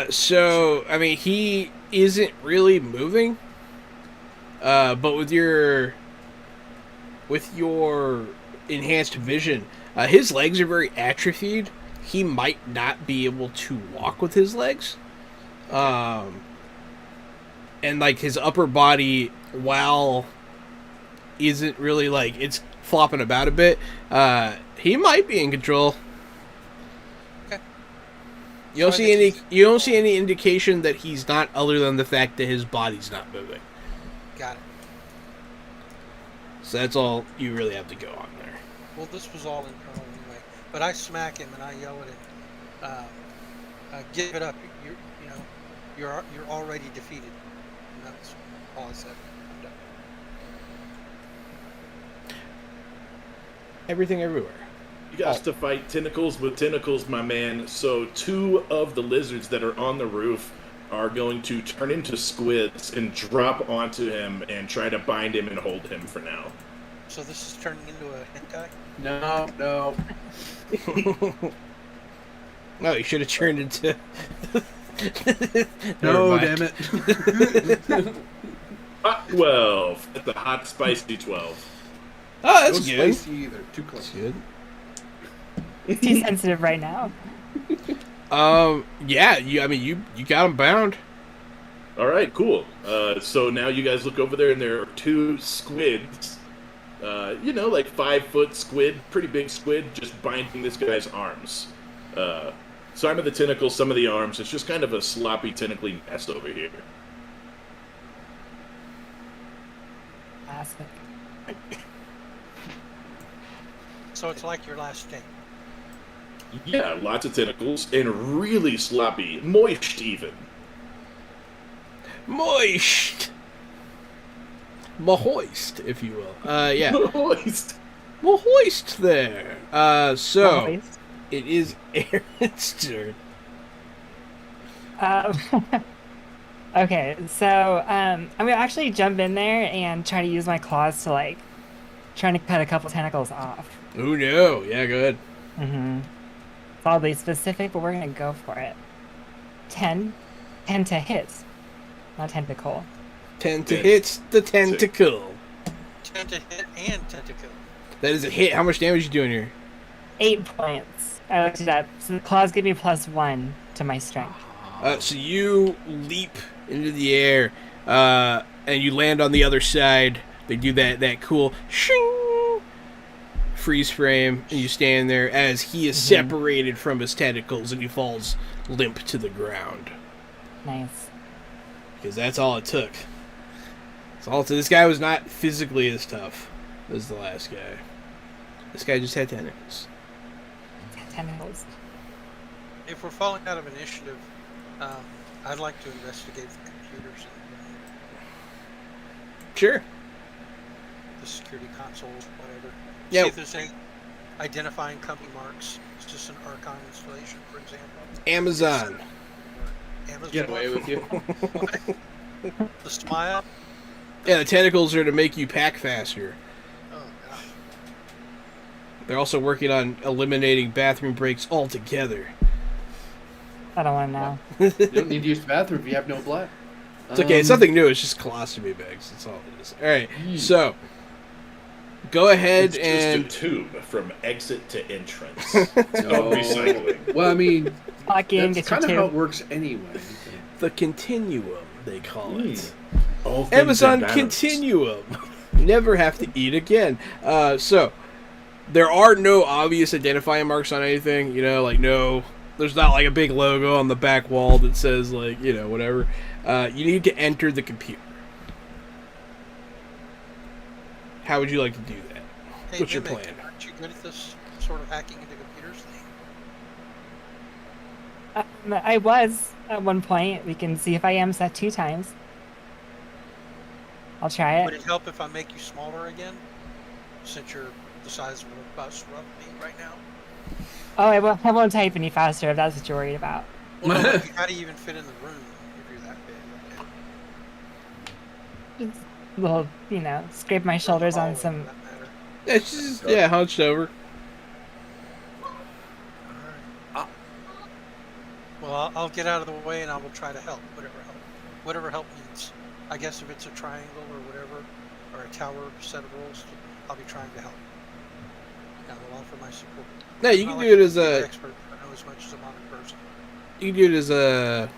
So, I mean, he isn't really moving, but with your enhanced vision, his legs are very atrophied. He might not be able to walk with his legs. And, like, his upper body, while isn't really, like, it's flopping about a bit, he might be in control. Okay. You don't see any indication that he's not, other than the fact that his body's not moving. Got it. So that's all you really have to go on there. Well, this was all internal anyway. But I smack him and I yell at him, "Give it up! You're already defeated." And that's all I said. I'm done. Everything everywhere. You got to fight tentacles with tentacles, my man. So 2 of the lizards that are on the roof are going to turn into squids and drop onto him and try to bind him and hold him for now. So this is turning into a hentai? No. No, you should have turned into... No, Never damn mind. it. Hot 12. That's the hot, spicy 12. Oh, that's No good. spicy either. Too close. That's good. Too sensitive right now. Yeah, you got him bound. All right, cool. So now you guys look over there, and there are 2 squids. Like 5-foot squid, pretty big squid, just binding this guy's arms. Some of the tentacles, some of the arms. It's just kind of a sloppy, tentacly mess over here. Classic. So it's like your last game. Yeah, lots of tentacles, and really sloppy. Moist, even. Moist. Mahoist, if you will. Yeah. Moist. Mahoist there. So, Always. it is Aaron's turn. Okay, so I'm gonna actually jump in there and try to use my claws to trying to cut a couple tentacles off. Oh no, yeah, good. It's oddly specific, but we're gonna go for it. 10 to hit, not tentacle. 10 to hit the tentacle. 10 to hit and tentacle. That is a hit. How much damage you doing here? 8 points. I looked it up. So the claws give me +1 to my strength. So you leap into the air, and you land on the other side. They do that cool shing freeze frame, and you stand there as he is separated from his tentacles, and he falls limp to the ground. Nice. Because that's all it took. This guy was not physically as tough as the last guy. This guy just had tentacles. Tentacles. If we're falling out of initiative, I'd like to investigate the computers and Sure. the security consoles, whatever. Yeah. See if there's any identifying company marks. It's just an Archon installation, for example. Amazon. Amazon. Get away with you. The smile. Yeah, the tentacles are to make you pack faster. Oh god. They're also working on eliminating bathroom breaks altogether. I don't want to know. You don't need to use the bathroom if you have no blood. It's okay, it's nothing new, it's just colostomy bags. That's all it is. Alright, so go ahead It's and just a tube from exit to entrance. No. Recycling. Well, I mean, Lock in, that's get your kind of how it tube. works anyway. the continuum, they call it. All things Amazon in balance. Continuum. Never have to eat again. So there are no obvious identifying marks on anything, there's not like a big logo on the back wall that says whatever. You need to enter the computer. How would you like to do that? Hey, What's your Mimic, plan? aren't you good at this sort of hacking into computers thing? I was at one point. We can see if I am set 2 times. I'll try Would it. it help if I make you smaller again? Since you're the size of a bus roughly right now? Oh, I won't type any faster if that's what you're worried about. Well, no, how do you even fit in the room if you're that big? Just a little, scrape my shoulders on Hallway, some. for that matter. It's just, yeah, hunched over. Alright. Well, I'll get out of the way and I will try to help. Whatever help means. I guess if it's a triangle or whatever, or a tower set of rules, I'll be trying to help. And I'll offer my support. No, you Not can like do it a as a. expert, but I know as much as a modern person. You can do it as a.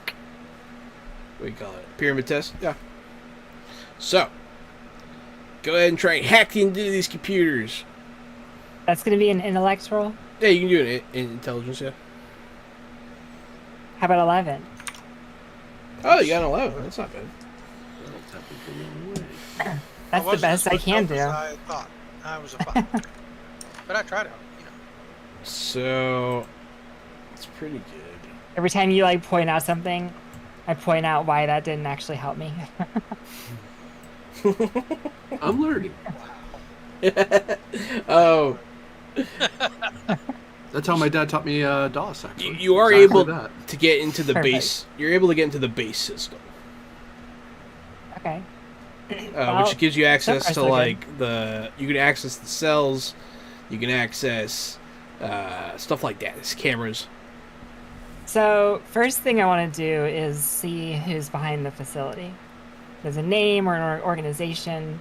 What do you call it? Pyramid test? Yeah. So, go ahead and try and hack into these computers. That's going to be an intellect roll. Yeah, you can do it in intelligence, yeah. How about 11? Oh, you got an 11. That's not bad. That's the best I can do. I thought I was a 5. But I tried to help, So, it's pretty good. Every time you point out something, I point out why that didn't actually help me. I'm learning. Oh, That's how my dad taught me DOS, actually. you are Exactly able that. to get into the Perfect. base. You're able to get into the base system, Okay. which gives you access so to far, so good. you can access the cells, you can access stuff like that. It's cameras. So, first thing I want to do is see who's behind the facility. There's a name or an organization.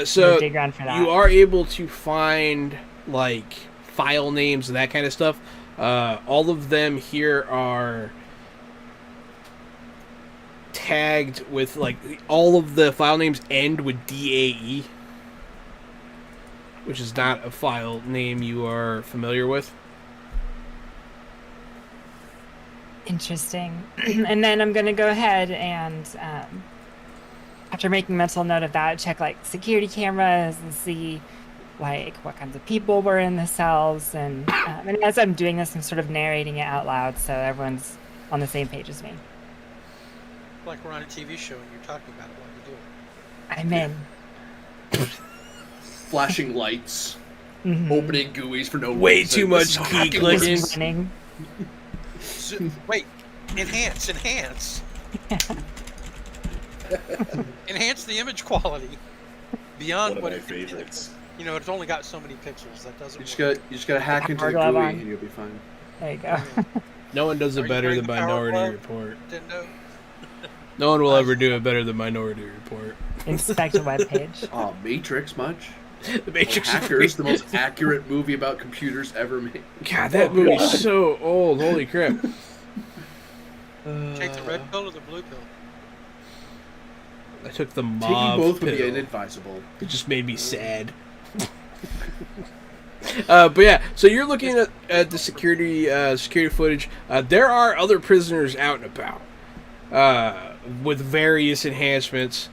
So dig around for that. you are able to find file names and that kind of stuff. All of them here are tagged with all of the file names end with DAE, which is not a file name you are familiar with. Interesting. And then I'm going to go ahead and, after making mental note of that, check security cameras and see what kinds of people were in the cells. And as I'm doing this, I'm sort of narrating it out loud so everyone's on the same page as me. Like we're on a TV show and you're talking about it while you do it. I'm in. Flashing lights, Mhm. opening GUIs for no Way reason. too much This is key hacking clicking. wizards. Running. Wait, enhance. Enhance the image quality beyond One what of my it can do. favorites. It's only got so many pixels. That doesn't You work. just gotta hack into the Power glove GUI on. and you'll be fine. There you go. No one does Are it you better wearing than the power Minority glove? Report. Nintendo. No one will ever do it better than Minority Report. Inspect a webpage. Oh, Matrix much? The Matrix is Hackers, the pretty- most accurate movie about computers ever made. God, that movie's so old. Holy crap. Take the red pill or the blue pill. I took the Taking mauve both would be pill. inadvisable. It just made me sad. But yeah, so you're looking at the security footage. There are other prisoners out and about with various enhancements.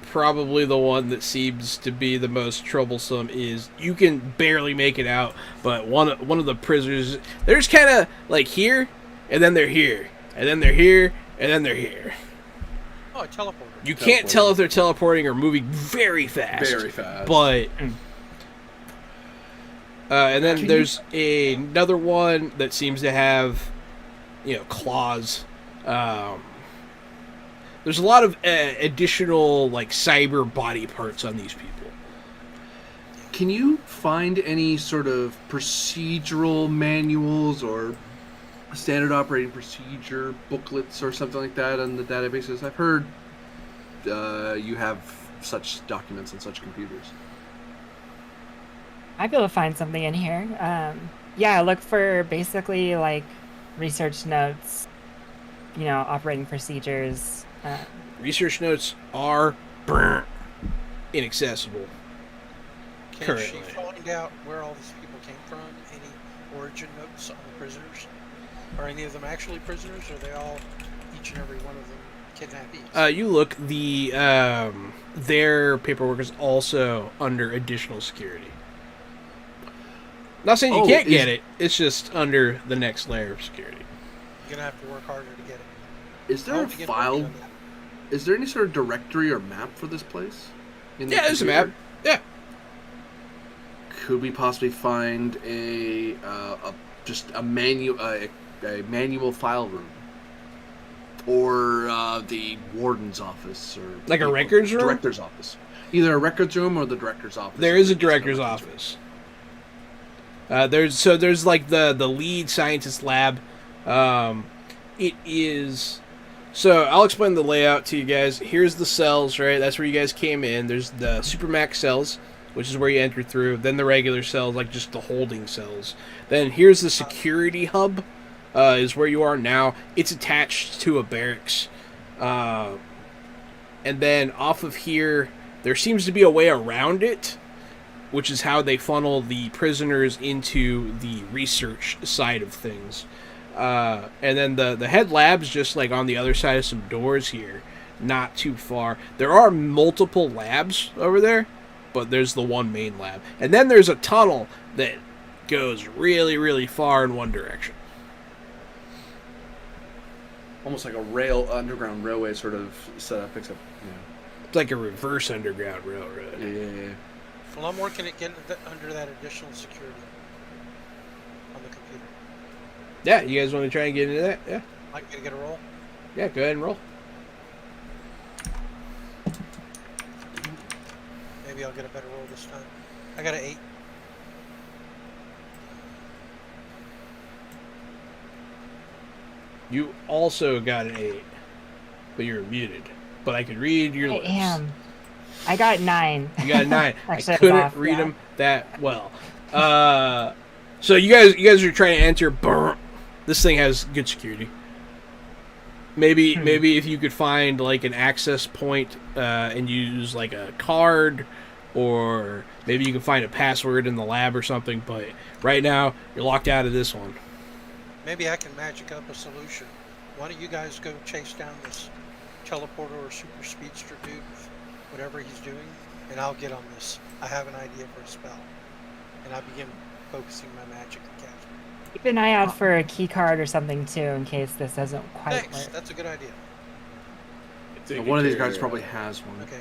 Probably the one that seems to be the most troublesome is you can barely make it out, but one of the prisoners, they're just kind of here, and then they're here, and then they're here, and then they're here. Oh, a teleporter. You can't tell if they're teleporting or moving very fast. Very fast. But and then there's another one that seems to have, claws. There's a lot of additional cyber body parts on these people. Can you find any sort of procedural manuals or standard operating procedure booklets or something like that on the databases? I've heard you have such documents on such computers. I'd be able to find something in here. Yeah, look for basically research notes, operating procedures. Research notes are inaccessible. Can Currently. she find out where all these people came from? Any origin notes on the prisoners? Are any of them actually prisoners? Or are they all, each and every one of them, kidnappees? You look, their paperwork is also under additional security. Not saying you Oh, can't is- get it. It's just under the next layer of security. You're gonna have to work harder to get it. Is there I'll a have to get file? working on that. Is there any sort of directory or map for this place? In the Yeah, there's a computer? map. Yeah. Could we possibly find just a manual file room, or the warden's office, or Like a records room? director's office? Either a records room or the director's office. There is a director's office. There's like the lead scientist lab. It is. So I'll explain the layout to you guys. Here's the cells, right? That's where you guys came in. There's the Supermax cells, which is where you enter through. Then the regular cells, like just the holding cells. Then here's the security hub, is where you are now. It's attached to a barracks. And then off of here, there seems to be a way around it, which is how they funnel the prisoners into the research side of things. And then the head lab's just like on the other side of some doors here, not too far. There are multiple labs over there, but there's the one main lab. And then there's a tunnel that goes really, really far in one direction. Almost like a underground railway sort of setup, except It's like a reverse underground railroad. yeah. Well, I'm working at getting under that additional security on the computer. Yeah, you guys want to try and get into that? Yeah. Like me to get a roll? Yeah, go ahead and roll. Maybe I'll get a better roll this time. I got an 8. You also got an 8, but you're muted. But I could read your I lips. am. I got 9. You got a 9. I Actually, I was couldn't off, read yeah. them that well. So you guys are trying to enter. Brr, this thing has good security. Maybe if you could find like an access point and use like a card, or maybe you can find a password in the lab or something. But right now you're locked out of this one. Maybe I can magic up a solution. Why don't you guys go chase down this teleporter or super speedster dude, whatever he's doing, and I'll get on this. I have an idea for a spell. And I begin focusing my magic and casting. Keep an eye out for a key card or something too, in case this doesn't quite Thanks, work. that's a good idea. One of these guys probably has one. Okay. I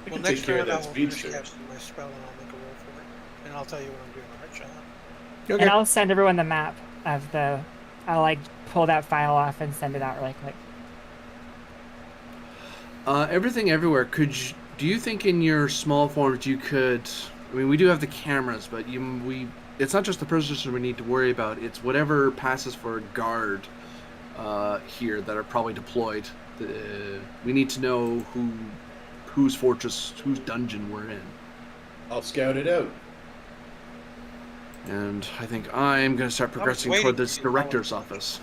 Well, can next take care of round I that will finish speedster. casting my spell and I'll make a roll for it. And I'll tell you what I'm doing, alright, Sean? Okay. And I'll send everyone the map of the. I'll like pull that file off and send it out really quick. Everything everywhere. Do you think in your small forms you could? I mean, we do have the cameras, but it's not just the prisoners we need to worry about. It's whatever passes for a guard here that are probably deployed. We need to know whose fortress, whose dungeon we're in. I'll scout it out. And I think I'm going to start progressing waiting toward for this you to call it. director's office.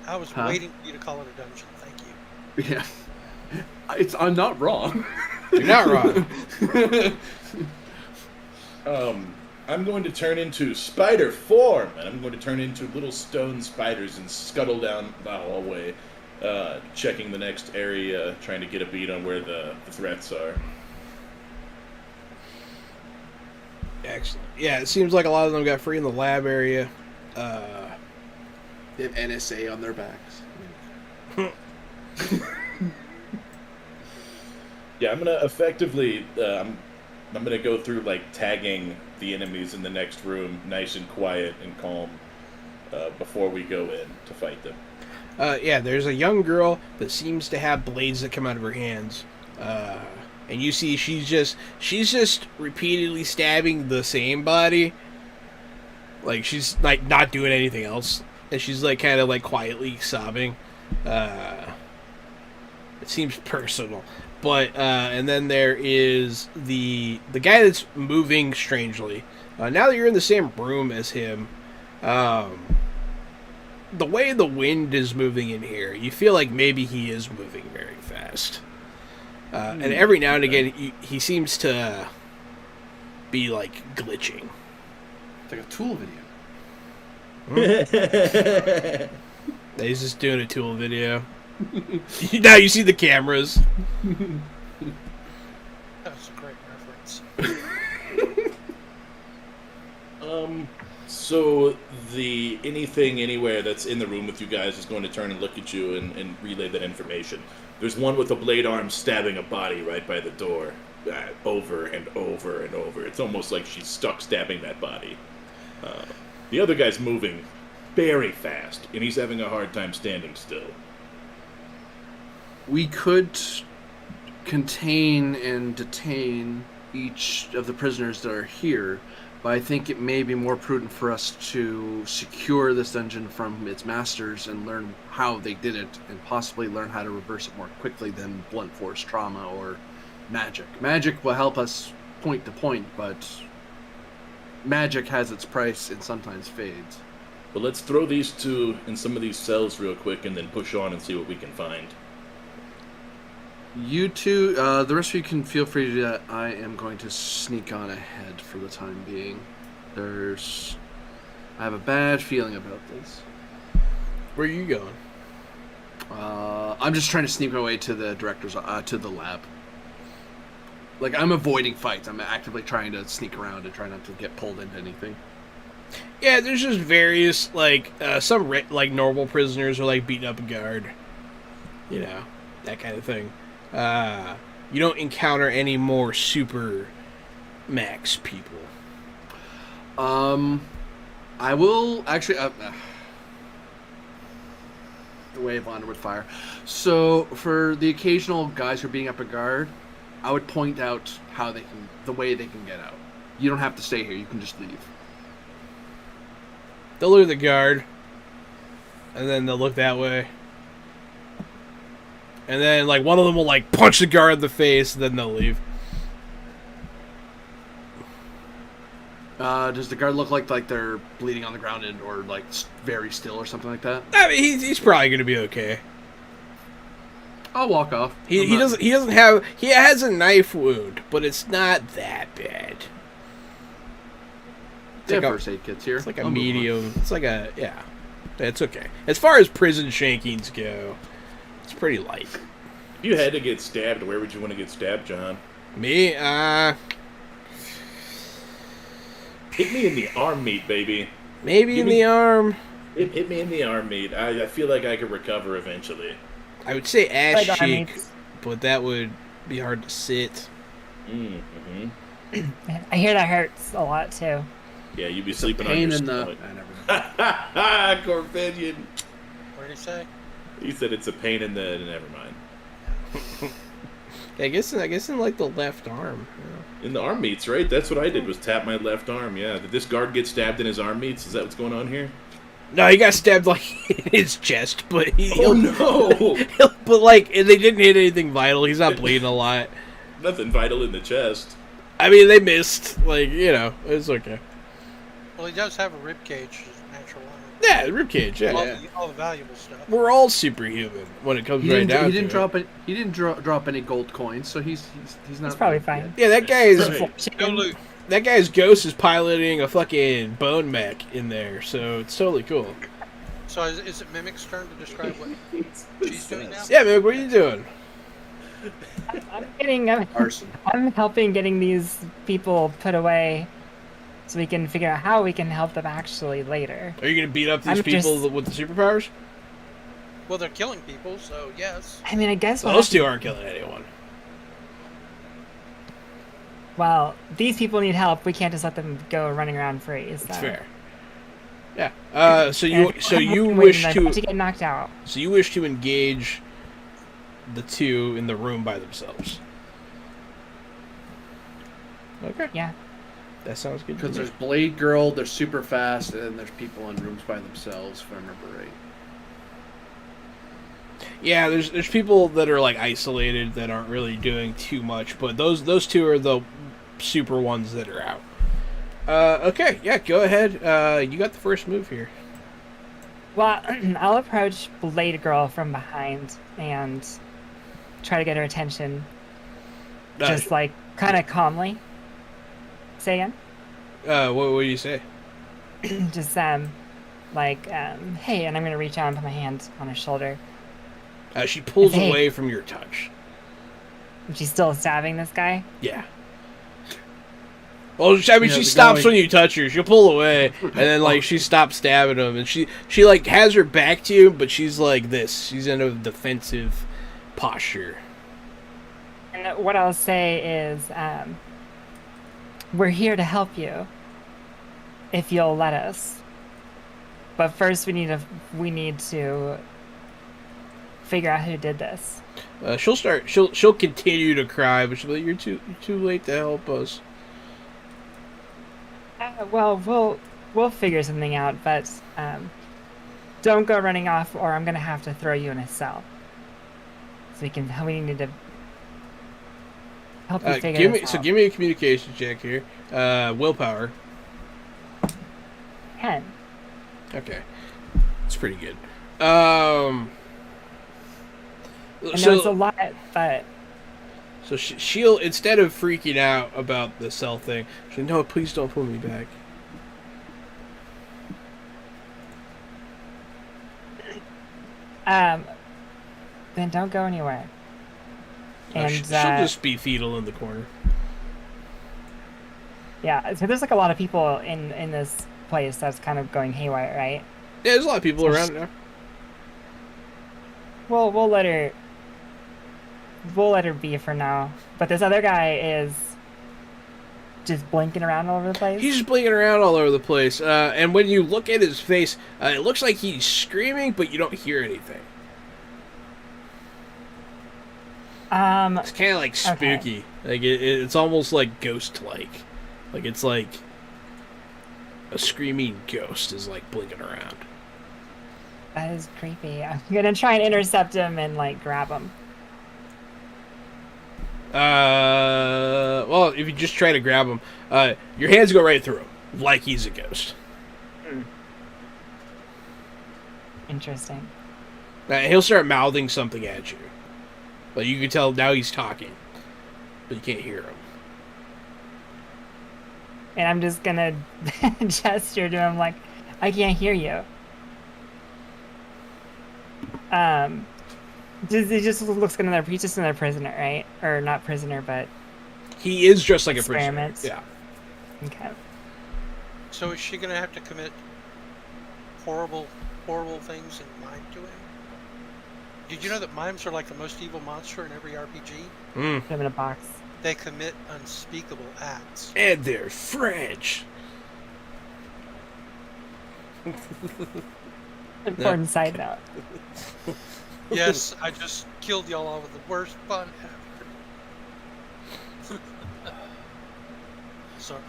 I was Huh? waiting for you to call it a dungeon, thank you. Yeah. I'm not wrong. You're not wrong. I'm going to turn into spider form, and I'm going to turn into little stone spiders and scuttle down the hallway, checking the next area, trying to get a beat on where the threats are. Excellent. Yeah, it seems like a lot of them got free in the lab area. They have NSA on their backs. Yeah, I'm gonna effectively, I'm gonna go through like tagging the enemies in the next room, nice and quiet and calm, before we go in to fight them. Yeah, there's a young girl that seems to have blades that come out of her hands. And you see she's just repeatedly stabbing the same body. Like she's like not doing anything else. And she's like kind of like quietly sobbing. It seems personal. But and then there is the guy that's moving strangely. Now that you're in the same room as him, the way the wind is moving in here, you feel like maybe he is moving very fast. And every now and again, he seems to be like glitching. It's like a Tool video. He's just doing a Tool video. Now you see the cameras. That was a great reference. So anything anywhere that's in the room with you guys is going to turn and look at you and relay that information. There's one with a blade arm stabbing a body right by the door, over and over and over. It's almost like she's stuck stabbing that body. The other guy's moving very fast, and he's having a hard time standing still. We could contain and detain each of the prisoners that are here, but I think it may be more prudent for us to secure this dungeon from its masters and learn how they did it, and possibly learn how to reverse it more quickly than blunt force trauma or magic. Magic will help us point to point, but magic has its price and sometimes fades. But let's throw these two in some of these cells real quick and then push on and see what we can find. You two, the rest of you can feel free to do that. I am going to sneak on ahead for the time being. I have a bad feeling about this. Where are you going? I'm just trying to sneak my way to the director's, to the lab. Like, I'm avoiding fights. I'm actively trying to sneak around and try not to get pulled into anything. Yeah, there's just various, some normal prisoners are, beating up a guard. You know, that kind of thing. You don't encounter any more super max people. I will actually the way of onward fire. So for the occasional guys who are beating up a guard, I would point out the way they can get out. You don't have to stay here. You can just leave. They'll look at the guard, and then they'll look that way. And then, one of them will, punch the guard in the face, and then they'll leave. Does the guard look like they're bleeding on the ground or, very still or something like that? I mean, he's probably going to be okay. I'll walk off. He has a knife wound, but it's not that bad. They have first aid kits here. It's like a medium. It's it's okay. As far as prison shankings go, it's pretty light. If you had to get stabbed, where would you want to get stabbed, John? Me, Hit me in the arm meat, baby. Maybe in the arm. Hit me in the arm meat. I feel like I could recover eventually. I would say ass Like cheek, armies. but that would be hard to sit. Mm-hmm. I hear that hurts a lot too. Yeah, you'd be sleeping on Pain your in the... stomach. never mind. Corpinion. What did he say? He said it's a pain in the... Never mind. I guess in the left arm. Yeah. In the arm meats, right? That's what I did, was tap my left arm, yeah. Did this guard get stabbed in his arm meats? Is that what's going on here? No, he got stabbed in his chest, but Oh, no! but they didn't hit anything vital. He's not bleeding a lot. Nothing vital in the chest. I mean, they missed. It's okay. Well, he does have a rib cage, his natural armor. Yeah, ribcage. Yeah, all, yeah. all the valuable stuff. We're all superhuman when it comes right down to it. He didn't drop any gold coins, so he's not. He's probably fine. Yeah, that guy is. Right. Go loot. That guy's ghost is piloting a fucking bone mech in there, so it's totally cool. So is it Mimic's turn to describe what she's doing now? Yeah, man, what are you doing? I'm helping getting these people put away, so we can figure out how we can help them actually later. Are you gonna beat up these I'm people just- with the superpowers? Well, they're killing people, so yes. I mean, I guess. Those two aren't killing anyone. Well, these people need help. We can't just let them go running around free. So. That's fair. Yeah. So you Wait, wish I'm to about to get knocked out. So you wish to engage the two in the room by themselves. Okay. Yeah. That sounds good. Because there's Blade Girl, they're super fast, and then there's people in rooms by themselves, if I remember right. Yeah, there's people that are isolated that aren't really doing too much, but those two are the super ones that are out. Okay, yeah, go ahead. You got the first move here. Well, I'll approach Blade Girl from behind and try to get her attention. Just kind of calmly. Say again? What do you say? Just hey, and I'm gonna reach out and put my hand on her shoulder. She pulls Hey. away from your touch. She's still stabbing this guy. Yeah. Well, I mean, Yeah, she the stops going- when you touch her. She'll pull away, and then like she stops stabbing him, and she like has her back to you, but she's like this. She's in a defensive posture. And what I'll say is, we're here to help you, if you'll let us. But first, we need to figure out who did this. She'll continue to cry, but she'll be like, you're too late to help us. Well, we'll figure something out, but don't go running off, or I'm gonna have to throw you in a cell. So we need to help you figure this out. Give me a communication check here. Willpower. 10. Okay, it's pretty good. I know it's a lot, but So she'll, instead of freaking out about the cell thing, she'll, no, please don't pull me back. then don't go anywhere. And She'll just be fetal in the corner. yeah, so there's like a lot of people in this place that's kind of going haywire, right? Yeah, there's a lot of people around now. Well, we'll let her be for now. But this other guy is just blinking around all over the place. He's just blinking around all over the place. And when you look at his face, it looks like he's screaming, but you don't hear anything. It's kind of like spooky. Okay. Like it's almost like ghost-like. Like it's like a screaming ghost is like blinking around. That is creepy. I'm gonna try and intercept him and like grab him. Well, if you just try to grab him, your hands go right through him, like he's a ghost. Interesting. He'll start mouthing something at you. But you can tell now he's talking, but you can't hear him. And I'm just gonna gesture to him like, I can't hear you. He just looks another. He's just another prisoner, right? Or not prisoner, but He is just like experiment. a prisoner. Yeah. Okay. So is she going to have to commit horrible things and mime to him? Did you know that mimes are like the most evil monster in every RPG? Mm. Put him in a box. They commit unspeakable acts. And they're French. Important side note. Yes, I just killed y'all all with the worst fun ever. Sorry.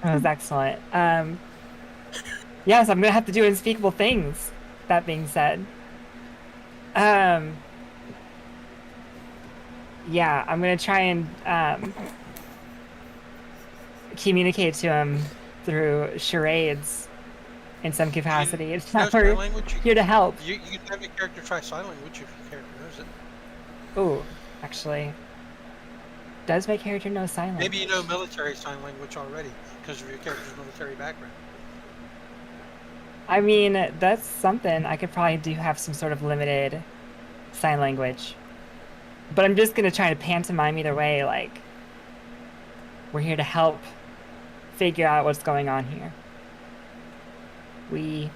That was excellent. Yes, I'm gonna have to do unspeakable things. That being said, yeah, I'm gonna try and communicate to him through charades in some capacity. It's know not sign we're language? here to help. You can have your character try sign language if your character knows it. Ooh, actually, does my character know sign language? Maybe you know military sign language already because of your character's military background. I mean, that's something. I could probably have some sort of limited sign language. But I'm just going to try to pantomime either way, like, we're here to help figure out what's going on here. We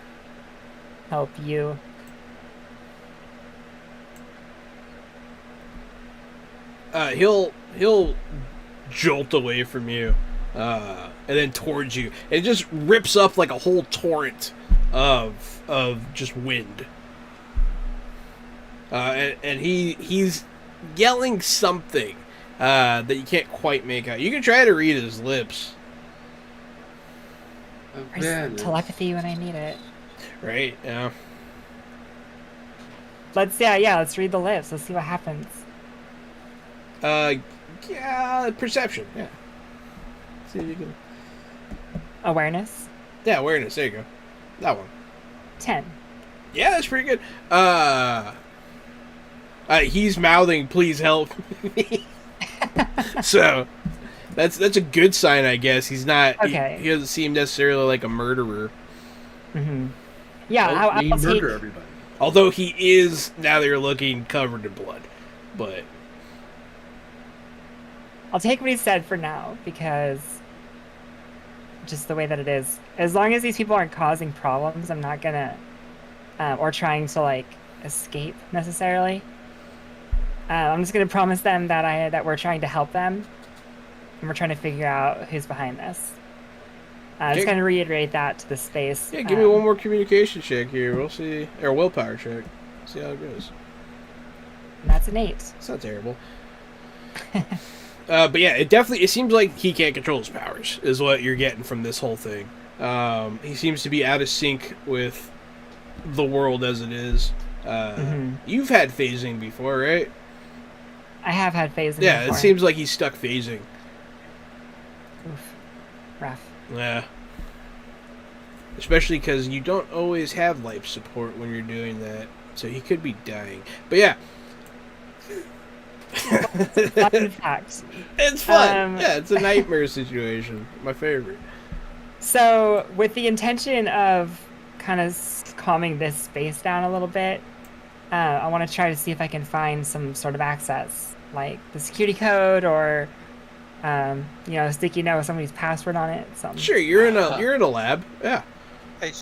help you. He'll jolt away from you, and then towards you. It just rips up like a whole torrent of just wind. And he's yelling something that you can't quite make out. You can try to read his lips, Where's telepathy when I need it? right? Yeah. Let's read the lips. Let's see what happens. Yeah, perception. Yeah. See if you can. Awareness? Yeah, awareness. There you go. That one. 10. Yeah, that's pretty good. He's mouthing, "Please help me." So, that's a good sign, I guess. He's not. Okay. He doesn't seem necessarily like a murderer. Mm-hmm. Yeah, Don't I'll take... murder everybody. Although he is, now that you're looking, covered in blood. But I'll take what he said for now because just the way that it is. As long as these people aren't causing problems, I'm not gonna or trying to like escape necessarily. I'm just gonna promise them that we're trying to help them, and we're trying to figure out who's behind this. Just kind of reiterate that to the space. Yeah, give me one more communication check here. We'll see, or willpower check. See how it goes. And that's an 8. It's not terrible. But yeah, it seems like he can't control his powers, is what you're getting from this whole thing. He seems to be out of sync with the world as it is. You've had phasing before, right? I have had phasing. Yeah, before. it seems like he's stuck phasing. Oof. Rough. Yeah. Especially because you don't always have life support when you're doing that, so he could be dying. But yeah. Fun fact. It's fun. Yeah, it's a nightmare situation. My favorite. So, with the intention of kind of calming this space down a little bit, I want to try to see if I can find some sort of access, like the security code or, a sticky note with somebody's password on it. Something. Sure, you're in a lab. Yeah. Hey,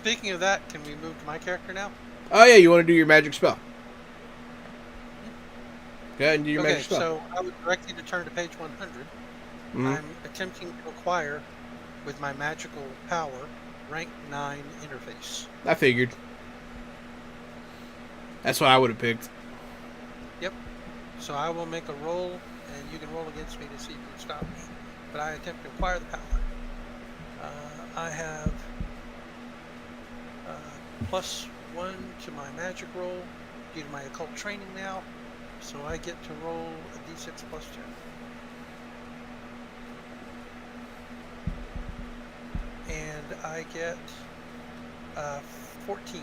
speaking of that, can we move to my character now? Oh yeah, you want to do your magic spell? Go ahead and do your magic spell. So I would direct you to turn to page 100. I'm attempting to acquire, with my magical power, rank 9 interface. I figured. That's what I would have picked. Yep. So I will make a roll, and you can roll against me to see if you can stop me. But I attempt to acquire the power. I have +1 to my magic roll due to my occult training now. So I get to roll a d6 plus 2. And I get 14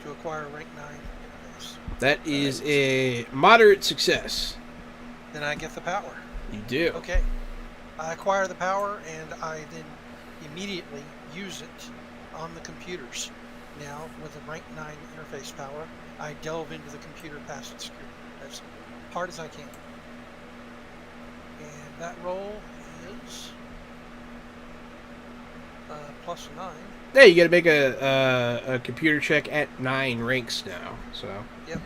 to acquire rank 9 interface. That is a moderate success. Then I get the power. You do. Okay. I acquire the power and I then immediately use it on the computers. Now, with a rank 9 interface power, I delve into the computer past its screen as hard as I can. And that roll is +9. Yeah, you got to make a computer check at 9 ranks now. So. Yep.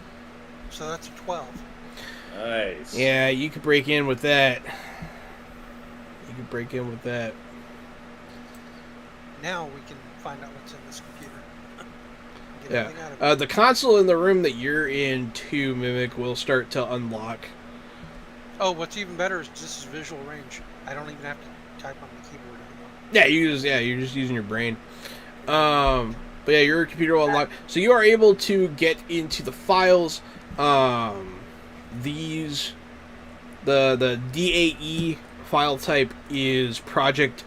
So that's a 12. Nice. Yeah, you could break in with that. Now we can find out what's in this computer. Get Yeah. everything out of it. The console in the room that you're in, too, Mimic, will start to unlock. Oh, what's even better is this is visual range. I don't even have to type on the keyboard anymore. Yeah, you're just using your brain. But yeah, your computer will unlock. So you are able to get into the files. The DAE file type is Project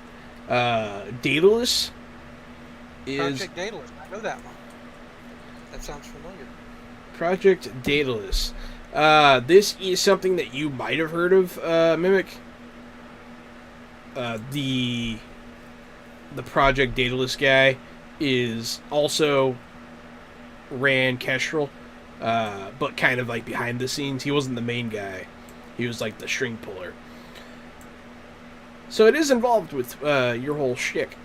Daedalus. Project Daedalus. I know that one. That sounds familiar. Project Daedalus. This is something that you might have heard of, Mimic. The Project Daedalus guy is also ran Kestrel, but kind of like behind the scenes. He wasn't the main guy. He was like the string puller. So it is involved with your whole shtick.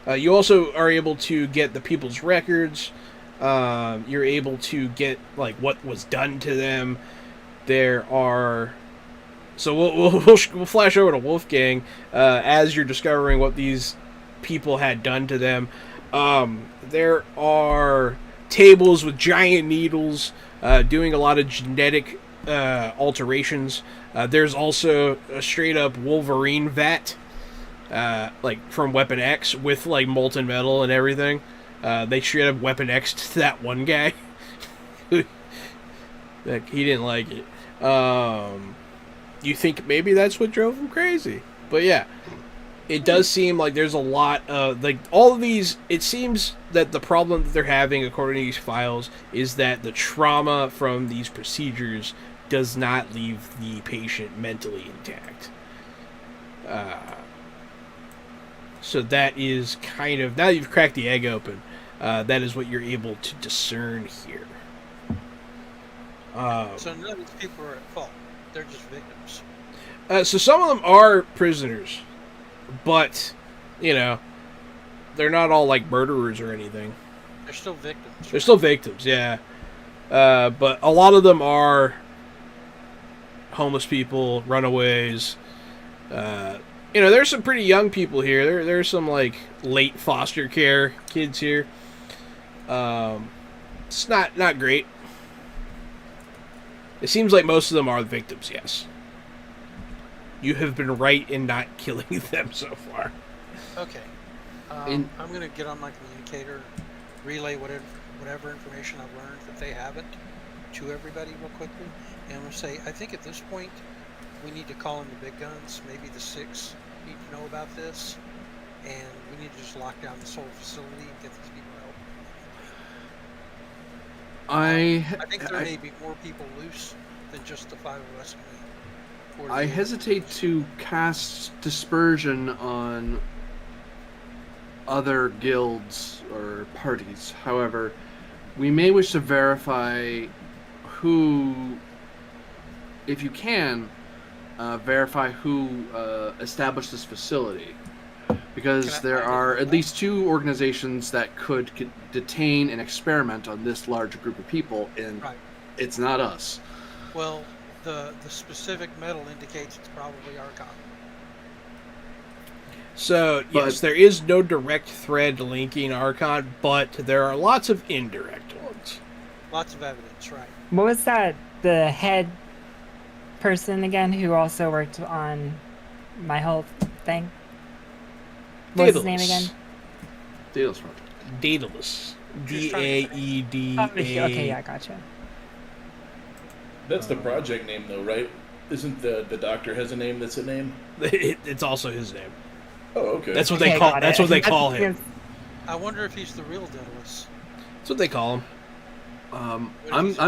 You also are able to get the people's records. You're able to get like what was done to them. There are. So we'll flash over to Wolfgang as you're discovering what these people had done to them. There are tables with giant needles doing a lot of genetic alterations. There's also a straight up Wolverine vat, like from Weapon X with like molten metal and everything. They straight up Weapon X'd that one guy. Like, he didn't like it. You think maybe that's what drove him crazy. But yeah, it does seem like there's a lot of, like, all of these, it seems that the problem that they're having, according to these files, is that the trauma from these procedures does not leave the patient mentally intact. So that is kind of, now you've cracked the egg open, that is what you're able to discern here. So none of these people are at fault. They're just victims. So some of them are prisoners, but they're not all like murderers or anything. They're still victims. They're still victims, yeah. But a lot of them are homeless people, runaways. There's some pretty young people here. There's some like late foster care kids here. It's not great. It seems like most of them are the victims, yes. You have been right in not killing them so far. Okay. I'm going to get on my communicator, relay whatever information I've learned that they haven't to everybody real quickly. And we'll say, I think at this point, we need to call in the big guns. Maybe the 6 need to know about this. And we need to just lock down this whole facility and get these people help. I think there may be more people loose than just the 5 of us. I hesitate to cast dispersion on other guilds or parties. However, we may wish to verify who, if you can, verify who established this facility. Because there are at least 2 organizations that could detain and experiment on this large group of people, and it's not us. Well, the specific metal indicates it's probably Archon. So, yes, there is no direct thread linking Archon, but there are lots of indirect ones. Lots of evidence, right. What was that? The head person again who also worked on my whole thing? What was his name again? Daedalus. Daedalus. D-A-E-D-A. Okay, yeah, gotcha. That's the project name, though, right? Isn't the doctor has a name that's a name? It's also his name. Oh, okay. That's what they call. That's what they call him. I wonder if he's the real Daedalus. That's what they call him. I'm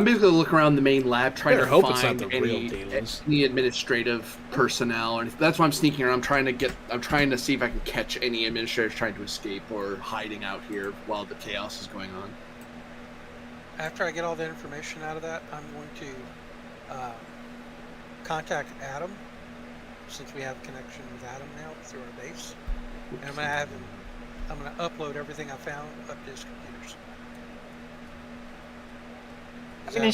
basically looking around the main lab trying to hope it's not find the real Daedalus. any administrative personnel, and that's why I'm sneaking around. I'm trying to see if I can catch any administrators trying to escape or hiding out here while the chaos is going on. After I get all the information out of that, I'm going to contact Adam, since we have a connection with Adam now through our base, and I'm going to upload everything I found up to his computers. I'm going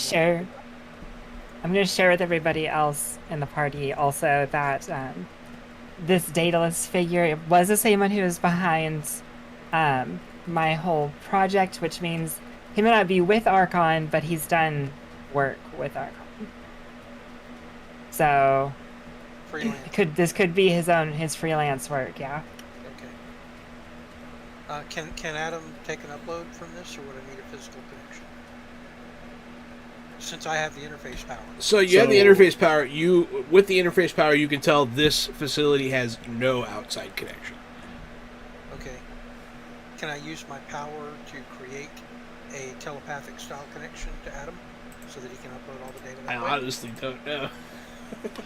to share with everybody else in the party also that this Daedalus figure was the same one who was behind my whole project, which means he may not be with Archon, but he's done work with Archon. So this could be his freelance work, yeah. Okay. Can Adam take an upload from this, or would I need a physical connection? Since I have the interface power. So you have the interface power. With the interface power, you can tell this facility has no outside connection. Okay. Can I use my power to create a telepathic style connection to Adam so that he can upload all the data that way? I honestly don't know.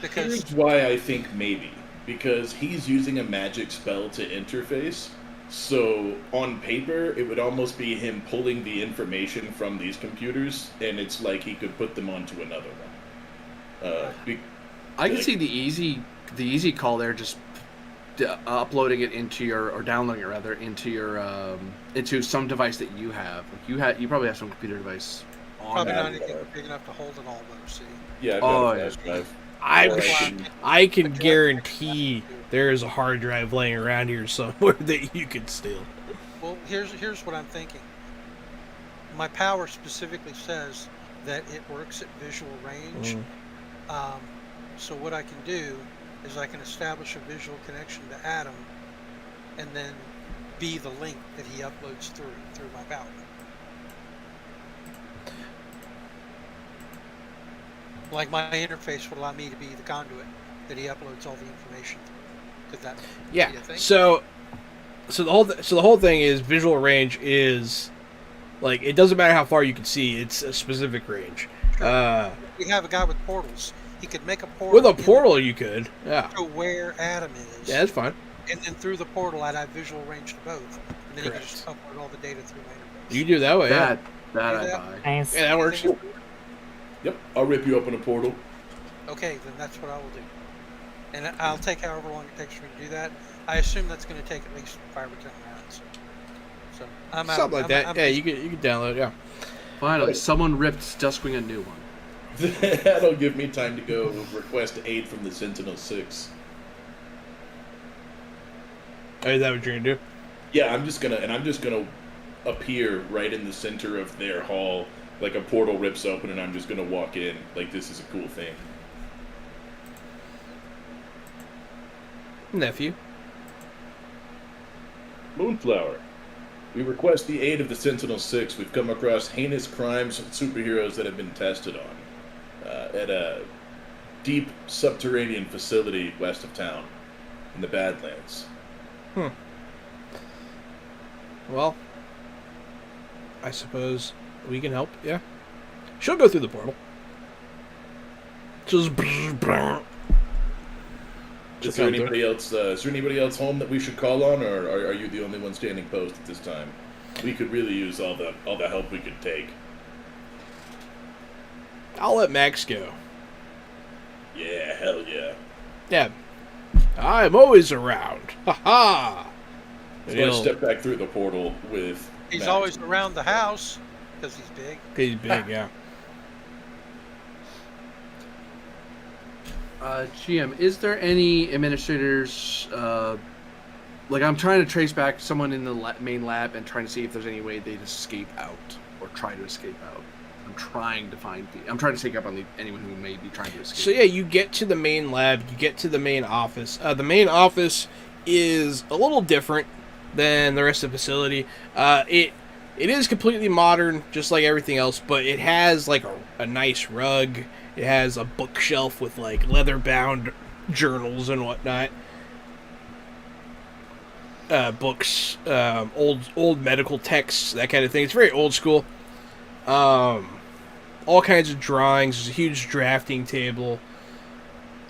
Because here's why I think maybe. Because he's using a magic spell to interface. So, on paper, it would almost be him pulling the information from these computers, and it's like he could put them onto another one. I can see the easy call there, just uploading it into your, or downloading it rather, into your, into some device that you have. Like you probably have some computer device on probably that. not anything big enough to hold it all, though, see? Yeah, I've got a flash drive. I can guarantee there's a hard drive laying around here somewhere that you could steal. Well, here's what I'm thinking. My power specifically says that it works at visual range. So what I can do is I can establish a visual connection to Adam, and then be the link that he uploads through my power. Like my interface would allow me to be the conduit that he uploads all the information through. Could that be a thing? So the whole thing is visual range is like it doesn't matter how far you can see; it's a specific range. Sure. We have a guy with portals. He could make a portal. With a portal, you could. Yeah. To where Adam is. Yeah, that's fine. And then through the portal, I'd have visual range to both, and then he could just upload all the data through my interface. You do that way. That I buy. Nice. Yeah, that works. Yep, I'll rip you open a portal. Okay, then that's what I will do. And I'll take however long it takes for me to do that. I assume that's going to take at least 5 or 10 rounds. So I'm out. Something like that. Yeah, you can download. Yeah. Finally, someone ripped Duskwing a new one. That'll give me time to go request aid from the Sentinel 6. Oh, is that what you're gonna do? Yeah, I'm just gonna appear right in the center of their hall, like a portal rips open, and I'm just gonna walk in like this is a cool thing. Nephew. Moonflower, we request the aid of the Sentinel 6. We've come across heinous crimes and superheroes that have been tested on at a deep subterranean facility west of town in the Badlands. Well, I suppose we can help. Yeah. She'll go through the portal. Just. Is there anybody else? Is there anybody else home that we should call on, or are you the only one standing post at this time? We could really use all the help we could take. I'll let Max go. Yeah, hell yeah. Yeah. I'm always around. Ha ha. So I step back through the portal with. He's Max. always around the house because he's big. He's big, yeah. GM, is there any administrators? Like, I'm trying to trace back someone in the main lab and trying to see if there's any way they'd escape out or try to escape out. I'm trying to take up on anyone who may be trying to escape. So yeah, you get to the main lab, you get to the main office. The main office is a little different than the rest of the facility. It is completely modern, just like everything else, but it has like a nice rug. It has a bookshelf with like leather-bound journals and whatnot. Books, old medical texts, that kind of thing. It's very old school. All kinds of drawings. There's a huge drafting table.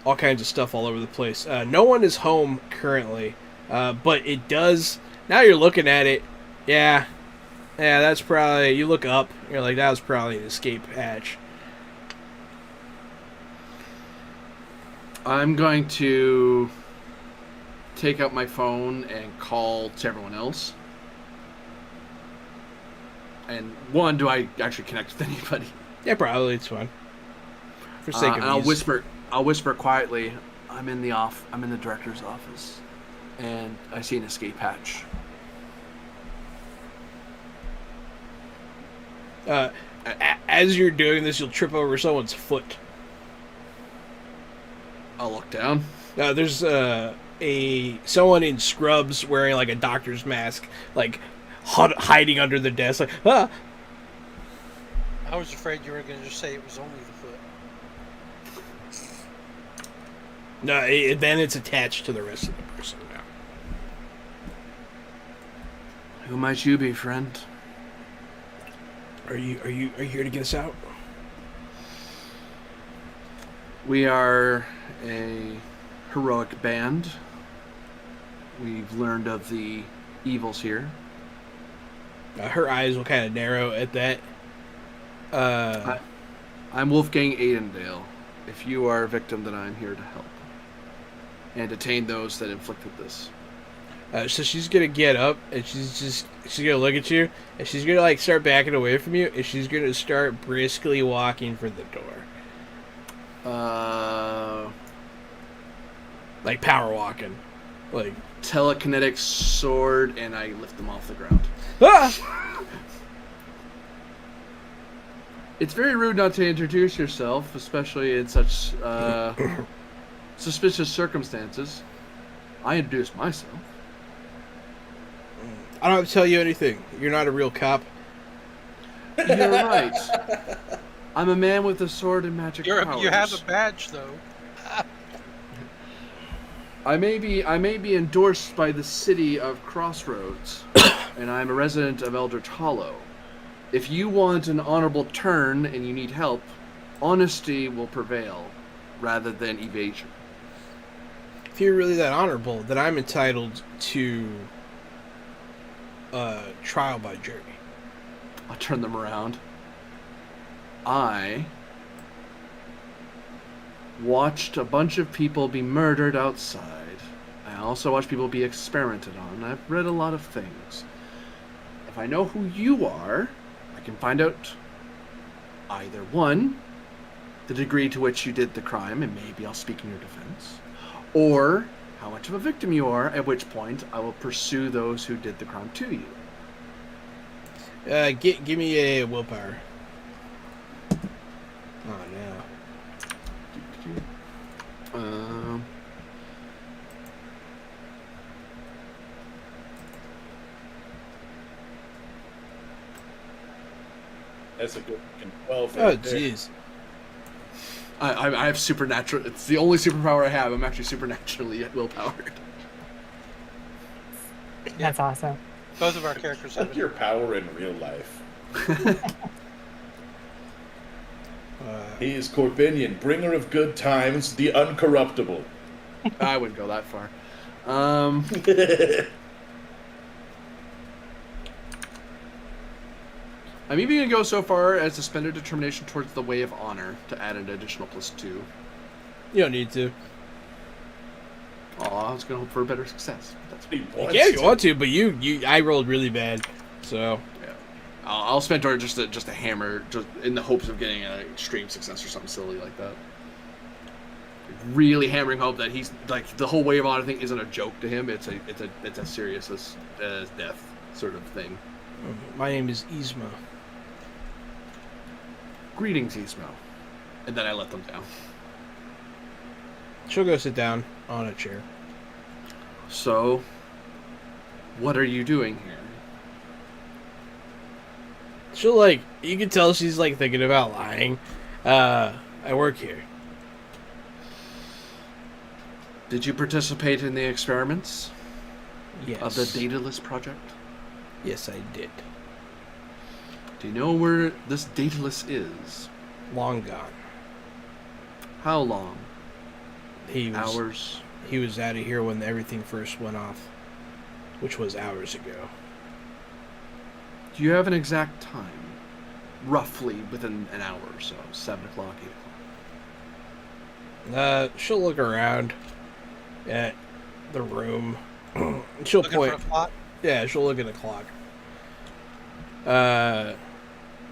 All kinds of stuff all over the place. No one is home currently, but it does. Now you're looking at it, yeah, that's probably. You look up, you're like, that was probably an escape hatch. I'm going to take out my phone and call to everyone else. And one, do I actually connect with anybody? Yeah, probably it's fine. For sake of and I'll ease. whisper quietly. I'm in the director's office, and I see an escape hatch. As you're doing this, you'll trip over someone's foot. I'll look down. There's someone in scrubs wearing like a doctor's mask, like hiding under the desk, like ah. I was afraid you were going to just say it was only the foot. No, then it's attached to the rest of the person now. Who might you be, friend? Are you here to get us out? We are a heroic band. We've learned of the evils here. Her eyes will kind of narrow at that. I'm Wolfgang Aidendale. If you are a victim, then I'm here to help and detain those that inflicted this. So she's gonna get up and she's gonna look at you and she's gonna like start backing away from you and she's gonna start briskly walking for the door. Like power walking, like telekinetic sword, and I lift them off the ground. ah! It's very rude not to introduce yourself, especially in such suspicious circumstances. I introduced myself. I don't have to tell you anything. You're not a real cop. You're right. I'm a man with a sword and magic powers. You have a badge, though. I may be endorsed by the city of Crossroads, and I'm a resident of Eldridge Hallow. If you want an honorable turn and you need help, honesty will prevail rather than evasion. If you're really that honorable, then I'm entitled to trial by jury. I'll turn them around. I watched a bunch of people be murdered outside. I also watched people be experimented on. I've read a lot of things. If I know who you are, I can find out either one, the degree to which you did the crime, and maybe I'll speak in your defense, or how much of a victim you are, at which point I will pursue those who did the crime to you. Give me a willpower. Oh, no. That's a good fucking 12. Oh, right there. jeez. I have supernatural. It's the only superpower I have. I'm actually supernaturally willpowered. That's awesome. Both of our characters have Like it. your power in real life. He is Corbinian, bringer of good times, the uncorruptible. I wouldn't go that far. I'm even going to go so far as to spend a determination towards the way of honor to add an additional +2. You don't need to. Aw, I was going to hope for a better success. That's He wants Yeah, if you to. want to, but I rolled really bad, so yeah. I'll spend toward just a hammer, just in the hopes of getting an extreme success or something silly like that. Really hammering hope that he's like the whole way of honor thing isn't a joke to him. It's a serious as death sort of thing. my name is Yzma. Greetings, Ismo. And then I let them down. She'll go sit down on a chair. So, what are you doing here? She'll you can tell she's thinking about lying. I work here. Did you participate in the experiments Yes. of the Daedalus project? Yes, I did. Do you know where this Daedalus is? Long gone. How long? He was Hours? He was out of here when everything first went off, which was hours ago. Do you have an exact time? Roughly within an hour or so. 7 o'clock, 8 o'clock. She'll look around at the room. She'll Looking point. for a plot. Yeah, she'll look at the clock.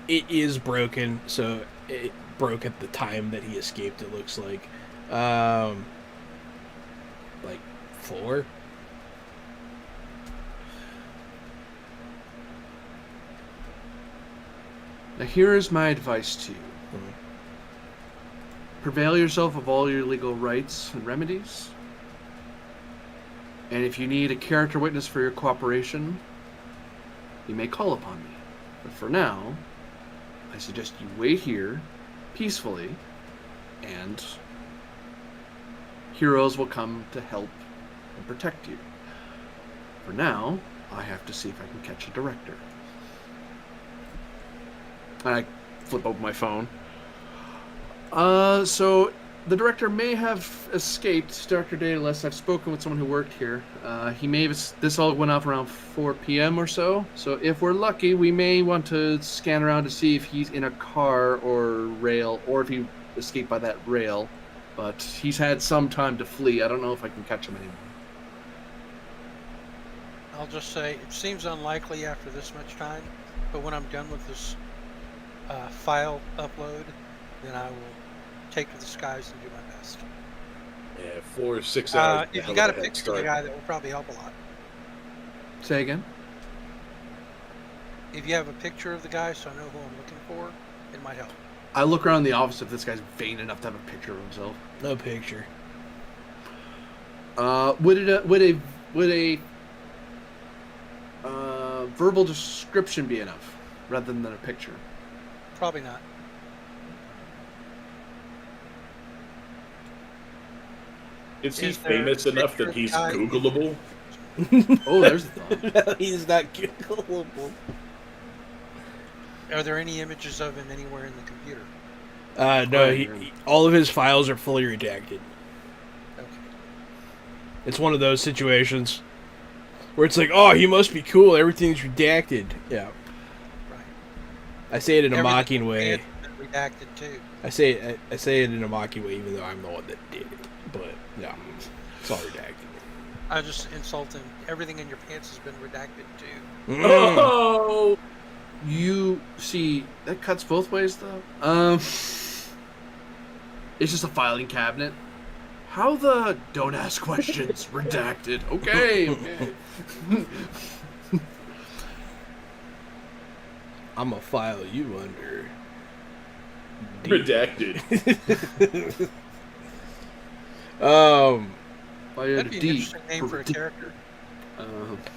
It is broken, so it broke at the time that he escaped, it looks like. 4? Now here is my advice to you. Prevail yourself of all your legal rights and remedies. And if you need a character witness for your cooperation, you may call upon me. But for now, I suggest you wait here, peacefully, and heroes will come to help and protect you. For now, I have to see if I can catch a director. I flip open my phone. So the director may have escaped, Dr. Daedalus. I've spoken with someone who worked here. He may have, this all went off around 4 p.m. or so. So if we're lucky, we may want to scan around to see if he's in a car or rail, or if he escaped by that rail. But he's had some time to flee. I don't know if I can catch him anymore. I'll just say it seems unlikely after this much time, but when I'm done with this file upload, then I will take to the skies and do my best. Yeah, 4 or 6 hours. If you got a picture of the guy, that will probably help a lot. Say again? If you have a picture of the guy, so I know who I'm looking for, it might help. I look around the office if this guy's vain enough to have a picture of himself. No picture. Would a verbal description be enough rather than a picture? Probably not. Is he Is there famous a enough picture that of the he's guy? Googleable? Oh, there's the thought. No, he's not Googleable. Are there any images of him anywhere in the computer? No, all of his files are fully redacted. Okay. It's one of those situations where it's like, oh, he must be cool. Everything's redacted. Yeah. Right. I say it in a Everything mocking way. is redacted too. I say it in a mocking way, even though I'm the one that did it. But no, it's all redacted. I just insulting. Everything in your pants has been redacted too. Oh, you see that cuts both ways though. It's just a filing cabinet. How the don't ask questions redacted? Okay. I'm gonna file you under Redacted. That'd be an interesting name for a character.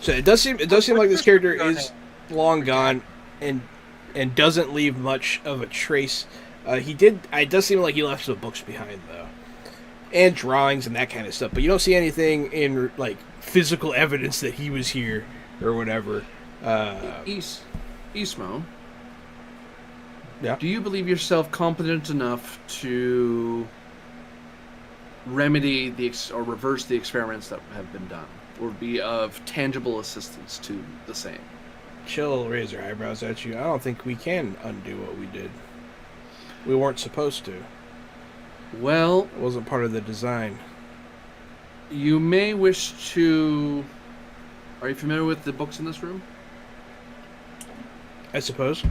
So it does seem like this character is long gone and doesn't leave much of a trace. It does seem like he left some books behind though, and drawings and that kind of stuff. But you don't see anything in like physical evidence that he was here or whatever. Ismo. Yeah. Do you believe yourself competent enough to remedy or reverse the experiments that have been done, or be of tangible assistance to the same? She'll raise her eyebrows at you. I don't think we can undo what we did. We weren't supposed to. Well, It wasn't part of the design. you may wish to... Are you familiar with the books in this room? I suppose.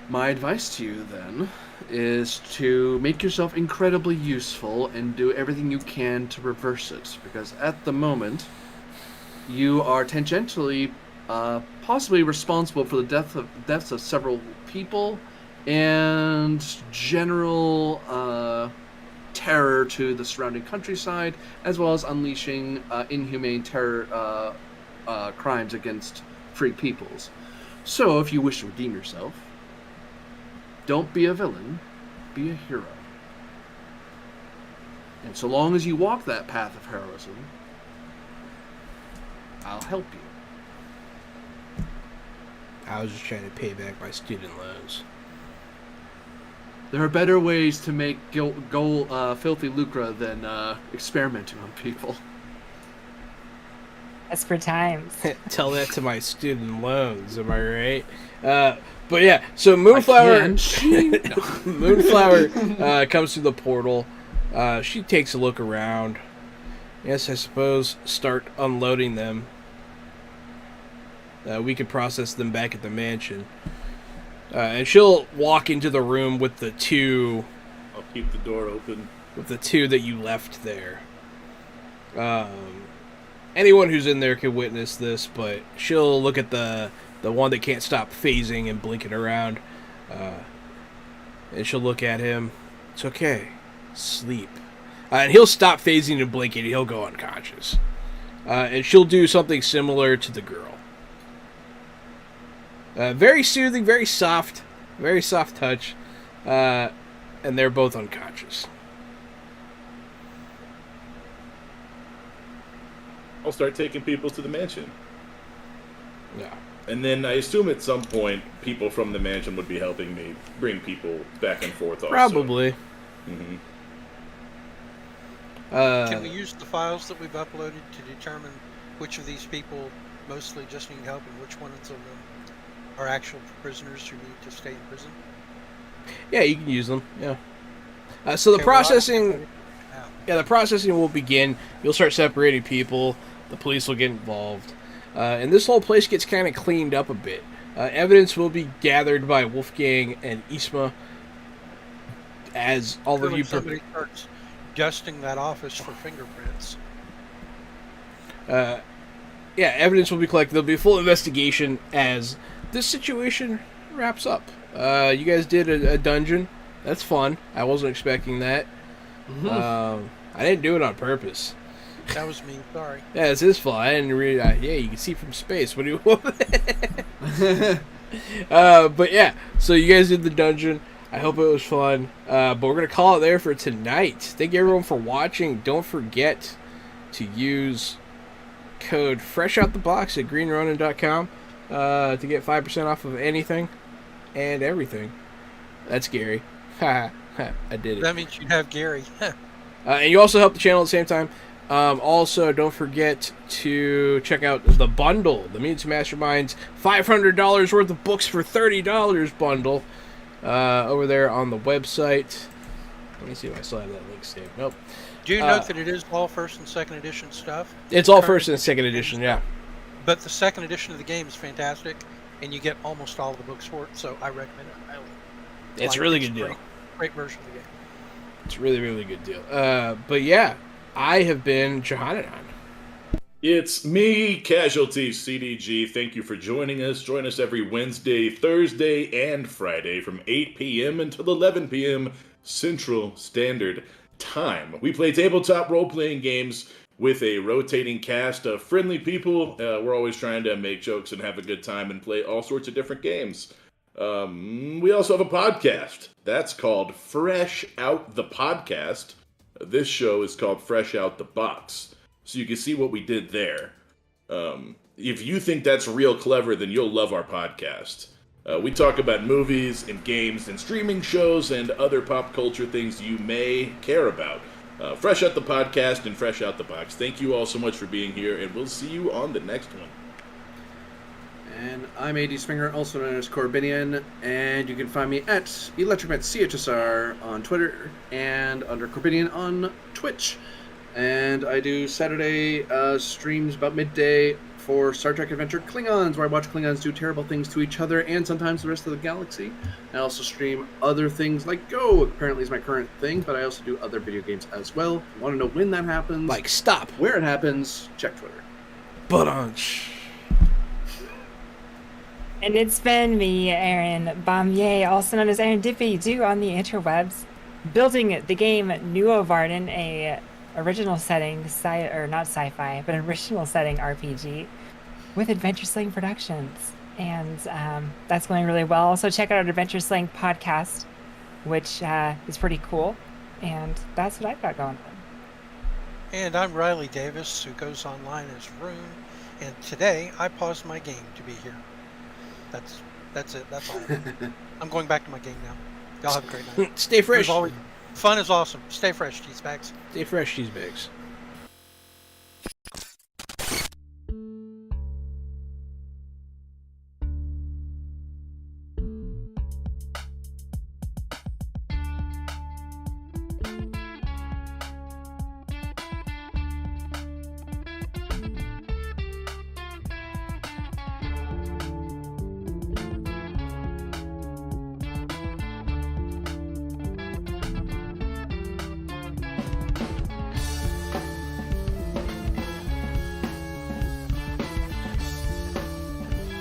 My advice to you, then, is to make yourself incredibly useful and do everything you can to reverse it. Because at the moment, you are tangentially possibly responsible for the deaths of several people and general terror to the surrounding countryside, as well as unleashing inhumane terror crimes against free peoples. So, if you wish to redeem yourself, don't be a villain, be a hero. And so long as you walk that path of heroism, I'll help you. I was just trying to pay back my student loans. There are better ways to make filthy lucre than experimenting on people. Desperate times. Tell that to my student loans, am I right? But yeah, so Moonflower Moonflower comes through the portal. She takes a look around. Yes, I suppose start unloading them. We could process them back at the mansion. And she'll walk into the room with the two... I'll keep the door open. With the two that you left there. Anyone who's in there can witness this, but she'll look at the one that can't stop phasing and blinking around. And she'll look at him. It's okay. Sleep. And he'll stop phasing and blinking and he'll go unconscious. And she'll do something similar to the girl. Very soothing, very soft touch. And they're both unconscious. I'll start taking people to the mansion. Yeah. And then I assume at some point people from the mansion would be helping me bring people back and forth also. Probably. Mm-hmm. Can we use the files that we've uploaded to determine which of these people mostly just need help and which ones of them are actual prisoners who need to stay in prison? Yeah, you can use them. Yeah. So the processing... Yeah, the processing will begin. You'll start separating people. The police will get involved. And this whole place gets kind of cleaned up a bit. Evidence will be gathered by Wolfgang and Isma as all of you... Somebody starts dusting that office for fingerprints. Yeah, evidence will be collected. There'll be a full investigation as this situation wraps up. You guys did a dungeon. That's fun. I wasn't expecting that. Mm-hmm. I didn't do it on purpose. That was me. Sorry. Yeah, it's his fault. I didn't really... yeah, you can see from space. What do you want? But yeah, so you guys did the dungeon. I hope it was fun. But we're going to call it there for tonight. Thank you everyone for watching. Don't forget to use code FRESHOUTTHEBOX at greenronin.com to get 5% off of anything and everything. That's Gary. I did it. That means you have Gary. And you also help the channel at the same time. Also, don't forget to check out the bundle, the Mutants Masterminds $500 worth of books for $30 bundle. over there on the website. Let me see if I still have that link saved. Nope. Do you note that it is all first and second edition stuff? It's all first and second edition, yeah. But the second edition of the game is fantastic, and you get almost all of the books for it, so I recommend it highly. It's a really good deal. Great version of the game. It's a really, really good deal. But yeah, I have been Johanan. It's me, Casualty CDG. Thank you for joining us. Join us every Wednesday, Thursday, and Friday from 8 p.m. until 11 p.m. Central Standard Time. We play tabletop role-playing games with a rotating cast of friendly people. We're always trying to make jokes and have a good time and play all sorts of different games. We also have a podcast. That's called Fresh Out the Podcast. This show is called Fresh Out the Box. So you can see what we did there. If you think that's real clever, then you'll love our podcast. We talk about movies and games and streaming shows and other pop culture things you may care about. Fresh Out the Podcast and Fresh Out the Box. Thank you all so much for being here, and we'll see you on the next one. And I'm AD Springer, also known as Corbinian, and you can find me at ElectricMetCHSR on Twitter and under Corbinian on Twitch. And I do Saturday streams about midday for Star Trek Adventure Klingons, where I watch Klingons do terrible things to each other and sometimes the rest of the galaxy. I also stream other things like Go, apparently is my current thing, but I also do other video games as well. If you want to know when that happens, Like, stop. where it happens, check Twitter. But And it's been me, Aaron Baumier, also known as Aaron Dippy, do on the interwebs, building the game Nuo Varden, a original setting, not sci-fi, but original setting RPG with Adventure Sling Productions. And that's going really well. Also check out our Adventure Sling podcast, which is pretty cool. And that's what I've got going on. And I'm Riley Davis, who goes online as Rune. And today, I paused my game to be here. That's it. That's all. I'm going back to my game now. Y'all have a great night. stay fresh. Fun is awesome. Stay fresh, cheese bags. Stay fresh, cheese bags.